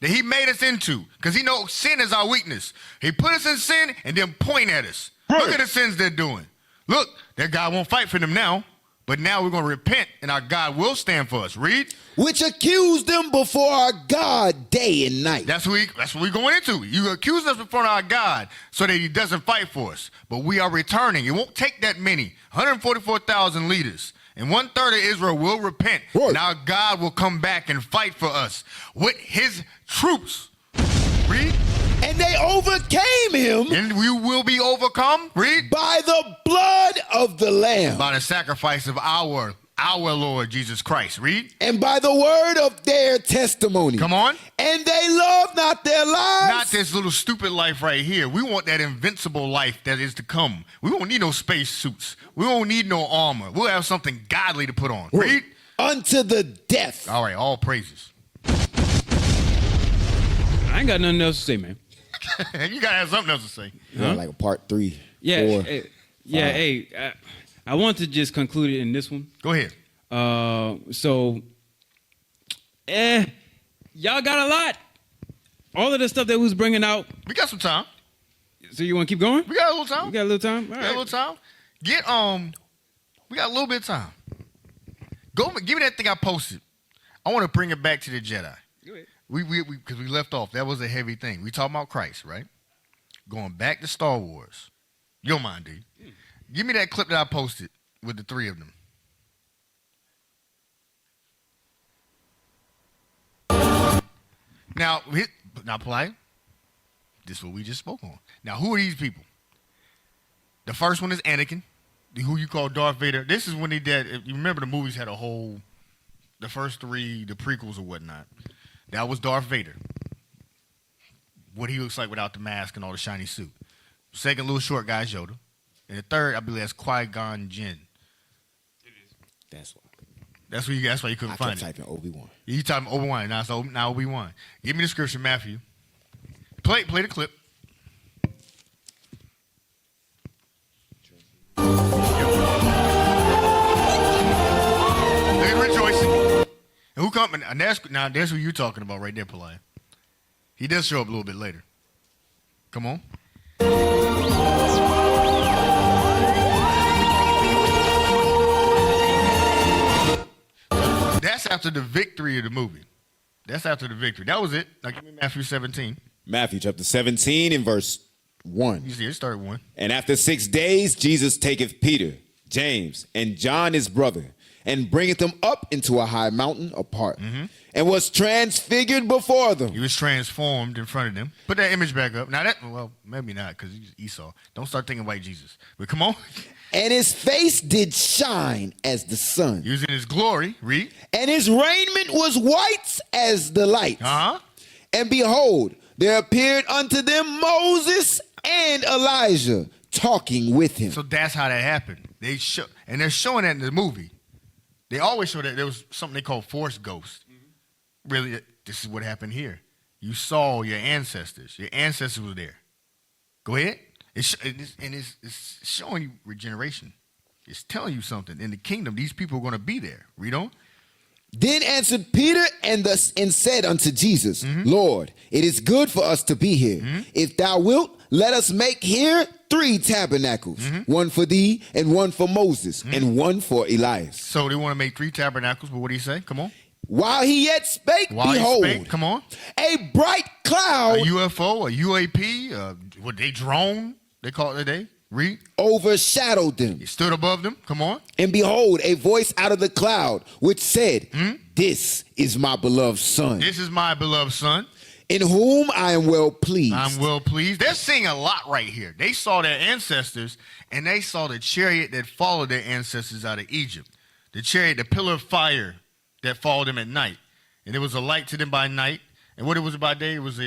that he made us into, because he knows sin is our weakness. He put us in sin and then point at us. Right. Look at the sins they're doing. Look, that God won't fight for them now, but now we're going to repent and our God will stand for us. Read. Which accused them before our God day and night. That's what we're going into. You accuse us before our God so that he doesn't fight for us. But we are returning. It won't take that many. 144,000 leaders. And 1/3 of Israel will repent. Right. And our God will come back and fight for us with his troops. Read. And they overcame him. And we will be overcome. Read. By the blood of the Lamb. By the sacrifice of our Lord Jesus Christ. Read. And by the word of their testimony. Come on. And they love not their lives. Not this little stupid life right here. We want that invincible life that is to come. We won't need no space suits. We won't need no armor. We'll have something godly to put on. Read. Unto the death. All right, all praises. I ain't got nothing else to say, man. You gotta have something else to say. Huh? Like a part 3. Yeah, 4, yeah. Hey, I want to just conclude it in this one. Go ahead. Y'all got a lot. All of the stuff that we was bringing out. We got some time. So you want to keep going? We got a little time. We got a little time. All we right. got a little time. We got a little bit of time. Give me that thing I posted. I want to bring it back to the Jedi. Go ahead. Because we left off. That was a heavy thing. We talking about Christ, right? Going back to Star Wars. You don't mind, dude. Give me that clip that I posted with the 3 of them. Now, Polite, this is what we just spoke on. Now, who are these people? The first one is Anakin, who you call Darth Vader. This is when he did. If you remember, the movies had the first 3, the prequels or whatnot. That was Darth Vader. What he looks like without the mask and all the shiny suit. Second, little short guy is Yoda. And the third, I believe, that's Qui-Gon Jinn. It is. That's why. That's why you couldn't find it. I kept typing Obi-Wan. You typing Obi-Wan. Now Obi-Wan. Give me the scripture, Matthew. Play the clip. Look at rejoicing. And who come? Now that's who you're talking about right there, Polite. He does show up a little bit later. Come on. That's after the victory of the movie. That's after the victory. That was it. Now give me Matthew 17. Matthew chapter 17 and verse 1. You see, it started 1. And after 6 days, Jesus taketh Peter, James, and John his brother, and bringeth them up into a high mountain apart, and was transfigured before them. He was transformed in front of them. Put that image back up. Now well, maybe not, because he's Esau. Don't start thinking white Jesus. But come on. And his face did shine as the sun. He was in his glory. Read. And his raiment was white as the light. And behold, there appeared unto them Moses and Elijah talking with him. So that's how that happened. And they're showing that in the movie. They always show that there was something they call force ghosts. Really, this is what happened here. You saw your ancestors. Your ancestors were there. Go ahead. It's showing you regeneration. It's telling you something. In the kingdom, these people are going to be there. Read on. Then answered Peter and said unto Jesus, Lord, it is good for us to be here. If thou wilt, let us make here 3 tabernacles, one for thee and one for Moses and one for Elias. So they want to make 3 tabernacles, but what do you say? Come on. While he yet spake, behold, come on, a bright cloud, a UFO, a UAP, what they drone, they call it today. Read. Overshadowed them. He stood above them. Come on. And behold, a voice out of the cloud, which said, This is my beloved son. This is my beloved son. In whom I am well pleased. I'm well pleased. They're seeing a lot right here. They saw their ancestors, and they saw the chariot that followed their ancestors out of Egypt. The chariot, the pillar of fire that followed them at night. And it was a light to them by night. And what it was by day, it was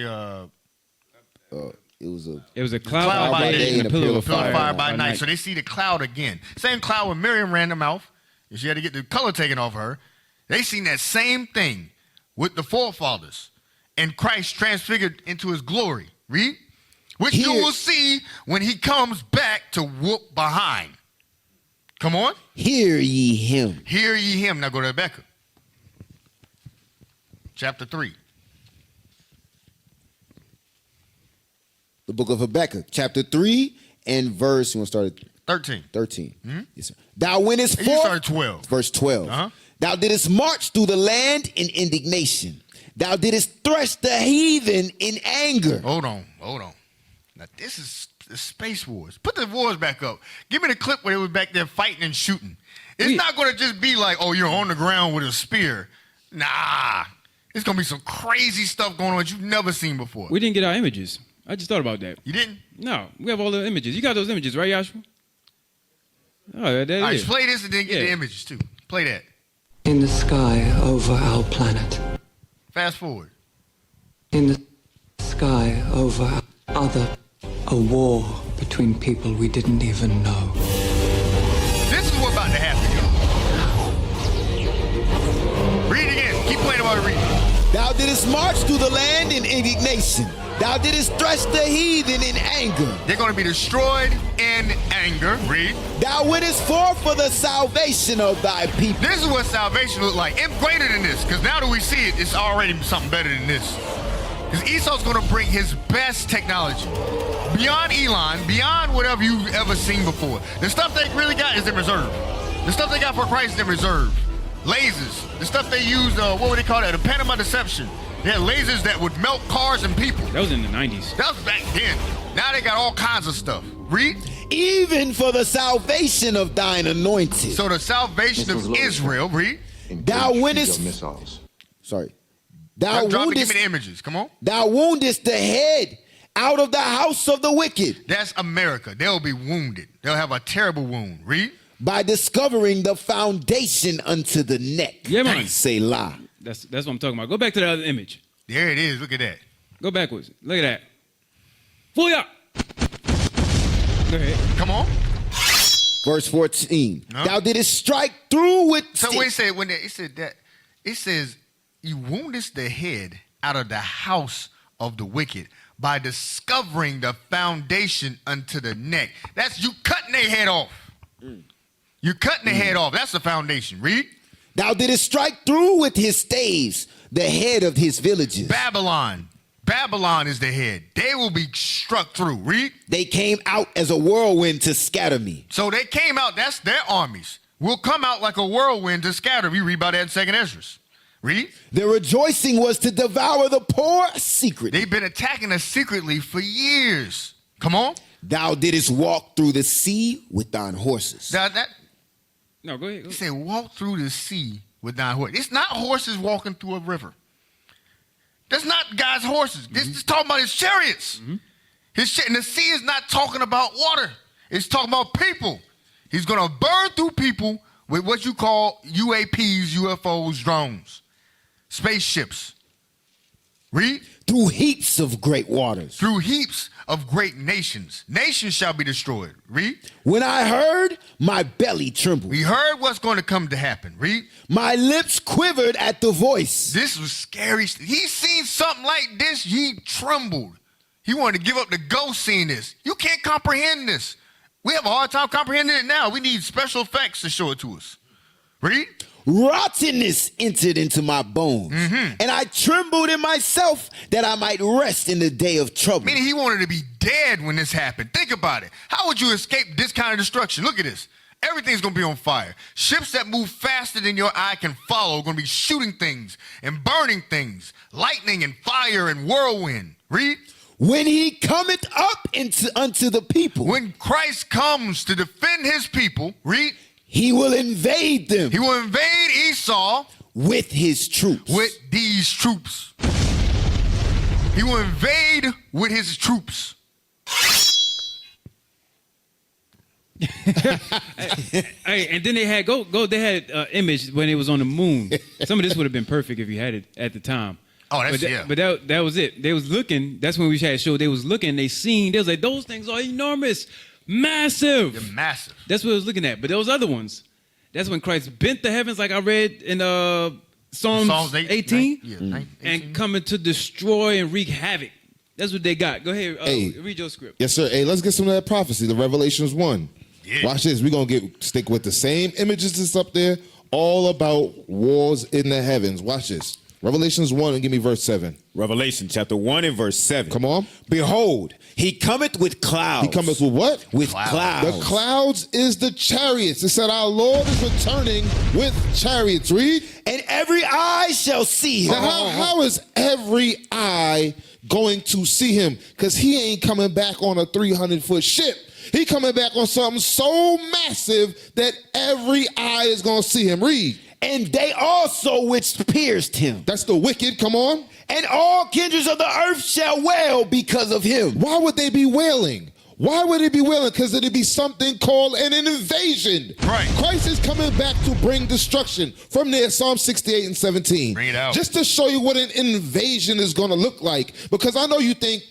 It was a cloud by day and a pillar of fire by night. So they see the cloud again. Same cloud when Miriam ran the mouth, and she had to get the color taken off her. They seen that same thing with the forefathers, and Christ transfigured into his glory. Read, which you will see when he comes back to whoop behind. Come on. Hear ye him. Hear ye him. Now go to Rebecca. Chapter 3. The book of Habakkuk, chapter 3 and verse, you want to start at 13. 13. Mm-hmm. Yes, sir. Thou wentest forth. You started 12. Verse 12. Uh-huh. Thou didst march through the land in indignation. Thou didst thresh the heathen in anger. Hold on. Now this is the Space Wars. Put the wars back up. Give me the clip where they was back there fighting and shooting. It's not going to just be like, oh, you're on the ground with a spear. Nah. It's going to be some crazy stuff going on that you've never seen before. We didn't get our images. I just thought about that. You didn't? No, we have all the images. You got those images, right, Yashua? Oh, there it is. All right, play this and then get the images, too. Play that. In the sky over our planet. Fast forward. In the sky over a war between people we didn't even know. This is what's about to happen, y'all. Read it again. Keep playing about it, reading. Thou didst march through the land in indignation. Thou didst thresh the heathen in anger. They're going to be destroyed in anger. Read. Thou wentest forth for the salvation of thy people. This is what salvation looked like. It's greater than this, because now that we see it, it's already something better than this. Because Esau's going to bring his best technology. Beyond Elon, beyond whatever you've ever seen before. The stuff they really got is in reserve. The stuff they got for Christ is in reserve. Lasers. The stuff they used, what would they call that? The Panama Deception. They had lasers that would melt cars and people. That was in the 90s. That was back then. Now they got all kinds of stuff. Read. Even for the salvation of thine anointed. So the salvation of Israel, read. Thou wentest. Sorry. Thou woundest. Give me the images. Come on. Thou woundest the head out of the house of the wicked. That's America. They'll be wounded. They'll have a terrible wound. Read. By discovering the foundation unto the neck. Yeah, man. Selah. That's what I'm talking about. Go back to the other image. There it is. Look at that. Go backwards. Look at that. Fully up. Go ahead. Come on. Verse 14. No. Thou didst strike through with. So when it said that, it says you woundest the head out of the house of the wicked by discovering the foundation unto the neck. That's you cutting their head off. You're cutting the head off. That's the foundation. Read. Thou didst strike through with his staves the head of his villages. Babylon. Babylon is the head. They will be struck through. Read. They came out as a whirlwind to scatter me. So they came out. That's their armies. Will come out like a whirlwind to scatter. We read about that in 2nd Ezra. Read. The rejoicing was to devour the poor secretly. They've been attacking us secretly for years. Come on. Thou didst walk through the sea with thine horses. No, go ahead. He said, walk through the sea with thine horses. It's not horses walking through a river. That's not God's horses. This is talking about his chariots. And the sea is not talking about water. It's talking about people. He's going to burn through people with what you call UAPs, UFOs, drones, spaceships. Read. Through heaps of great waters. Through heaps of great nations. Nations shall be destroyed. Read. When I heard, my belly trembled. We heard what's going to come to happen. Read. My lips quivered at the voice. This was scary. He seen something like this. He trembled. He wanted to give up the ghost seeing this. You can't comprehend this. We have a hard time comprehending it now. We need special effects to show it to us. Read. Rottenness entered into my bones, and I trembled in myself that I might rest in the day of trouble. Meaning he wanted to be dead when this happened. Think about it. How would you escape this kind of destruction? Look at this. Everything's going to be on fire. Ships that move faster than your eye can follow are going to be shooting things and burning things. Lightning and fire and whirlwind. Read. When he cometh up unto the people. When Christ comes to defend his people. Read. He will invade them. He will invade Esau. With his troops. With these troops. He will invade with his troops. Hey, and then they had they had image when it was on the moon. Some of this would have been perfect if you had it at the time. Oh, that's But that was it. They was looking. That's when we had a show. They was looking. They seen. They was like, those things are enormous, massive. They're massive. That's what I was looking at. But those other ones, that's when Christ bent the heavens, like I read in Psalms 18, and coming to destroy and wreak havoc. That's what they got. Go ahead, read your script. Yes, sir. Hey, let's get some of that prophecy. The Revelations 1. Yeah. Watch this. We're gonna stick with the same images that's up there, all about wars in the heavens. Watch this. Revelations 1 and give me verse 7. Revelation chapter 1 and verse 7. Come on. Behold, he cometh with clouds. He cometh with what? With clouds. The clouds is the chariots. It said our Lord is returning with chariots. Read. And every eye shall see him. Now, how is every eye going to see him? Because he ain't coming back on a 300-foot ship. He coming back on something so massive that every eye is going to see him. Read. And they also which pierced him. That's the wicked. Come on. And all kindreds of the earth shall wail because of him. Why would they be wailing? Why would it be wailing? Because it'd be something called an invasion. Right. Christ is coming back to bring destruction. From there, Psalm 68 and 17. Bring it out. Just to show you what an invasion is going to look like. Because I know you think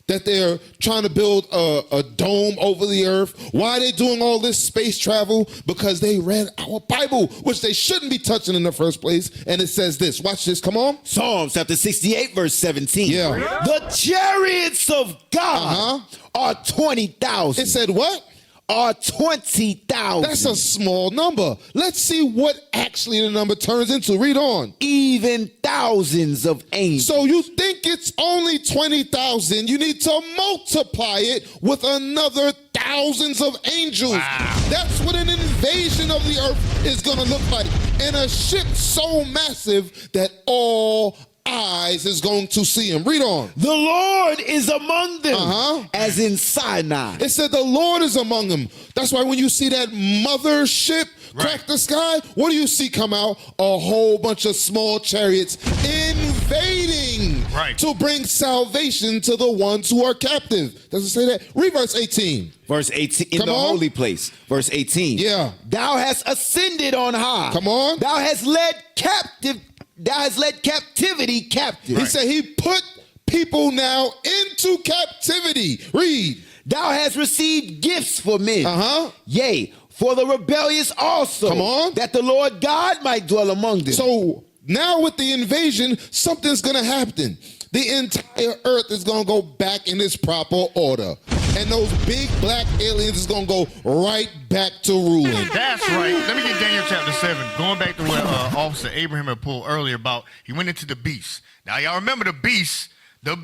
that they're trying to build a dome over the earth. Why are they doing all this space travel? Because they read our Bible, which they shouldn't be touching in the first place. And it says this. Watch this. Come on. Psalms chapter 68, verse 17. Yeah. The chariots of God are 20,000. It said what? Are 20,000. That's a small number. Let's see what actually the number turns into. Read on. Even thousands of angels. So you think it's only 20,000. You need to multiply it with another thousands of angels. Wow. That's what an invasion of the earth is going to look like. And a ship so massive that all eyes is going to see him. Read on. The Lord is among them, as in Sinai. It said the Lord is among them. That's why when you see that mother ship crack the sky, what do you see come out? A whole bunch of small chariots invading to bring salvation to the ones who are captive. Does it say that? Read verse 18. Verse 18, in the holy place. Verse 18. Yeah. Thou hast ascended on high. Come on. Thou hast led captivity captive. He said he put people now into captivity. Read. Thou hast received gifts for men. Yea, for the rebellious also. Come on. That the Lord God might dwell among them. So now with the invasion, something's going to happen. The entire earth is going to go back in its proper order. And those big black aliens is going to go right back to ruling. That's right. Let me get Daniel chapter 7. Going back to what Officer Abraham had pulled earlier about, he went into the beast. Now, y'all remember the beast, the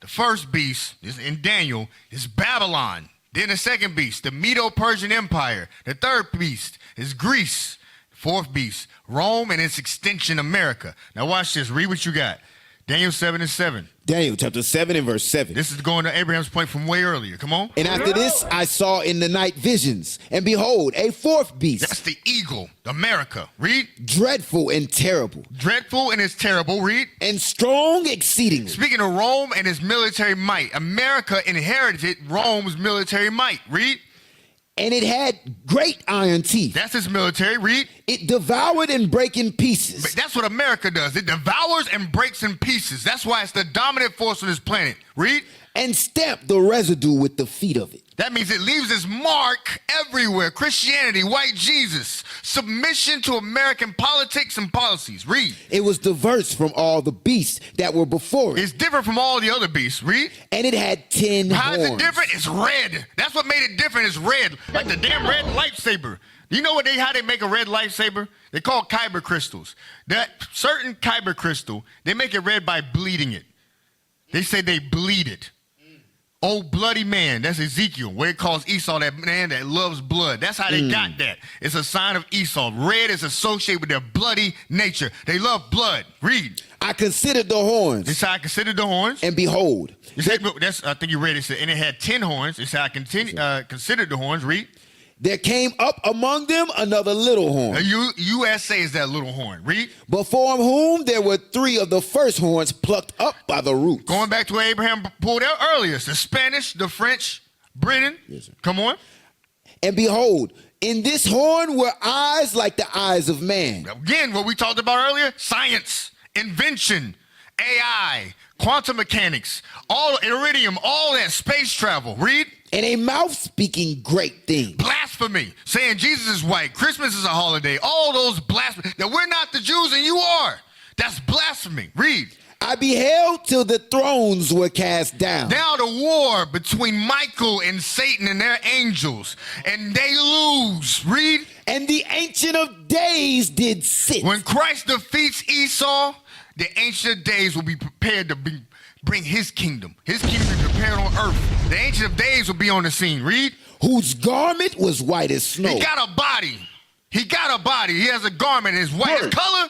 first beast is in Daniel is Babylon. Then the second beast, the Medo-Persian Empire. The third beast is Greece. Fourth beast, Rome and its extension, America. Now watch this. Read what you got. Daniel 7 and 7. Daniel chapter 7 and verse 7. This is going to Abraham's point from way earlier. Come on. And after this I saw in the night visions, and behold, a fourth beast. That's the eagle, America. Read. Dreadful and terrible. Dreadful and it's terrible. Read. And strong exceedingly. Speaking of Rome and its military might, America inherited Rome's military might. Read. And it had great iron teeth. That's its military. Read. It devoured and brake in pieces. But that's what America does. It devours and breaks in pieces. That's why it's the dominant force on this planet. Read. And stamped the residue with the feet of it. That means it leaves its mark everywhere. Christianity, white Jesus, submission to American politics and policies. Read. It was diverse from all the beasts that were before it. It's different from all the other beasts. Read. And it had 10 How horns. is it different? It's red. That's what made it different. It's red. Like the damn red lightsaber. You know how they make a red lightsaber? They call kyber crystals. That certain kyber crystal, they make it red by bleeding it. They say they bleed it. Oh, bloody man. That's Ezekiel, where it calls Esau that man that loves blood. That's how they got that. It's a sign of Esau. Red is associated with their bloody nature. They love blood. Read. I considered the horns. This is how I considered the horns. And behold. I think you read it. And it had 10 horns. This is how I considered the horns. Read. There came up among them another little horn. USA is that little horn. Read. Before whom there were 3 of the first horns plucked up by the roots. Going back to what Abraham pulled out earlier. It's the Spanish, the French, Britain. Yes, sir. Come on. And behold, in this horn were eyes like the eyes of man. Again, what we talked about earlier, science, invention, AI, quantum mechanics, all iridium, all that, space travel. Read. And a mouth speaking great things. Blasphemy, saying Jesus is white, Christmas is a holiday, all those blasphemy, that we're not the Jews and you are. That's blasphemy. Read. I beheld till the thrones were cast down. Now the war between Michael and Satan and their angels, and they lose. Read. And the Ancient of Days did sit. When Christ defeats Esau, the Ancient of Days will be prepared to bring his kingdom. His kingdom will be prepared on earth. The Ancient of Days will be on the scene. Read. Whose garment was white as snow. He got a body. He got a body. He has a garment. His white his color.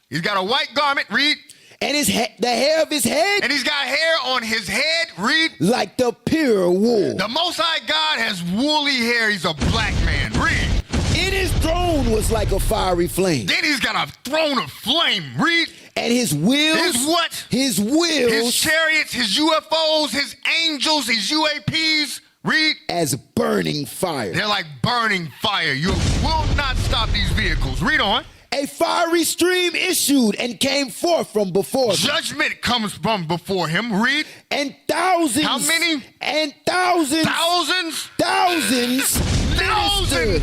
He's got a white garment. Read. And the hair of his head. And he's got hair on his head. Read. Like the pure wool. The Most High God has woolly hair. He's a black man. Read. In his throne was like a fiery flame. Then he's got a throne of flame. Read. And his wheels. His what? His wheels. His chariots, his UFOs, his angels, his UAPs. Read. As burning fire. They're like burning fire. You will not stop these vehicles. Read on. A fiery stream issued and came forth from before him. Judgment comes from before him. Read. And thousands. How many? And thousands. Thousands? Thousands. Thousands.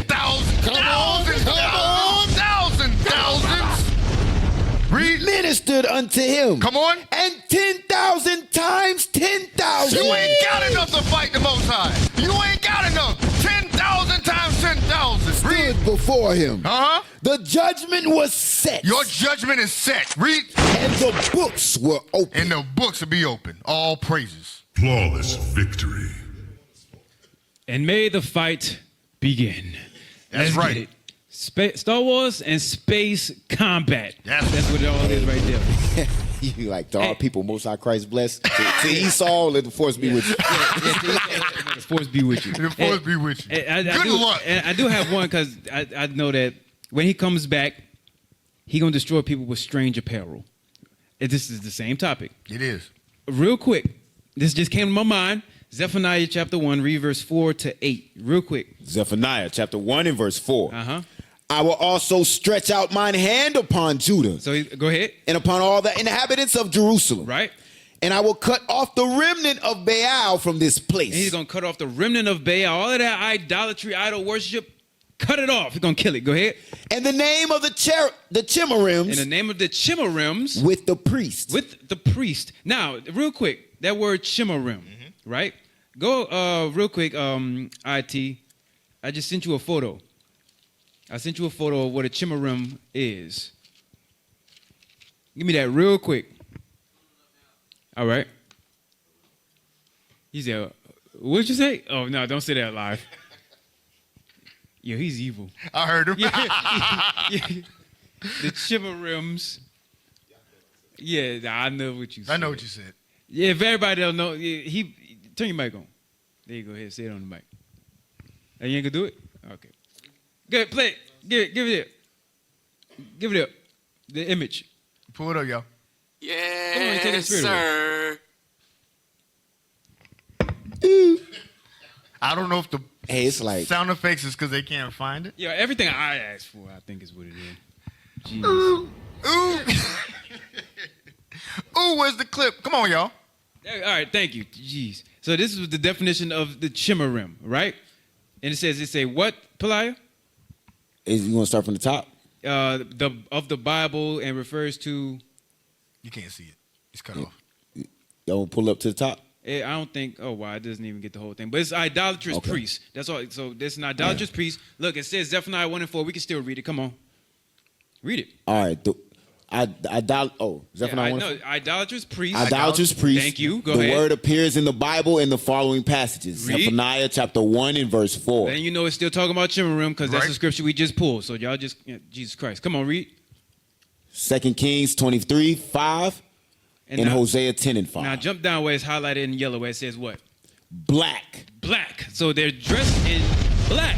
Read. Ministered unto him. Come on. And 10,000 times 10,000. You ain't got enough to fight the Most High. You ain't got enough. 10,000 times 10,000. Stood before him. Uh-huh. The judgment was set. Your judgment is set. Read. And the books were open. And the books will be open. All praises. Flawless victory. And may the fight begin. That's right. Star Wars and space combat. That's what it all is right there. You like, to all people, Most High Christ bless. To Esau, let the force be with you. The force be with you. The force be with you. Good luck. And I do have one because I know that when he comes back, he going to destroy people with strange apparel. This is the same topic. It is. Real quick, this just came to my mind. Zephaniah chapter 1, read verse 4 to 8. Real quick. Zephaniah chapter 1 and verse 4. Uh-huh. I will also stretch out mine hand upon Judah. So go ahead. And upon all the inhabitants of Jerusalem. Right. And I will cut off the remnant of Baal from this place. And he's going to cut off the remnant of Baal. All of that idolatry, idol worship, cut it off. He's going to kill it. Go ahead. And the name of the Chemarims. In the name of the Chemarims. With the priest. With the priest. Now, real quick, that word Chemarim, right? Go real quick, IT. I just sent you a photo. I sent you a photo of what a Chemarim is. Give me that real quick. All right. He said, what'd you say? Oh, no, don't say that live. Yo, he's evil. I heard him. Yeah. The Chemarims. Yeah, I know what you said. I know what you said. Yeah, if everybody don't know, turn your mic on. There you go. Here, say it on the mic. You ain't gonna do it? Okay. Good, play it. Give it up. Give it up. The image. Pull it up, y'all. Yes, sir. I don't know if the it's like sound effects is because they can't find it. Yeah, everything I asked for, I think is what it is. Jeez. Ooh. Ooh, where's the clip? Come on, y'all. All right, thank you. Jeez. So this is the definition of the Chemarim, right? And it say what, Peliah? Is you gonna start from the top? Of the Bible, and refers to. You can't see it. It's cut off. Y'all wanna pull up to the top? I don't think. Oh wow, it doesn't even get the whole thing. But it's idolatrous priest. That's all. So this is an idolatrous priest. Look, it says Zephaniah 1 and 4. We can still read it. Come on, read it. All right. Zephaniah 1. No, idolatrous priest. Idolatrous priest. Thank you. Go the ahead. The word appears in the Bible in the following passages. Read. Zephaniah chapter 1 and verse 4. And you know it's still talking about Chemarim because that's the scripture we just pulled. So y'all just, Jesus Christ. Come on, read. 2 Kings 23:5 and now, Hosea 10 and 5. Now jump down where it's highlighted in yellow where it says what? Black. So they're dressed in black.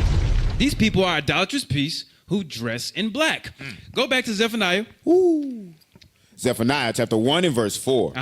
These people are idolatrous priests who dress in black. Go back to Zephaniah. Ooh. Zephaniah chapter 1 and verse 4.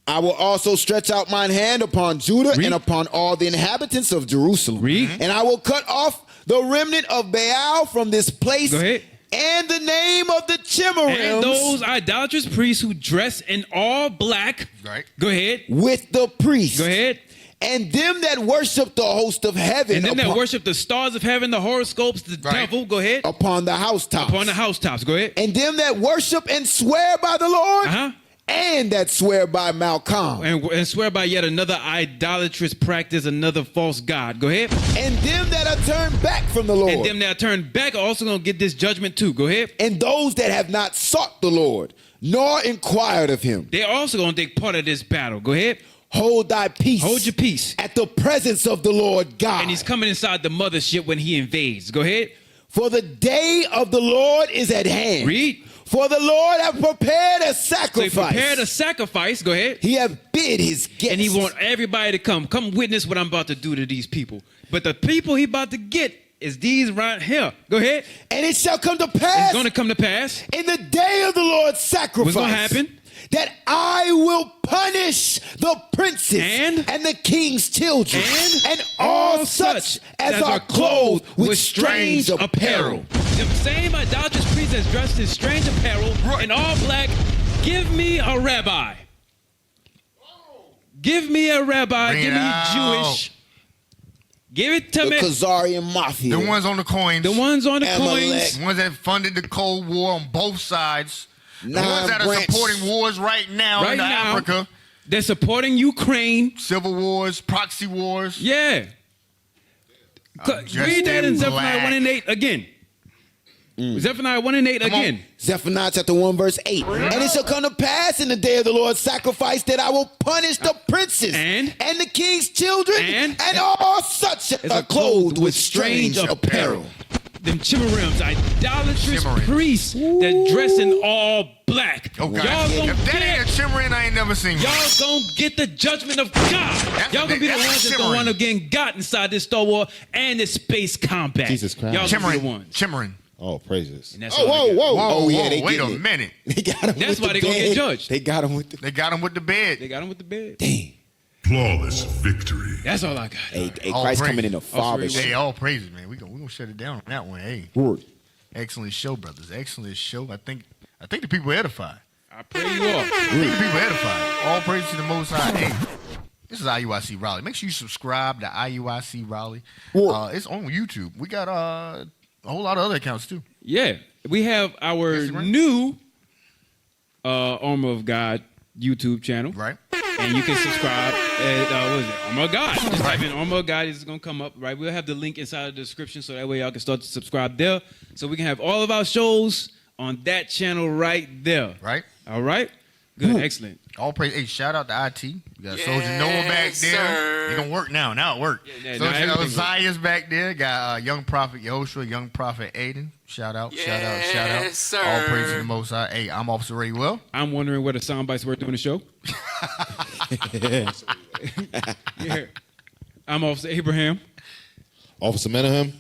I will also stretch out mine hand upon Judah and upon all the inhabitants of Jerusalem. Read. And I will cut off the remnant of Baal from this place. Go ahead. And the name of the Chimerims. And those idolatrous priests who dress in all black. Right. Go ahead. With the priests. Go ahead. And them that worship the host of heaven. And them that worship the stars of heaven, the horoscopes, the devil. Go ahead. Upon the housetops. Upon the housetops. Go ahead. And them that worship and swear by the Lord. Uh-huh. And that swear by Malcolm. And swear by yet another idolatrous practice, another false god. Go ahead. And them that are turned back from the Lord. And them that are turned back are also going to get this judgment too. Go ahead. And those that have not sought the Lord, nor inquired of him. They're also going to take part of this battle. Go ahead. Hold thy peace. Hold your peace. At the presence of the Lord God. And he's coming inside the mothership when he invades. Go ahead. For the day of the Lord is at hand. Read. For the Lord hath prepared a sacrifice. So he prepared a sacrifice. Go ahead. He hath bid his guests. And he want everybody to come. Come witness what I'm about to do to these people. But the people he about to get is these right here. Go ahead. And it shall come to pass. It's going to come to pass. In the day of the Lord's sacrifice. What's going to happen? That I will punish the princes and the king's children and all such as are clothed with strange apparel. The same idolatrous priests that's dressed in strange apparel and all black, give me a rabbi. Give me a rabbi. Give me Jewish. Give it to me. The Khazarian Mafia. The ones on the coins. The ones on the coins. The ones that funded the Cold War on both sides. The ones that are supporting wars right now in Africa. They're supporting Ukraine. Civil wars, proxy wars. Yeah. Read that in Zephaniah 1 and 8 again. Zephaniah 1 and 8 again. Zephaniah chapter 1 verse 8. And it shall come to pass in the day of the Lord's sacrifice that I will punish the princes and the king's children and all such as are clothed with strange apparel. Them Chimerims, idolatrous priests that dress in all black. Oh, God. If that ain't a Chimerin, I ain't never seen one. Y'all gonna get the judgment of God. Y'all gonna be the ones that's gonna wind up getting got inside this Star Wars and this space combat. Jesus Christ. Y'all gonna be the ones. Chimerin. Oh, praises. Whoa, yeah, they wait a it. minute. They got him That's with why the they gonna bed. get judged. They got him with the They got him with the bed. They got him with the bed. Dang. Flawless victory. That's all I got. Hey, Christ coming in the Father. Hey, all praises, man. We gonna shut it down on that one. Hey. Word. Excellent show, brothers. Excellent show. I think the people edified. I pray you all. I think the people edified. All praise to the Most High. Hey, this is IUIC Raleigh. Make sure you subscribe to IUIC Raleigh. It's on YouTube. We got a whole lot of other accounts too. Yeah, we have our new Armor of God YouTube channel. Right. And you can subscribe at, what is it? Armor of God. Just type in Armor of God. It's going to come up, right? We'll have the link inside of the description so that way y'all can start to subscribe there. So we can have all of our shows on that channel right there. Right. All right? Good. Excellent. All praise. Hey, shout out to IT. We got Soldier Noah back there. It gonna work now. Now it worked. Soldier Josiah's back there. Got Young Prophet Yehoshua, Young Prophet Aiden. Shout out. Shout out. Sir. All praise to the Most High. Hey, I'm Officer Ray Well. I'm wondering where the sound bites were doing the show. Yeah. I'm Officer Abraham. Officer Menahem.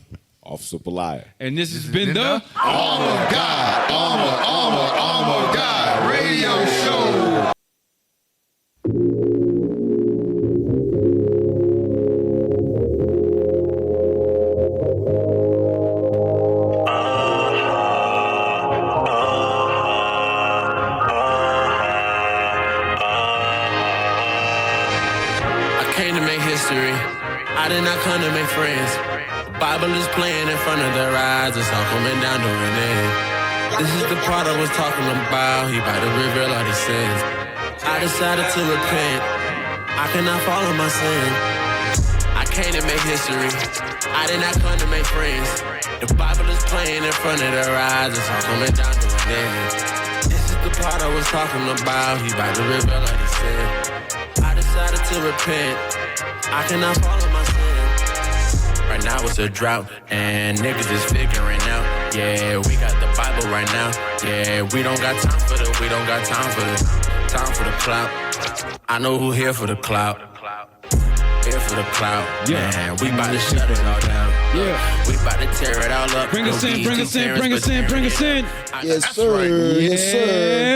Officer Belial. And this has been the Armor God. Armor God radio show. I did not come to make friends. The Bible is playing in front of their eyes. It's all coming down to an end. This is the part I was talking about. He about to reveal all his sins. I decided to repent. I cannot follow my sin. I came to make history. I did not come to make friends. The Bible is playing in front of their eyes. It's all coming down to an end. This is the part I was talking about. He about to reveal all his sins. I decided to repent. I cannot follow my sin. Right now it's a drought, and niggas is figuring out. Yeah, we got the Bible right now. Yeah, we don't got time for the clout. I know who here for the clout. Here for the clout. Yeah. Man, we about to shut it all down. Yeah. We about to tear it all up. Bring us in. Yes, sir. Yes, sir.